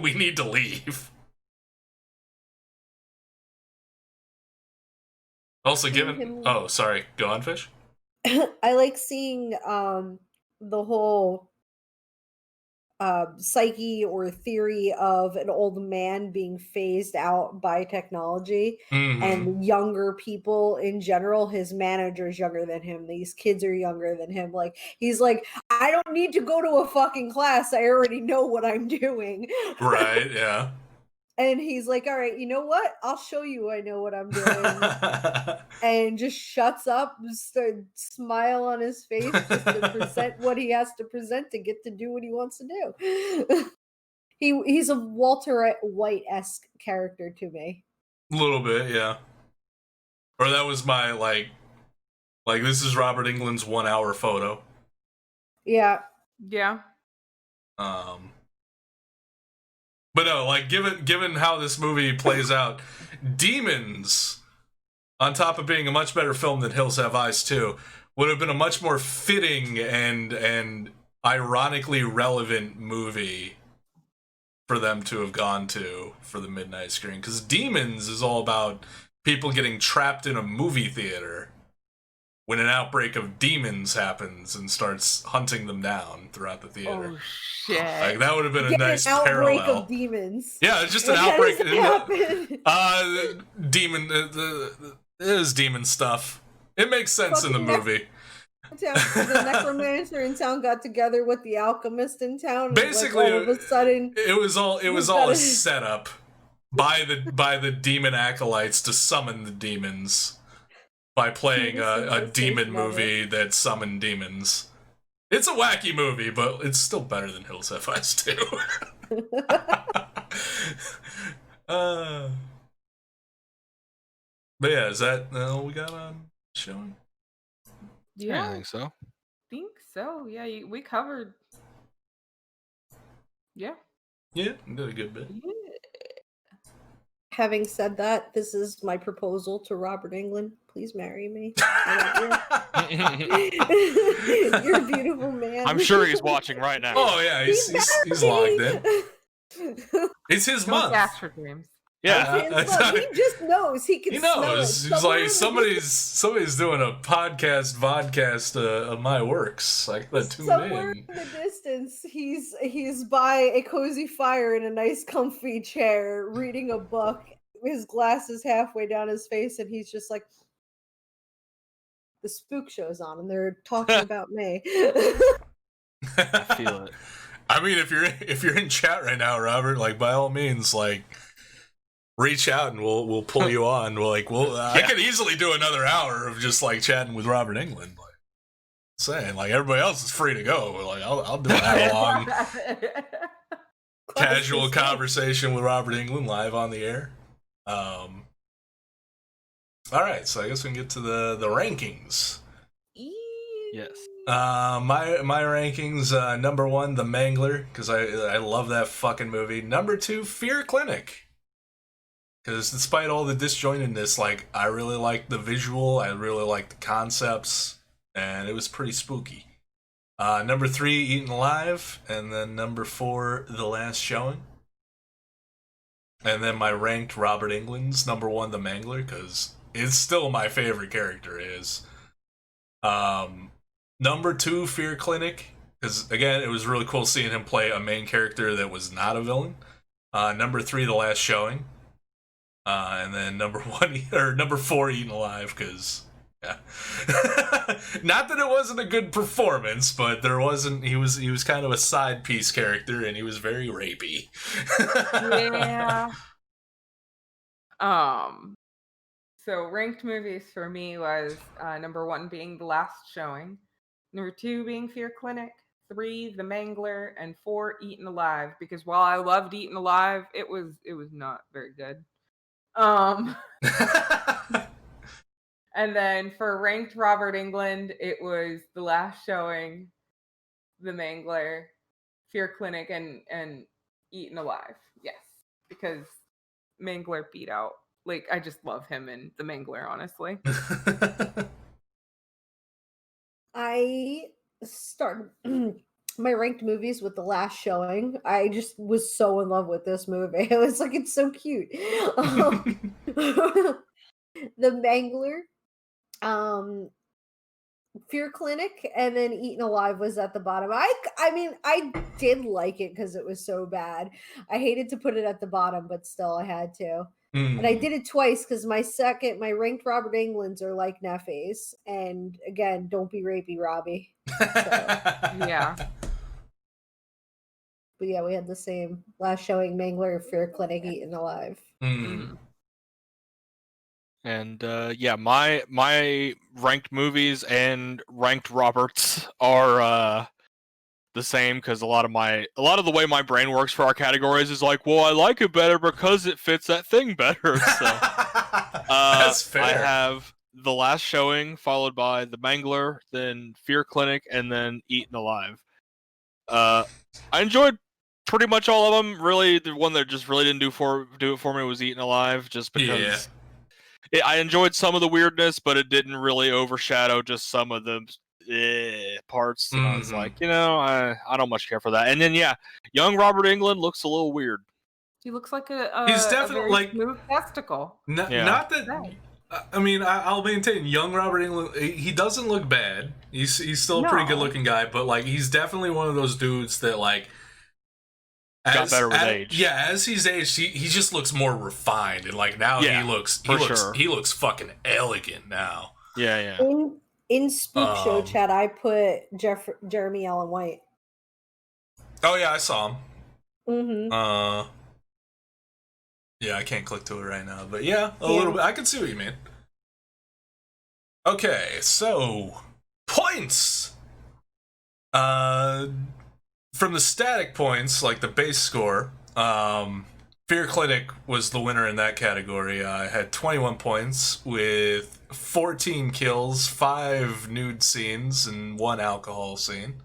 We need to leave. Also, given... Oh, sorry. Go on, Fish. I like seeing the whole psyche or theory of an old man being phased out by technology, and younger people in general. His manager's younger than him. These kids are younger than him. Like, he's like, I don't need to go to a fucking class. I already know what I'm doing. Right, yeah. And he's like, all right, you know what? I'll show you I know what I'm doing. And just shuts up, smile on his face, just to present what he has to present to get to do what he wants to do. He's a Walter White-esque character to me. A little bit, yeah. Or that was my, like this is Robert Englund's 1 hour photo. Yeah. Yeah. But no, like, given how this movie plays out, Demons, on top of being a much better film than Hills Have Eyes 2, would have been a much more fitting and ironically relevant movie for them to have gone to for the midnight screen. Because Demons is all about people getting trapped in a movie theater when an outbreak of demons happens and starts hunting them down throughout the theater. Oh shit! Like, that would have been a nice parallel. Outbreak of demons. Yeah, it's just an outbreak. Demon. It is demon stuff. It makes sense in the movie. The necromancer in town got together with the alchemist in town. Basically, like, all of a sudden, it was all a setup by the demon acolytes to summon the demons by playing a demon movie that summoned demons. It's a wacky movie, but it's still better than Hills Have Eyes 2. But yeah, is that all we got on showing? Yeah, I think so. Yeah, we covered. Yeah. Yeah, we did a good bit. Yeah. Having said that, this is my proposal to Robert Englund. Please marry me. You're a beautiful man. I'm sure he's watching right now. Oh yeah, he's logged in. It's his month. Dash for dreams. Yeah, he just knows. He can. He knows. Smell it. He's like somebody's doing a vodcast of my works. I gotta tune Somewhere in. in the distance, he's by a cozy fire in a nice, comfy chair, reading a book. His glasses halfway down his face, and he's just like, "The Spookshow's on, and they're talking about me." I feel it. I mean, if you're in chat right now, Robert, like, by all means, like, reach out and we'll pull you on. I could easily do another hour of just like chatting with Robert Englund. Like, saying, like, everybody else is free to go. But, like, I'll do an hour-long casual conversation with Robert Englund live on the air. All right, so I guess we can get to the rankings. Yes. My rankings, number 1, The Mangler, because I love that fucking movie. Number 2, Fear Clinic. Because despite all the disjointedness, like, I really liked the visual, I really liked the concepts, and it was pretty spooky. Number 3, Eaten Alive, and then number 4, The Last Showing. And then my ranked Robert Englund's number 1, The Mangler, because it's still my favorite character is. Number 2, Fear Clinic, because, again, it was really cool seeing him play a main character that was not a villain. Number 3, The Last Showing. And then number 4, Eaten Alive, because, yeah. Not that it wasn't a good performance, but he was kind of a side piece character, and he was very rapey. Yeah. So ranked movies for me was number 1 being The Last Showing, number 2 being Fear Clinic, 3 The Mangler, and 4 Eaten Alive, because while I loved Eaten Alive, it was not very good. And then for ranked Robert Englund, it was The Last Showing, The Mangler, Fear Clinic, and Eaten Alive. Yes, because Mangler beat out. Like, I just love him in The Mangler, honestly. I started my ranked movies with The Last Showing. I just was so in love with this movie. I was like, it's so cute. The Mangler, Fear Clinic, and then Eaten Alive was at the bottom. I mean, I did like it because it was so bad. I hated to put it at the bottom, but still, I had to. And I did it twice because my ranked Robert Englunds are like Neffy's. And again, don't be rapey, Robbie. So, yeah. But yeah, we had the same last showing: Mangler, Fear Clinic, Eaten Alive. And yeah, my ranked movies and ranked Roberts are the same, because a lot of the way my brain works for our categories is like, well, I like it better because it fits that thing better. So That's fair. I have The Last Showing, followed by The Mangler, then Fear Clinic, and then Eaten Alive. I enjoyed pretty much all of them. Really, the one that just really didn't do it for me was Eaten Alive, just because I enjoyed some of the weirdness, but it didn't really overshadow just some of the parts. And I was like, I don't much care for that. And then young Robert Englund looks a little weird. He looks like he's definitely like smooth testicle. Not that. I mean, I'll maintain young Robert Englund. He doesn't look bad. He's still a pretty good looking guy, but like he's definitely one of those dudes that like got better with age. Yeah, as he's aged, he just looks more refined, and like now he looks fucking elegant now. Yeah. In Spookshow chat, I put Jeremy Allen White. Oh yeah, I saw him. Yeah, I can't click to it right now, but a little bit. I can see what you mean. Okay, so points. From the static points, like the base score, Fear Clinic was the winner in that category. I had 21 points with 14 kills, 5 nude scenes, and 1 alcohol scene,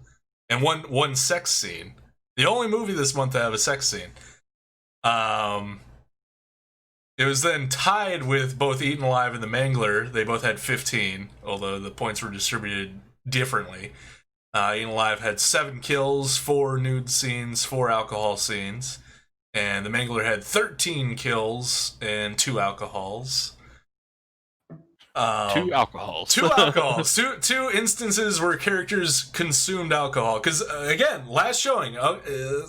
and one sex scene. The only movie this month to have a sex scene. It was then tied with both Eaten Alive and The Mangler. They both had 15, although the points were distributed differently. Eaten Alive had 7 kills, 4 nude scenes, 4 alcohol scenes. And The Mangler had 13 kills and 2 alcohols. 2 alcohols. 2 alcohols. Two instances where characters consumed alcohol. Because, again, last showing,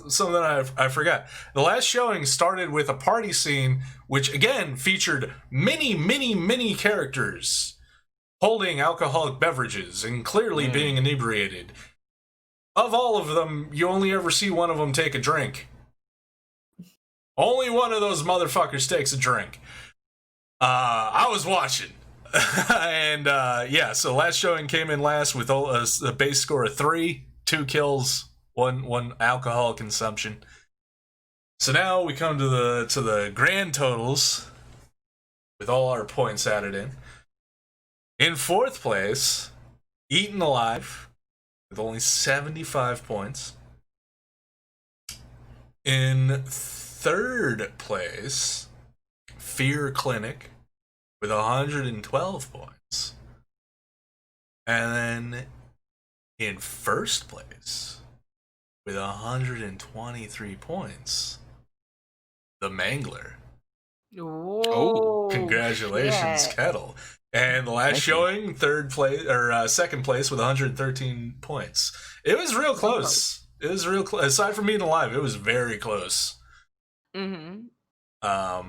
something that I forgot. The last showing started with a party scene, which, again, featured many characters holding alcoholic beverages and clearly being inebriated. Of all of them, you only ever see one of them take a drink. Only one of those motherfuckers takes a drink. I was watching. And so last showing came in last with a base score of 3, 2 kills, one alcohol consumption. So now we come to the grand totals with all our points added in. In 4th place, Eaten Alive with only 75 points. In 3rd place, Fear Clinic with 112 points. And then in 1st place, with 123 points, The Mangler. Oh, congratulations, shit. Kettle. And the last showing, 2nd place with 113 points. It was real close. It was real close. Aside from Eaten Alive, it was very close. Yeah,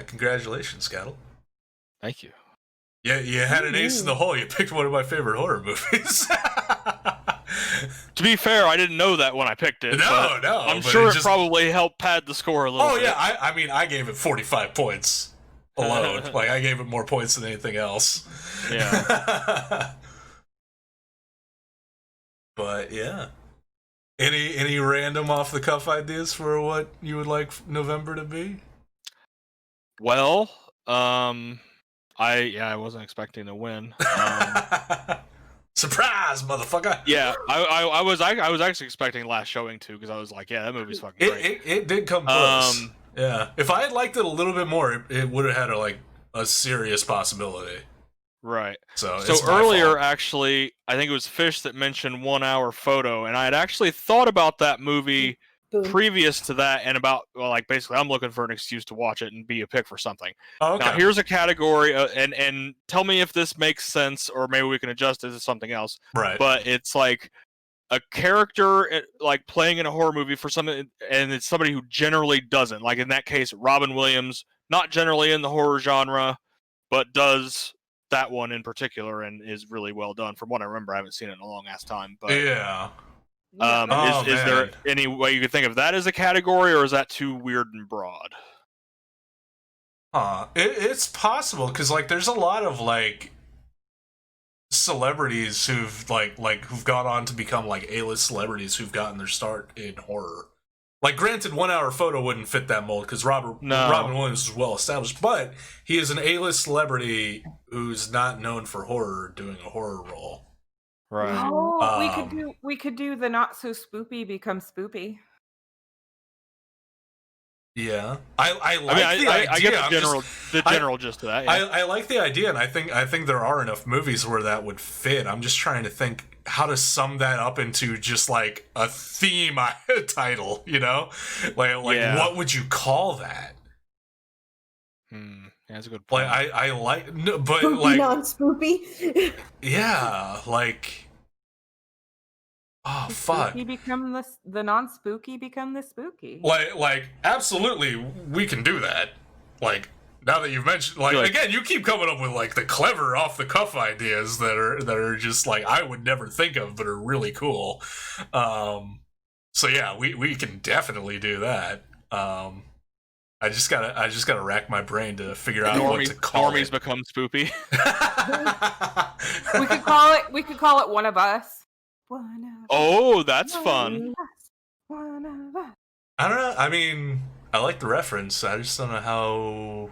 congratulations, Kettle. Thank you. Yeah, you had an ace in the hole. You picked one of my favorite horror movies. To be fair, I didn't know that when I picked it. No. I'm sure it probably helped pad the score a little bit. Oh, yeah. I mean, I gave it 45 points alone. Like, I gave it more points than anything else. Yeah. But, yeah. Any random off-the-cuff ideas for what you would like November to be? Well, I wasn't expecting to win. Surprise, motherfucker! Yeah, I was actually expecting Last Showing too, because I was like, yeah, that movie's fucking great. It did come close. Yeah, if I had liked it a little bit more, it would have had a serious possibility. Right. So earlier, actually, I think it was Fish that mentioned 1 hour photo, and I had actually thought about that movie previous to that, and about like basically, I'm looking for an excuse to watch it and be a pick for something. Oh, okay. Now here's a category, and tell me if this makes sense, or maybe we can adjust it to something else. Right. But it's like a character like playing in a horror movie for something, and it's somebody who generally doesn't. Like in that case, Robin Williams, not generally in the horror genre, but does that one in particular, and is really well done. From what I remember, I haven't seen it in a long ass time. But yeah. Is there any way you could think of that as a category, or is that too weird and broad? It's possible, because like there's a lot of like celebrities who've who've gone on to become like A-list celebrities who've gotten their start in horror. Like, granted, 1 Hour Photo wouldn't fit that mold because Robin Williams is well established, but he is an A-list celebrity who's not known for horror doing a horror role. Right. Oh, we could do the not so spoopy become spoopy. Yeah, I get the general gist of that. Yeah. I like the idea, and I think there are enough movies where that would fit. I'm just trying to think how to sum that up into just like a theme title, you know? What would you call that? Yeah, that's a good point. Like I like, no, but spoopy, like non-spoopy. Yeah, like, oh fuck! Spooky become the non-spooky become the spooky. Like absolutely, we can do that. Like, now that you've mentioned, again, you keep coming up with like the clever off the cuff ideas that are just like I would never think of, but are really cool. So yeah, we can definitely do that. I just gotta rack my brain to figure out what to call Normies it. become spoopy. we could call it One of Us. Oh, that's fun. One of us. I don't know. I mean, I like the reference. I just don't know how.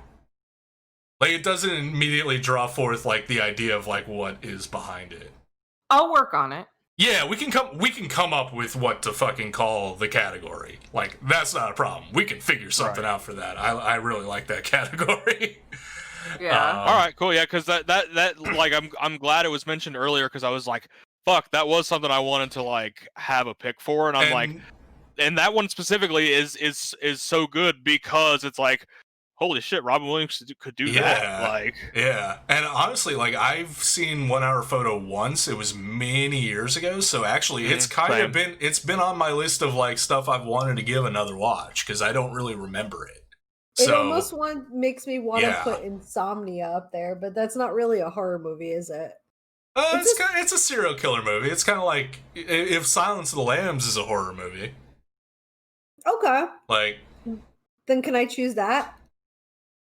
Like, it doesn't immediately draw forth like the idea of like what is behind it. I'll work on it. Yeah, we can come up with what to fucking call the category. Like, that's not a problem. We can figure something out for that. I really like that category. Yeah. All right, cool. Yeah, because that like I'm glad it was mentioned earlier, because I was like, fuck, that was something I wanted to like have a pick for, and I'm like, and that one specifically is so good because it's like, holy shit, Robin Williams could do that. Like, yeah. And honestly, like, I've seen 1 Hour Photo once. It was many years ago. So actually, it's kind of been on my list of like stuff I've wanted to give another watch because I don't really remember it. It almost makes me want to put Insomnia up there, but that's not really a horror movie, is it? It's a serial killer movie. It's kind of like if Silence of the Lambs is a horror movie. Okay. Like, then can I choose that?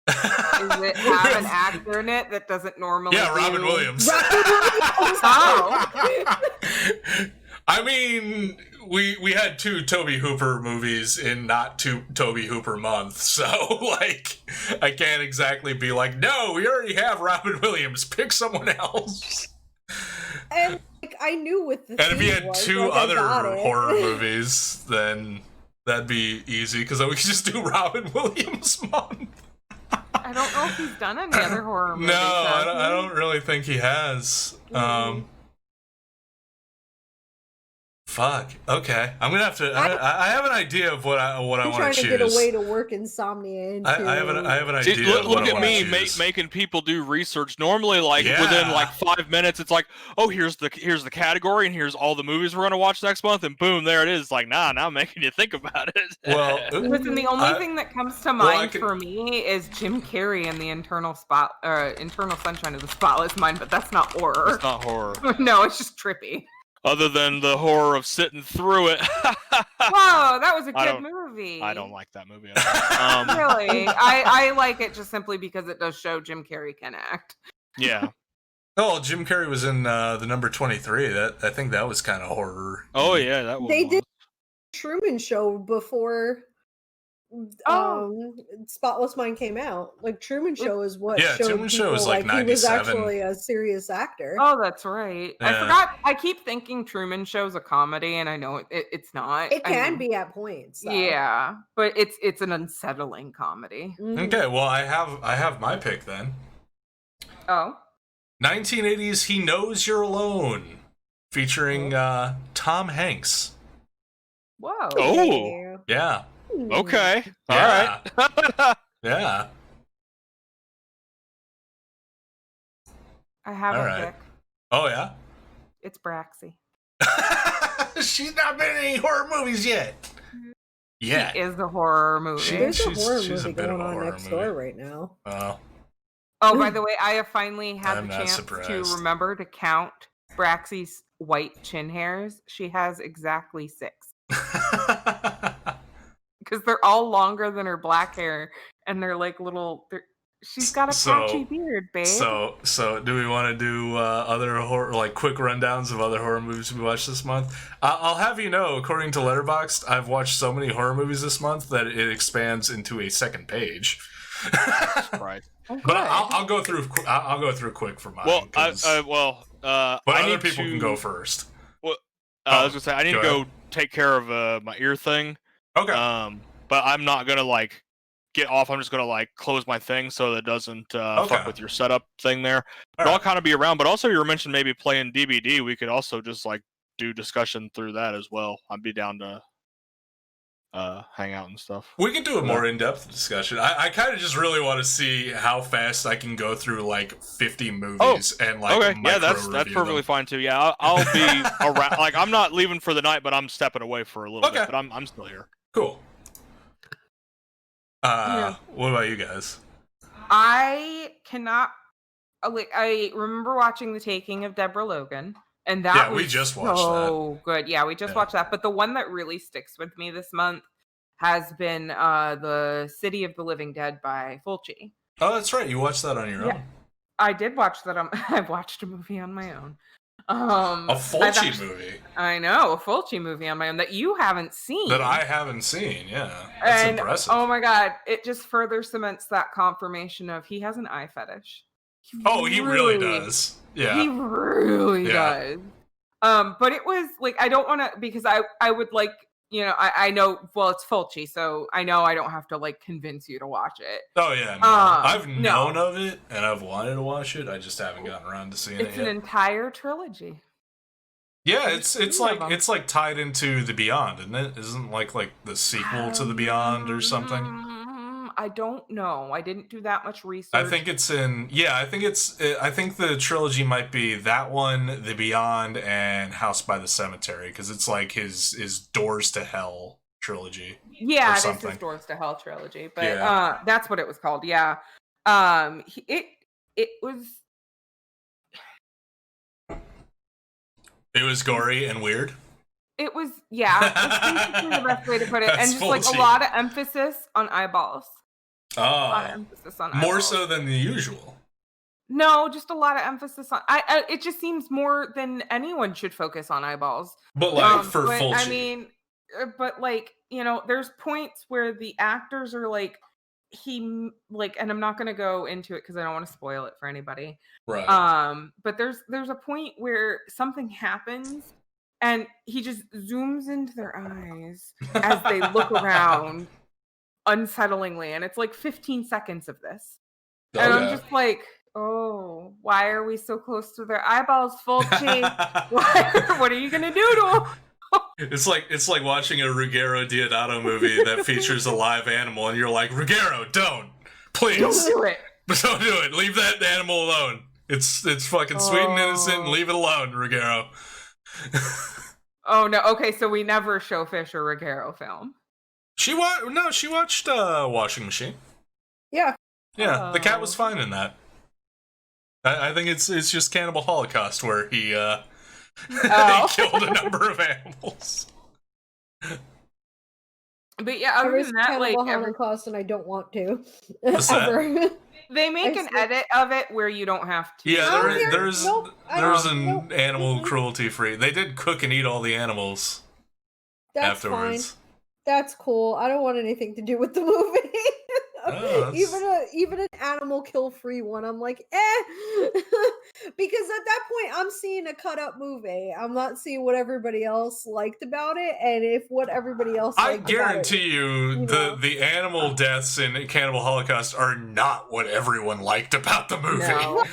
Does it have an actor in it that doesn't normally? Yeah, Robin Williams. Oh. I mean, we had 2 Tobe Hooper movies in not 2 Tobe Hooper months, so like I can't exactly be like, no, we already have Robin Williams. Pick someone else. And like, I knew with the and if you had 2 other horror movies, then that'd be easy because then we could just do Robin Williams month. I don't know if he's done any other horror movies. No, I don't really think he has. Fuck. Okay, I'm gonna have to. I have an idea of what I want to choose. I'm trying to get a way to work Insomnia into. I have an idea. See, look at me making people do research. Normally, like within like 5 minutes, it's like, oh, here's the category, and here's all the movies we're gonna watch next month, and boom, there it is. Like, now I'm making you think about it. Well, listen, the only thing that comes to mind for me is Jim Carrey in the Eternal Sunshine of the Spotless Mind, but that's not horror. It's not horror. No, it's just trippy. Other than the horror of sitting through it. Whoa, that was a good movie. I don't like that movie at all. Really? I like it just simply because it does show Jim Carrey can act. Yeah. Oh, Jim Carrey was in the number 23. I think that was kind of horror. Oh yeah, that was. They did Truman Show before Spotless Mind came out. Like, Truman Show is what showed Truman Show was like 97. He was actually a serious actor. Oh, that's right. Yeah. I forgot. I keep thinking Truman Show's a comedy, and I know it's not. It can be at points. So. Yeah, but it's an unsettling comedy. Okay, well, I have my pick then. Oh. 1980s He Knows You're Alone, featuring Tom Hanks. Whoa. Oh. Yeah. Okay. All Yeah. right. Yeah. I have All a right. pick. Oh, yeah? It's Braxy. She's not been in any horror movies yet. Yeah. She is a horror movie. There's a horror she's movie a bit going of a on horror next movie. door right now. Oh, by the way, I have finally had I'm the not chance surprised. to remember to count Braxy's white chin hairs. She has exactly 6. Because they're all longer than her black hair, and they're like little. She's got a patchy beard, babe. So do we want to do other horror, like quick rundowns of other horror movies we watched this month? I'll have you know, according to Letterboxd, I've watched so many horror movies this month that it expands into a second page. Right. Oh, But I'll go through. I'll go through quick for mine. Well, but other people can go first. Well, I was gonna say I need to go take care of my ear thing. Okay. But I'm not gonna like get off. I'm just gonna like close my thing so that it doesn't fuck with your setup thing there. But I'll kind of be around. But also, you were mentioning maybe playing DBD. We could also just like do discussion through that as well. I'd be down to hang out and stuff. We can do a more in-depth discussion. I kind of just really want to see how fast I can go through like 50 movies and like okay, yeah, that's perfectly them. fine too. Yeah, I'll be around. Like I'm not leaving for the night, but I'm stepping away for a little bit. But I'm still here. Cool. What about you guys? I cannot. I remember watching The Taking of Deborah Logan, and that was we just watched so good. Yeah, we just watched that. But the one that really sticks with me this month has been The City of the Living Dead by Fulci. Oh, that's right. You watched that on your own. I did watch that. I've watched a movie on my own. A Fulci movie. I know, a Fulci movie on my own that you haven't seen. That I haven't seen, yeah. That's impressive. Oh my god, it just further cements that confirmation of he has an eye fetish. He really does. Yeah. He really does. But it was like, I don't want to, because I would like, you know, I know, well, it's Fulci, so I know I don't have to like convince you to watch it. Oh yeah, no. I've known of it and I've wanted to watch it. I just haven't gotten around to seeing it yet. It's an entire trilogy. Yeah, it's like tied into The Beyond, isn't it? Isn't like the sequel to The Beyond or something? I don't know. I didn't do that much research. I think it's in. Yeah, I think the trilogy might be that one, The Beyond, and House by the Cemetery, because it's like his Doors to Hell trilogy. Yeah, it is his Doors to Hell trilogy, but that's what it was called. Yeah, it was. It was gory and weird. It was, it's basically the best way to put it, and just like a lot of emphasis on eyeballs. Oh, a lot of emphasis on eyeballs. More so than the usual. No, just a lot of emphasis on. It just seems more than anyone should focus on eyeballs. But like for Fulci. I mean, but like, you know, there's points where the actors are like, and I'm not going to go into it because I don't want to spoil it for anybody. Right. But there's a point where something happens and he just zooms into their eyes as they look around unsettlingly, and it's like 15 seconds of this. And I'm just like, oh, why are we so close to their eyeballs, Fulci? What are you going to do to them? It's like watching a Ruggero Deodato movie that features a live animal, and you're like, Ruggero, don't, please, don't do it. Don't do it. Leave that animal alone. It's fucking sweet and innocent, and leave it alone, Ruggero. Oh no. Okay, so we never show Fish a Ruggero film. She watched Washing Machine. Yeah. Yeah, the cat was fine in that. I think it's just Cannibal Holocaust where he he killed a number of animals. But yeah, other than that, like Holocaust, and I don't want to. Ever. They make an edit of it where you don't have to. Yeah, there's an animal cruelty free. They did cook and eat all the animals afterwards. Fine. That's cool. I don't want anything to do with the movie. Even an animal kill free one, I'm like, because at that point I'm seeing a cut up movie. I'm not seeing what everybody else liked about it, and if what everybody else liked guarantee you the animal deaths in Cannibal Holocaust are not what everyone liked about the movie. No.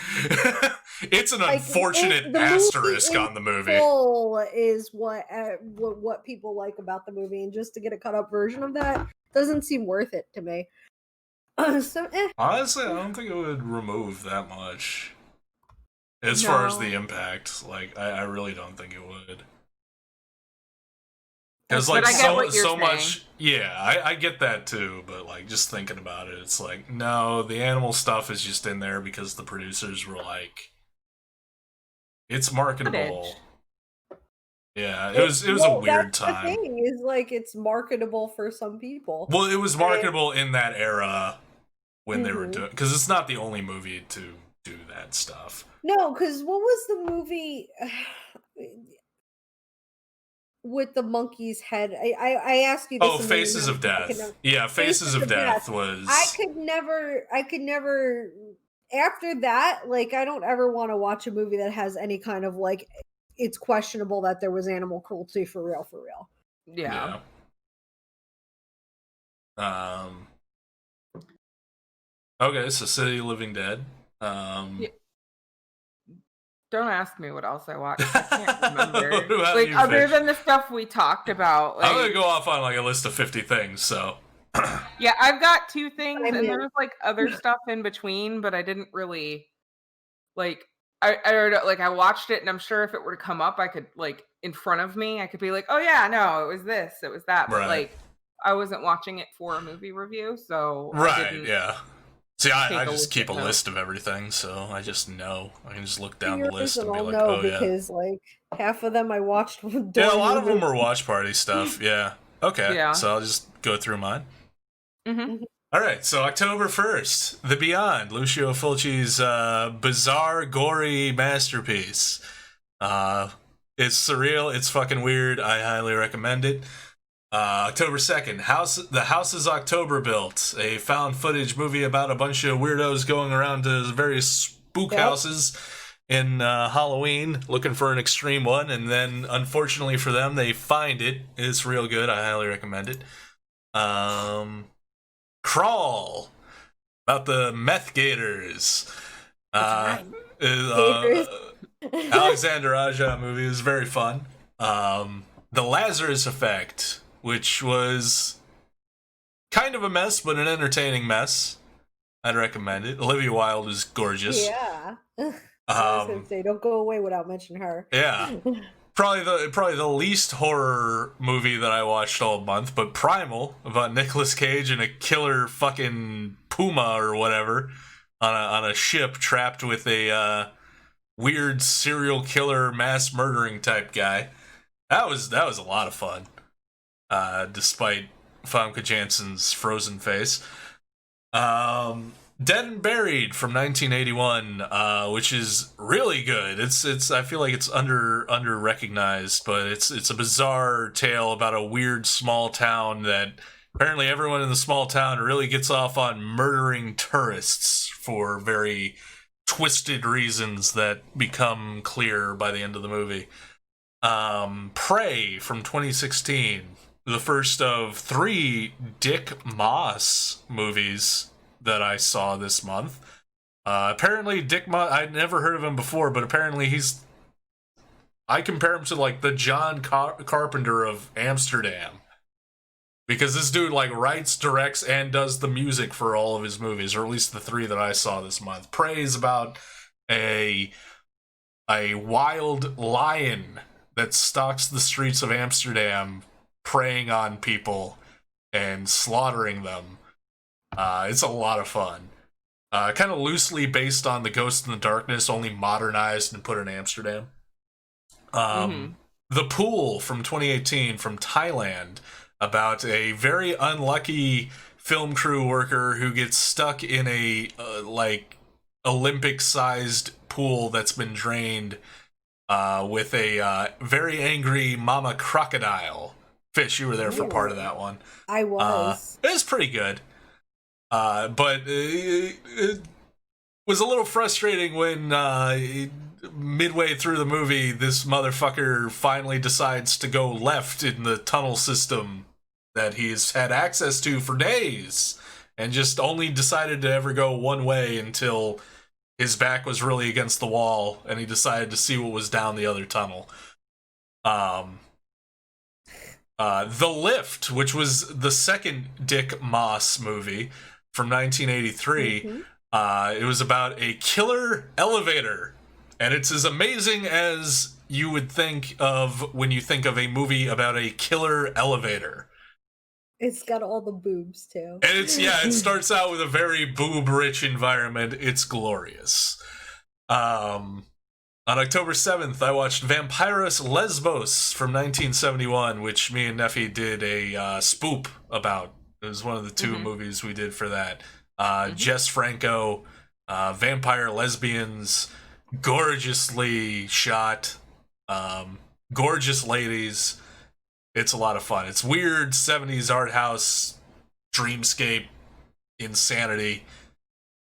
It's an unfortunate asterisk on the movie. Is what people like about the movie, and just to get a cut up version of that doesn't seem worth it to me. Honestly, I don't think it would remove that much as far as the impact. Like, I really don't think it would. Because like so much, yeah, I get that too. But like, just thinking about it, it's like, no, the animal stuff is just in there because the producers were like, it's marketable. Yeah, it was a weird time. The thing is, like, it's marketable for some people. Well, it was marketable in that era when they were doing, because it's not the only movie to do that stuff. No, because what was the movie? With the monkey's head, I asked you this. Oh, Faces of Death. Yeah, Faces of Death was. I could never. After that, like, I don't ever want to watch a movie that has any kind of like, it's questionable that there was animal cruelty for real. Yeah. Okay, so City of Living Dead. Yeah. Don't ask me what else I watched. I can't remember. Like, other than the stuff we talked about. Like, I'm gonna go off on like a list of 50 things, so. Yeah, I've got 2 things, and there was like other stuff in between, but I didn't really like. I watched it, and I'm sure if it were to come up, I could, like, in front of me, I could be like, oh yeah, no, it was this, it was that, but like, I wasn't watching it for a movie review, so yeah. See, I just keep a list of everything, so I just know. I can just look down the list and be like, oh yeah. Because like half of them I watched. Yeah, a lot of them were watch party stuff. Yeah. Okay. Yeah. So I'll just go through mine. Mm-hmm. All right. So October 1st, The Beyond, Lucio Fulci's bizarre, gory masterpiece. It's surreal. It's fucking weird. I highly recommend it. October 2nd, The House is October Built, a found footage movie about a bunch of weirdos going around to various spook houses in Halloween looking for an extreme one, and then unfortunately for them, they find it. It's real good. I highly recommend it. Crawl, about the meth gators. Alexander Aja movie is very fun. The Lazarus Effect, which was kind of a mess, but an entertaining mess. I'd recommend it. Olivia Wilde is gorgeous. Yeah. I was gonna say, don't go away without mentioning her. Yeah. Probably the least horror movie that I watched all month, but Primal, about Nicolas Cage and a killer fucking puma or whatever on a ship trapped with a weird serial killer mass murdering type guy. That was a lot of fun. Despite Famke Janssen's frozen face. Dead and Buried from 1981, which is really good. It's I feel like it's under recognized, but it's a bizarre tale about a weird small town that apparently everyone in the small town really gets off on murdering tourists for very twisted reasons that become clear by the end of the movie. Prey from 2016, the first of 3 Dick Moss movies that I saw this month. Apparently Dick Moss, I'd never heard of him before, but apparently I compare him to like the John Carpenter of Amsterdam. Because this dude like writes, directs, and does the music for all of his movies, or at least the 3 that I saw this month. Prey is about a wild lion that stalks the streets of Amsterdam, preying on people and slaughtering them. It's a lot of fun. Kind of loosely based on The Ghost in the Darkness, only modernized and put in Amsterdam. The Pool from 2018 from Thailand, about a very unlucky film crew worker who gets stuck in a like Olympic-sized pool that's been drained with a very angry mama crocodile. Fish, you were there for part of that one. I was. It was pretty good. But it was a little frustrating when midway through the movie, this motherfucker finally decides to go left in the tunnel system that he's had access to for days, and just only decided to ever go one way until his back was really against the wall, and he decided to see what was down the other tunnel. The Lift, which was the second Dick Moss movie from 1983. It was about a killer elevator, and it's as amazing as you would think of when you think of a movie about a killer elevator. It's got all the boobs too. And it starts out with a very boob-rich environment. It's glorious. On October 7th, I watched Vampiros Lesbos from 1971, which me and Neffy did a spoop about. It was one of the two movies we did for that. Jess Franco, vampire lesbians, gorgeously shot, gorgeous ladies. It's a lot of fun. It's weird 70s art house, dreamscape, insanity.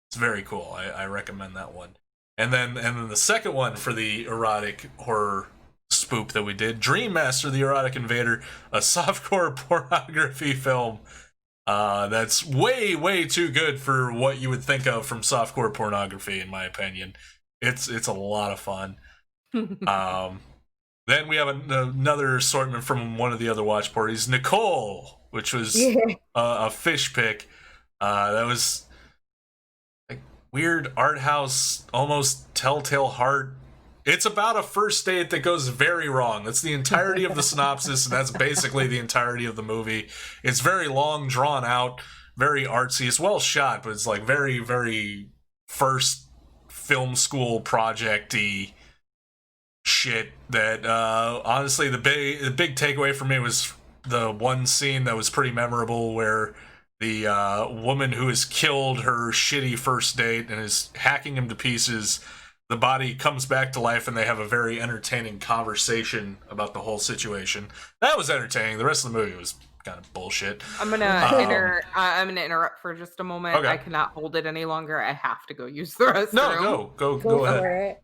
It's very cool. I recommend that one. And then the second one for the erotic horror spoop that we did, Dream Master, the Erotic Invader, a softcore pornography film that's way, way too good for what you would think of from softcore pornography, in my opinion. It's a lot of fun. Then we have another assortment from one of the other watch parties, Nicole, which was a fish pick. That was like weird art house, almost Telltale Heart. It's about a first date that goes very wrong. That's the entirety of the synopsis, and that's basically the entirety of the movie. It's very long, drawn out, very artsy. It's well shot, but it's like very, very first film school project-y shit that honestly the big takeaway for me was the one scene that was pretty memorable where the woman who has killed her shitty first date and is hacking him to pieces, the body comes back to life and they have a very entertaining conversation about the whole situation. That was entertaining. The rest of the movie was kind of bullshit. I'm gonna interrupt for just a moment. Okay. I cannot hold it any longer. I have to go use the restroom. No, go ahead. For it.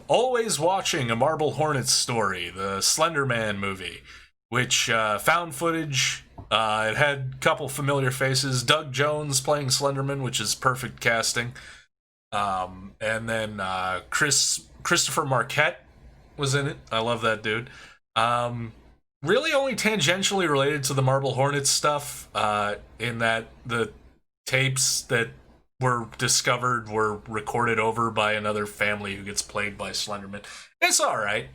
Always watching A Marble Hornets Story, the Slender Man movie, which found footage. It had a couple familiar faces. Doug Jones playing Slenderman, which is perfect casting. And then Christopher Marquette was in it. I love that dude. Really only tangentially related to the Marble Hornets stuff, in that the tapes that were discovered were recorded over by another family who gets played by Slenderman. It's all right.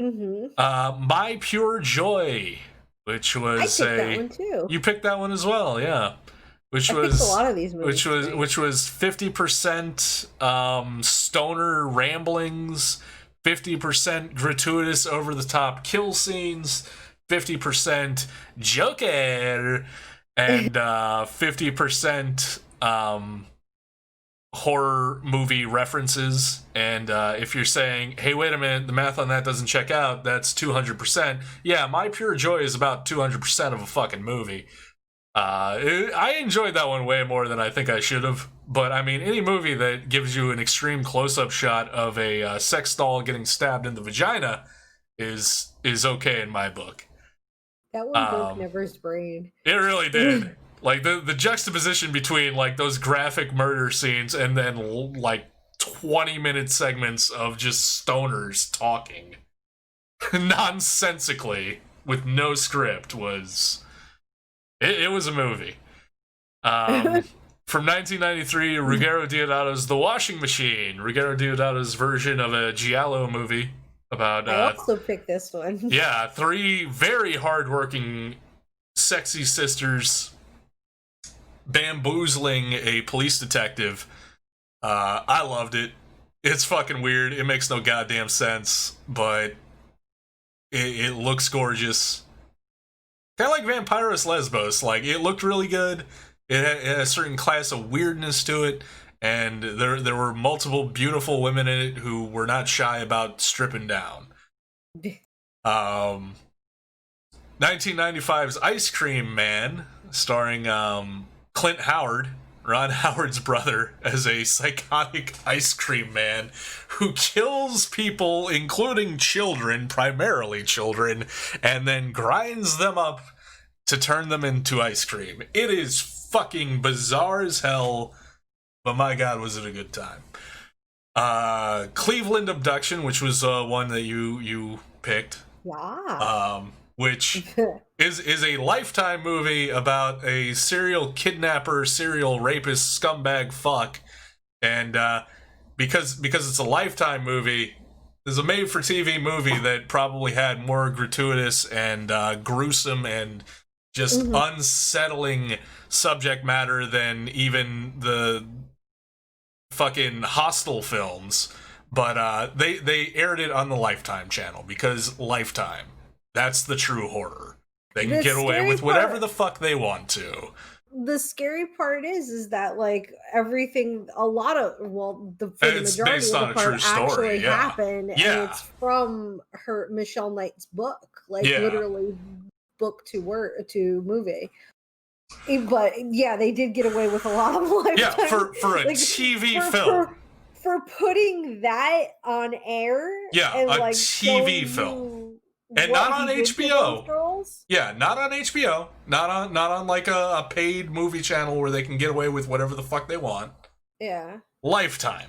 My Pure Joy, which was I picked that one too. You picked that one as well, yeah. Which I was picked a lot of these movies. which was 50% stoner ramblings, 50% gratuitous over the top kill scenes, 50% Joker, and 50% horror movie references. And if you're saying, hey, wait a minute, the math on that doesn't check out, that's 200%. Yeah, My Pure Joy is about 200% of a fucking movie. I enjoyed that one way more than I think I should have. But I mean, any movie that gives you an extreme close-up shot of a sex doll getting stabbed in the vagina is okay in my book. That one broke Never's brain. It really did. Like the juxtaposition between like those graphic murder scenes and then like 20-minute segments of just stoners talking nonsensically with no script was it was a movie. From 1993, Ruggero Deodato's The Washing Machine, Ruggero Deodato's version of a Giallo movie about I also picked this one. Yeah, 3 very hardworking sexy sisters bamboozling a police detective. I loved it. It's fucking weird. It makes no goddamn sense, but it looks gorgeous. Kind of like Vampiros Lesbos. Like, it looked really good. It had a certain class of weirdness to it, and there were multiple beautiful women in it who were not shy about stripping down. 1995's Ice Cream Man, starring Clint Howard, Ron Howard's brother, as a psychotic ice cream man who kills people, including children, primarily children, and then grinds them up to turn them into ice cream. It is fucking bizarre as hell, but my God, was it a good time. Cleveland Abduction, which was one that you picked. Yeah. Which is a Lifetime movie about a serial kidnapper, serial rapist, scumbag fuck. And because it's a Lifetime movie, there's a made-for-TV movie that probably had more gratuitous and gruesome and just unsettling subject matter than even the fucking Hostel films. But they aired it on the Lifetime channel because Lifetime, that's the true horror. They can get away with whatever the fuck they want to. The scary part is that like everything, the majority based of on the a true part story, actually yeah. happened, and it's from Michelle Knight's book, like literally book to movie. But yeah, they did get away with a lot of Lifetime. Yeah, for a TV film. For putting that on air. Yeah, and, a TV film. And not on HBO. Yeah, not on HBO. Not on like a paid movie channel where they can get away with whatever the fuck they want. Yeah. Lifetime.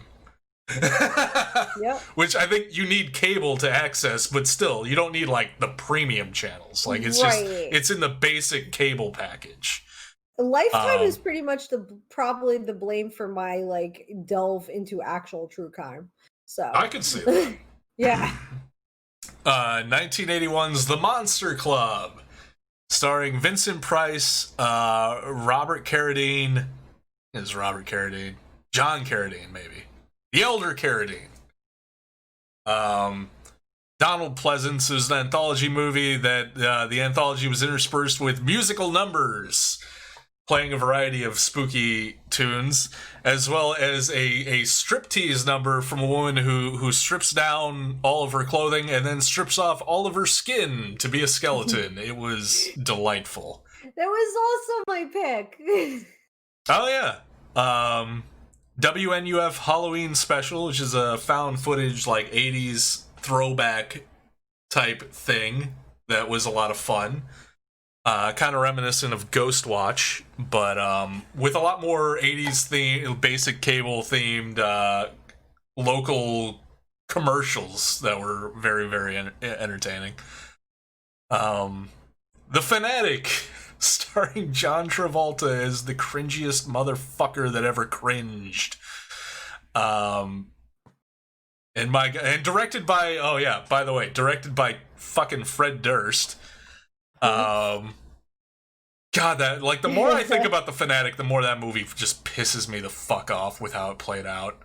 Yep. Which I think you need cable to access, but still, you don't need like the premium channels. Like it's it's in the basic cable package. Lifetime is pretty much probably the blame for my like delve into actual true crime. So I can see that. Yeah. 1981's The Monster Club, starring Vincent Price, Robert Carradine. Is Robert Carradine? John Carradine, maybe. The Elder Carradine. Donald Pleasance is an anthology movie that the anthology was interspersed with musical numbers, playing a variety of spooky tunes, as well as a striptease number from a woman who strips down all of her clothing and then strips off all of her skin to be a skeleton. It was delightful. That was also my pick. Oh, yeah. WNUF Halloween Special, which is a found footage, like, 80s throwback type thing that was a lot of fun. Kind of reminiscent of Ghostwatch, but with a lot more 80s basic cable themed local commercials that were very, very entertaining. The Fanatic, starring John Travolta as the cringiest motherfucker that ever cringed. And directed by, by the way, directed by fucking Fred Durst. God, that, like, the more I think about The Fanatic, the more that movie just pisses me the fuck off with how it played out.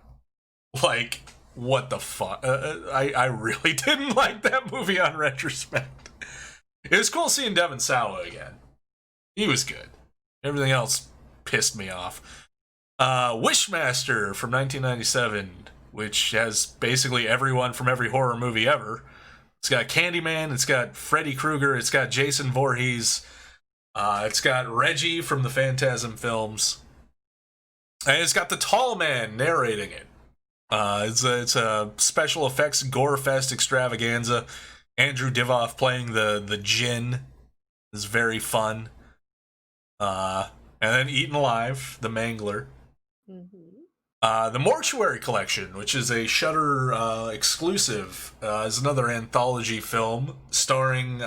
Like, what the fuck? I really didn't like that movie on retrospect. It was cool seeing Devon Sawa again. He was good. Everything else pissed me off. Wishmaster from 1997, which has basically everyone from every horror movie ever. It's got Candyman, it's got Freddy Krueger, it's got Jason Voorhees, it's got Reggie from the Phantasm films, and it's got the Tall Man narrating it. It's a special effects gore fest extravaganza. Andrew Divoff playing the Djinn is very fun. And then Eaten Alive, the Mangler. The Mortuary Collection, which is a Shudder exclusive, is another anthology film starring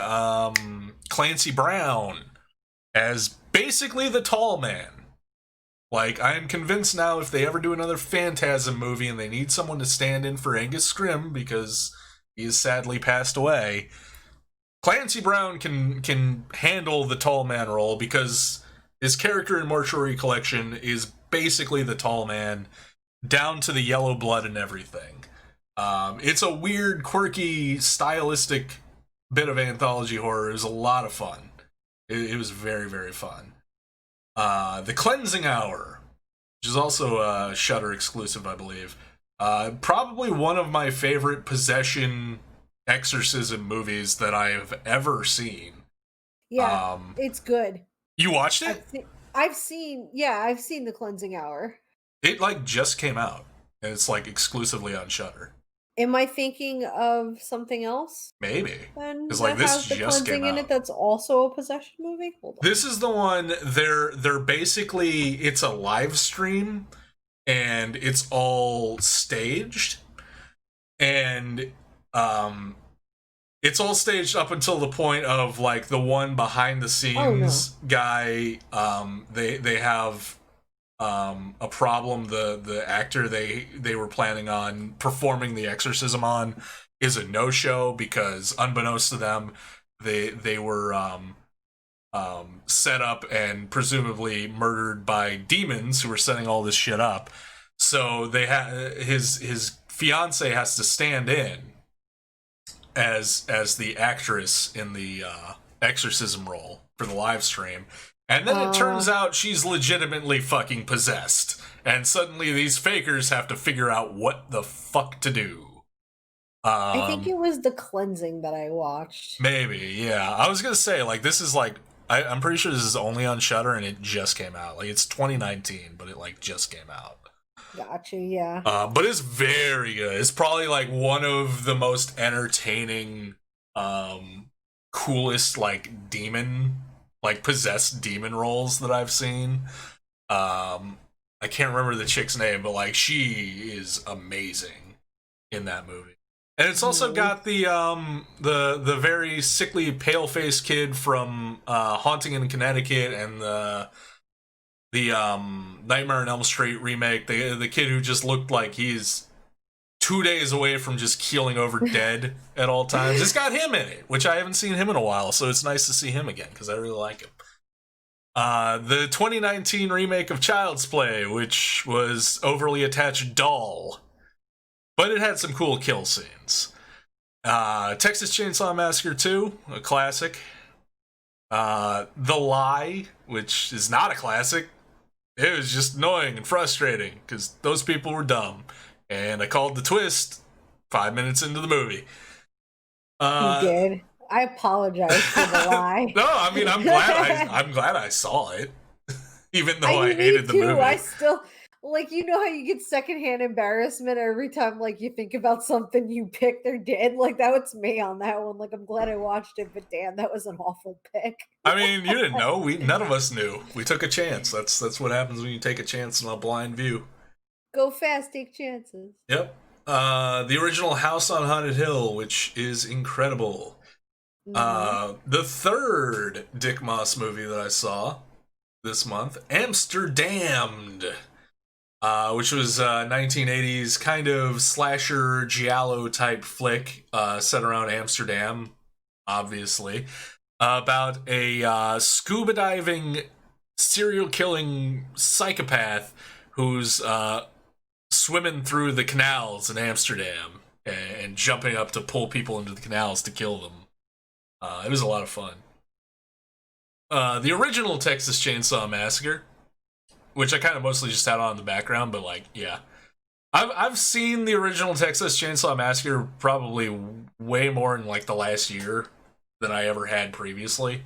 Clancy Brown as basically the Tall Man. Like, I am convinced now if they ever do another Phantasm movie and they need someone to stand in for Angus Scrimm because he has sadly passed away, Clancy Brown can handle the Tall Man role because his character in Mortuary Collection is basically the Tall Man, down to the yellow blood and everything. It's a weird, quirky, stylistic bit of anthology horror. It was a lot of fun. It was very, very fun. The Cleansing Hour, which is also a Shudder exclusive, I believe. Probably one of my favorite possession exorcism movies that I have ever seen. Yeah, it's good. You watched it? I've seen The Cleansing Hour. It, like, just came out, and it's, like, exclusively on Shudder. Am I thinking of something else? Maybe. Because like, this has the just cleansing came in out. it that's also a possession movie? Hold on. This is the one, they're basically, it's a live stream, and it's all staged, and it's all staged up until the point of like the one behind the scenes guy. They have a problem. The actor they were planning on performing the exorcism on is a no-show because, unbeknownst to them, they were set up and presumably murdered by demons who were setting all this shit up. So they his fiance has to stand in as the actress in the exorcism role for the live stream. And then it turns out she's legitimately fucking possessed. And suddenly these fakers have to figure out what the fuck to do. I think it was The Cleansing that I watched. Maybe, yeah. I was gonna say, like, this is like, I'm pretty sure this is only on Shudder and it just came out. Like, it's 2019, but it like just came out. Gotcha, yeah. But it's very good. It's probably like one of the most entertaining, coolest like demon, like possessed demon roles that I've seen. I can't remember the chick's name, but like she is amazing in that movie. And it's also got the very sickly pale-faced kid from Haunting in Connecticut and the Nightmare on Elm Street remake. The kid who just looked like he's 2 days away from just keeling over dead at all times. It's got him in it, which I haven't seen him in a while, so it's nice to see him again because I really like him. The 2019 remake of Child's Play, which was overly attached doll, but it had some cool kill scenes. Texas Chainsaw Massacre 2, a classic. The Lie, which is not a classic. It was just annoying and frustrating because those people were dumb. And I called the twist 5 minutes into the movie. You did? I apologize for The Lie. No, I mean, I'm glad I saw it. Even though I hated the movie. I still... Like, you know how you get secondhand embarrassment every time, like, you think about something you picked or did? Like, that was me on that one. Like, I'm glad I watched it, but damn, that was an awful pick. I mean, you didn't know. None of us knew. We took a chance. That's what happens when you take a chance in a blind view. Go fast, take chances. Yep. The original House on Haunted Hill, which is incredible. The third Dick Moss movie that I saw this month, Amsterdamned. Which was 1980s kind of slasher giallo type flick set around Amsterdam, obviously, about a scuba diving serial killing psychopath who's swimming through the canals in Amsterdam and jumping up to pull people into the canals to kill them. It was a lot of fun. The original Texas Chainsaw Massacre, which I kind of mostly just had on in the background, but like, yeah. I've seen the original Texas Chainsaw Massacre probably way more in like the last year than I ever had previously.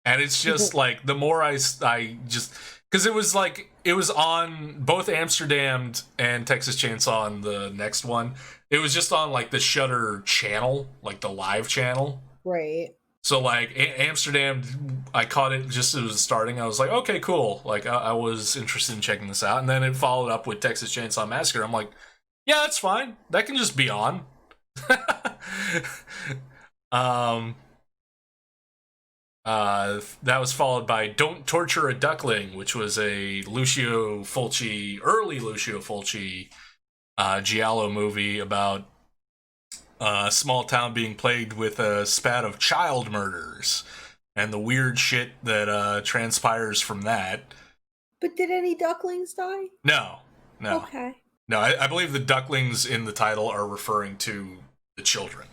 And it's just like, the more I just... Because it was on both Amsterdam and Texas Chainsaw and the next one. It was just on like the Shudder channel, like the live channel. Right. So, like, Amsterdam, I caught it just as it was starting. I was like, okay, cool. Like, I was interested in checking this out. And then it followed up with Texas Chainsaw Massacre. I'm like, yeah, that's fine. That can just be on. That was followed by Don't Torture a Duckling, which was a Lucio Fulci, early Lucio Fulci giallo movie about a small town being plagued with a spat of child murders and the weird shit that transpires from that. But did any ducklings die? No. Okay. No, I believe the ducklings in the title are referring to the children.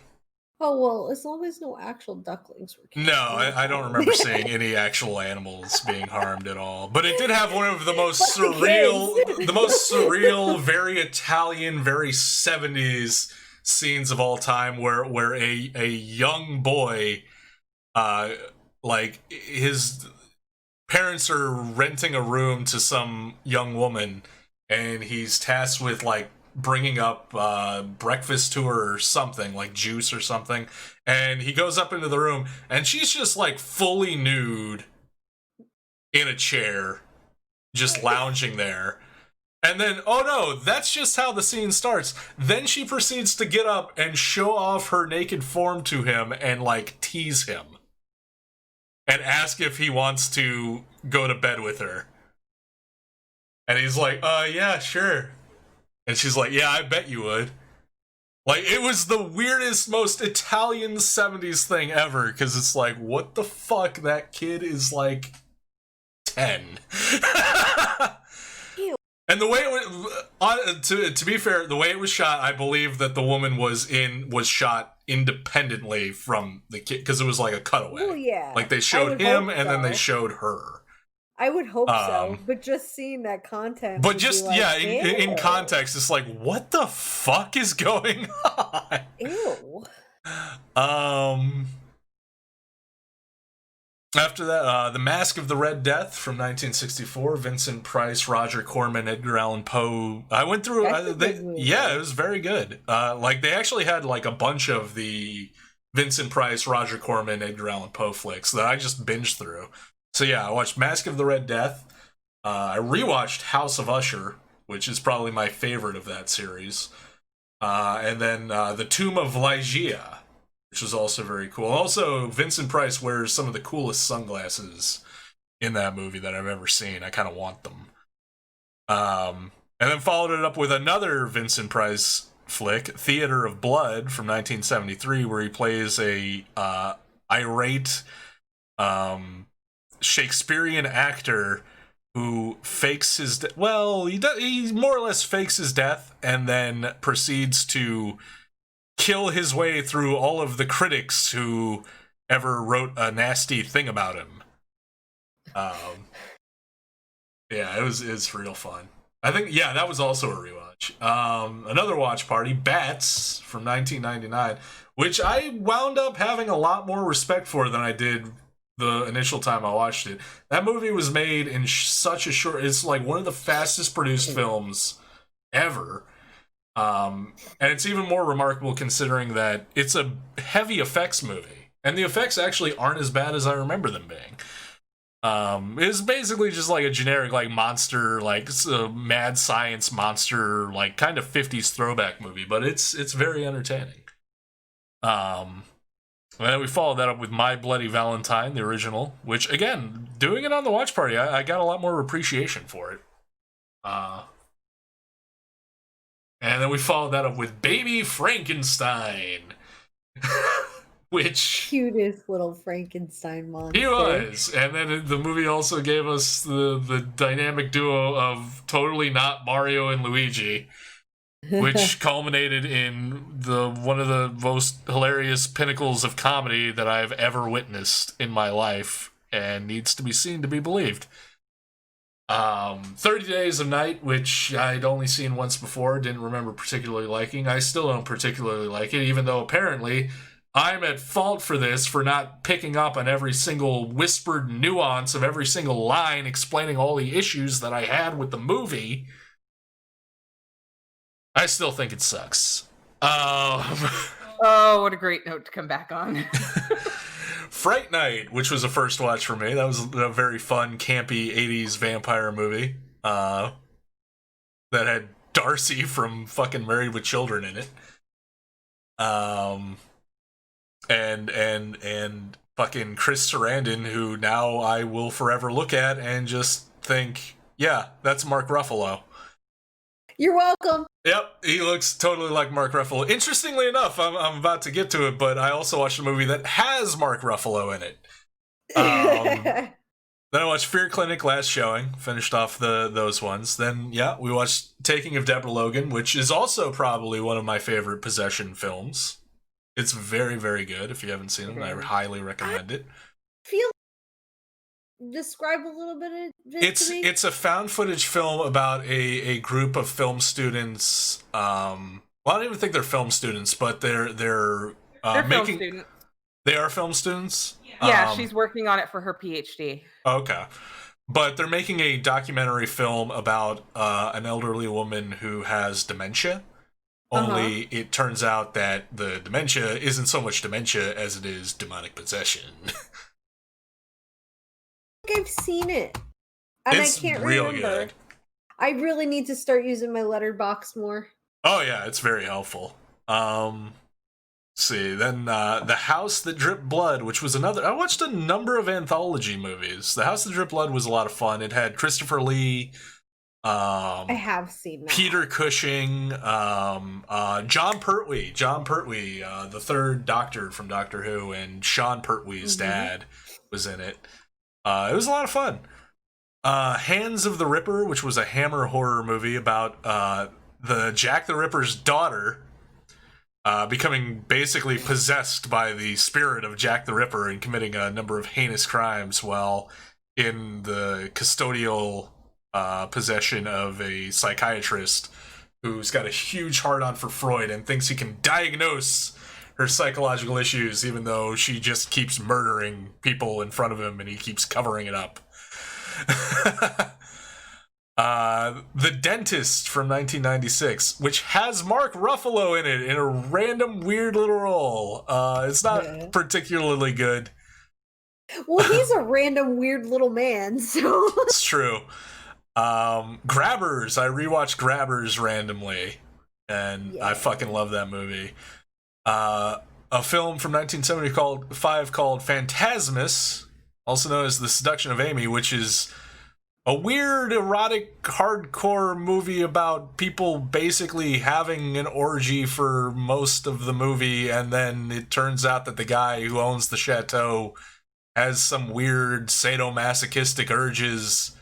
Oh, well, as long as no actual ducklings were killed. No, I don't remember seeing any actual animals being harmed at all. But it did have one of the most surreal, very Italian, very 70s scenes of all time where a young boy, like, his parents are renting a room to some young woman, and he's tasked with, like, bringing up breakfast to her or something, like juice or something, and he goes up into the room, and she's just, like, fully nude in a chair, just lounging there. And then, oh no, that's just how the scene starts. Then she proceeds to get up and show off her naked form to him and, like, tease him. And ask if he wants to go to bed with her. And he's like, yeah, sure. And she's like, yeah, I bet you would. Like, it was the weirdest, most Italian 70s thing ever, because it's like, what the fuck? That kid is, like, 10. And the way it was, to be fair, the way it was shot, I believe that the woman was shot independently from the kid, because it was like a cutaway. Oh yeah, like they showed him and then they showed her. I would hope so, but just seeing that content. But just like, yeah, in context, it's like, what the fuck is going on? Ew. After that, The Mask of the Red Death from 1964, Vincent Price, Roger Corman, Edgar Allan Poe. I went through, yeah, it was very good. Like, they actually had, like, a bunch of the Vincent Price, Roger Corman, Edgar Allan Poe flicks that I just binged through. So yeah, I watched Mask of the Red Death. I rewatched House of Usher, which is probably my favorite of that series. And then The Tomb of Ligeia, which was also very cool. Also, Vincent Price wears some of the coolest sunglasses in that movie that I've ever seen. I kind of want them. And then followed it up with another Vincent Price flick, Theater of Blood from 1973, where he plays a irate Shakespearean actor who fakes his he more or less fakes his death and then proceeds to kill his way through all of the critics who ever wrote a nasty thing about him. Yeah, it was real fun. I think, yeah, that was also a rewatch. Another watch party, Bats from 1999, which I wound up having a lot more respect for than I did the initial time I watched it. That movie was made in such a short... It's like one of the fastest produced films ever. And it's even more remarkable considering that it's a heavy effects movie. And the effects actually aren't as bad as I remember them being. It's basically just like a generic, like, monster, like, mad science monster, like, kind of 50s throwback movie. But it's very entertaining. And then we followed that up with My Bloody Valentine, the original, which, again, doing it on the watch party, I got a lot more appreciation for it. And then we followed that up with Baby Frankenstein. Which... Cutest little Frankenstein monster. He was. And then the movie also gave us the dynamic duo of totally not Mario and Luigi, which culminated in one of the most hilarious pinnacles of comedy that I've ever witnessed in my life, and needs to be seen to be believed. 30 Days of Night, which I'd only seen once before, didn't remember particularly liking. I still don't particularly like it, even though apparently I'm at fault for this, for not picking up on every single whispered nuance of every single line explaining all the issues that I had with the movie. I still think it sucks. Oh, what a great note to come back on. Fright Night, which was a first watch for me. That was a very fun, campy 80s vampire movie that had Darcy from fucking Married with Children in it. And fucking Chris Sarandon, who now I will forever look at and just think, yeah, that's Mark Ruffalo. You're welcome. Yep, he looks totally like Mark Ruffalo. Interestingly enough, I'm about to get to it, but I also watched a movie that has Mark Ruffalo in it. Then I watched Fear Clinic last showing, finished off those ones. Then, yeah, we watched Taking of Deborah Logan, which is also probably one of my favorite possession films. It's very, very good. If you haven't seen it, I highly recommend it. Describe a little bit of it to me. It's a found footage film about a group of film students. Well, I don't even think they're film students, but they're making. Film students. They are film students. Yeah, she's working on it for her PhD. Okay, but they're making a documentary film about an elderly woman who has dementia. Only it turns out that the dementia isn't so much dementia as it is demonic possession. I've seen it, and it's I can't real remember. Good. I really need to start using my letterbox more. Oh yeah, it's very helpful. See, then The House That Dripped Blood, which was another. I watched a number of anthology movies. The House That Dripped Blood was a lot of fun. It had Christopher Lee. I have seen that. Peter Cushing, John Pertwee, the third Doctor from Doctor Who, and Sean Pertwee's dad was in it. It was a lot of fun. Hands of the Ripper, which was a Hammer horror movie about the Jack the Ripper's daughter becoming basically possessed by the spirit of Jack the Ripper and committing a number of heinous crimes while in the custodial possession of a psychiatrist who's got a huge hard-on for Freud and thinks he can diagnose her psychological issues even though she just keeps murdering people in front of him and he keeps covering it up. The Dentist from 1996, which has Mark Ruffalo in it in a random weird little role. It's not particularly good. Well, he's a random weird little man, so... It's true. Grabbers. I rewatched Grabbers randomly, and I fucking love that movie. A film from 1975 called Phantasmus, also known as The Seduction of Amy, which is a weird, erotic, hardcore movie about people basically having an orgy for most of the movie, and then it turns out that the guy who owns the chateau has some weird sadomasochistic urges.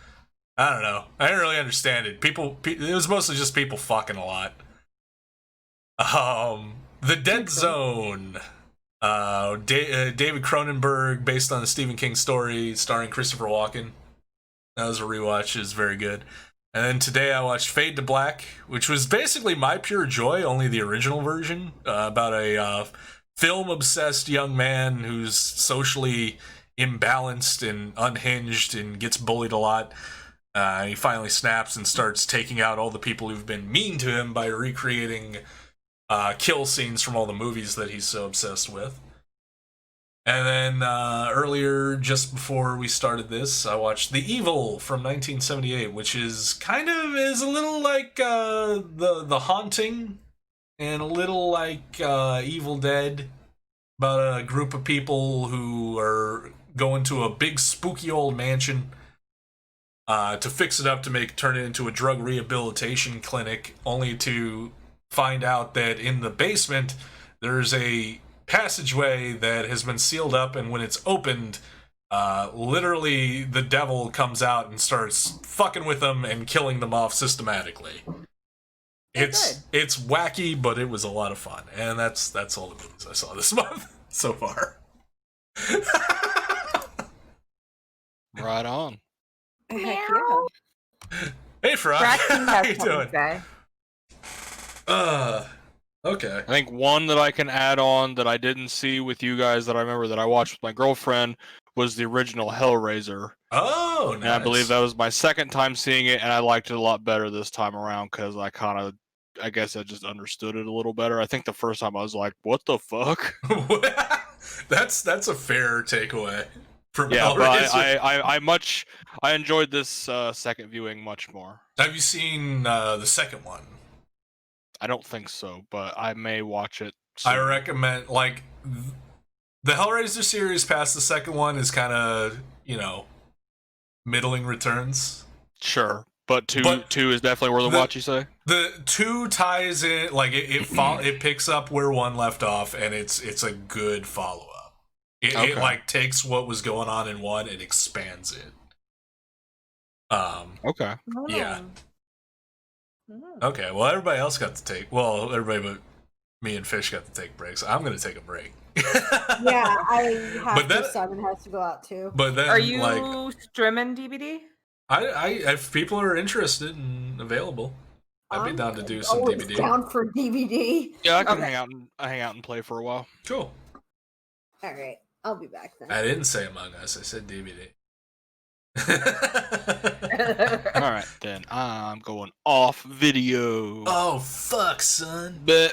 I don't know. I didn't really understand it. It was mostly just people fucking a lot. The Dead Zone. David Cronenberg, based on the Stephen King story, starring Christopher Walken. That was a rewatch. It was very good. And then today I watched Fade to Black, which was basically My Pure Joy, only the original version, about a film-obsessed young man who's socially imbalanced and unhinged and gets bullied a lot. He finally snaps and starts taking out all the people who've been mean to him by recreating kill scenes from all the movies that he's so obsessed with. And then earlier, just before we started this, I watched The Evil from 1978, which is a little like the Haunting and a little like Evil Dead, about a group of people who are going to a big spooky old mansion to fix it up to turn it into a drug rehabilitation clinic, only to find out that in the basement there's a passageway that has been sealed up, and when it's opened, literally the devil comes out and starts fucking with them and killing them off systematically. It's wacky, but it was a lot of fun, and that's all the movies I saw this month so far. Right on. Heck yeah. Hey, Frog. How you doing? Okay. I think one that I can add on that I didn't see with you guys that I remember that I watched with my girlfriend was the original Hellraiser. Oh, nice. And I believe that was my second time seeing it, and I liked it a lot better this time around because I guess I just understood it a little better. I think the first time I was like, what the fuck? That's a fair takeaway. Yeah, but I enjoyed this second viewing much more. Have you seen the second one? I don't think so, but I may watch it soon. I recommend, the Hellraiser series past the second one is kind of, middling returns. Sure, but two is definitely worth a watch, you say? The 2 ties in, it picks up where 1 left off, and it's a good follow-up. It takes what was going on in 1 and expands it. Okay. Yeah. Okay, well, everybody else got to take... Well, everybody but me and Fish got to take breaks. I'm going to take a break. Yeah, I have to. Simon has to go out, too. But then, are you streaming DVD? If people are interested and available, I'd be down to do some DVD. Down for DVD. Yeah, I can hang out and play for a while. Cool. All right, I'll be back then. I didn't say Among Us. I said DVD. All right, then I'm going off video. Oh, fuck, son. But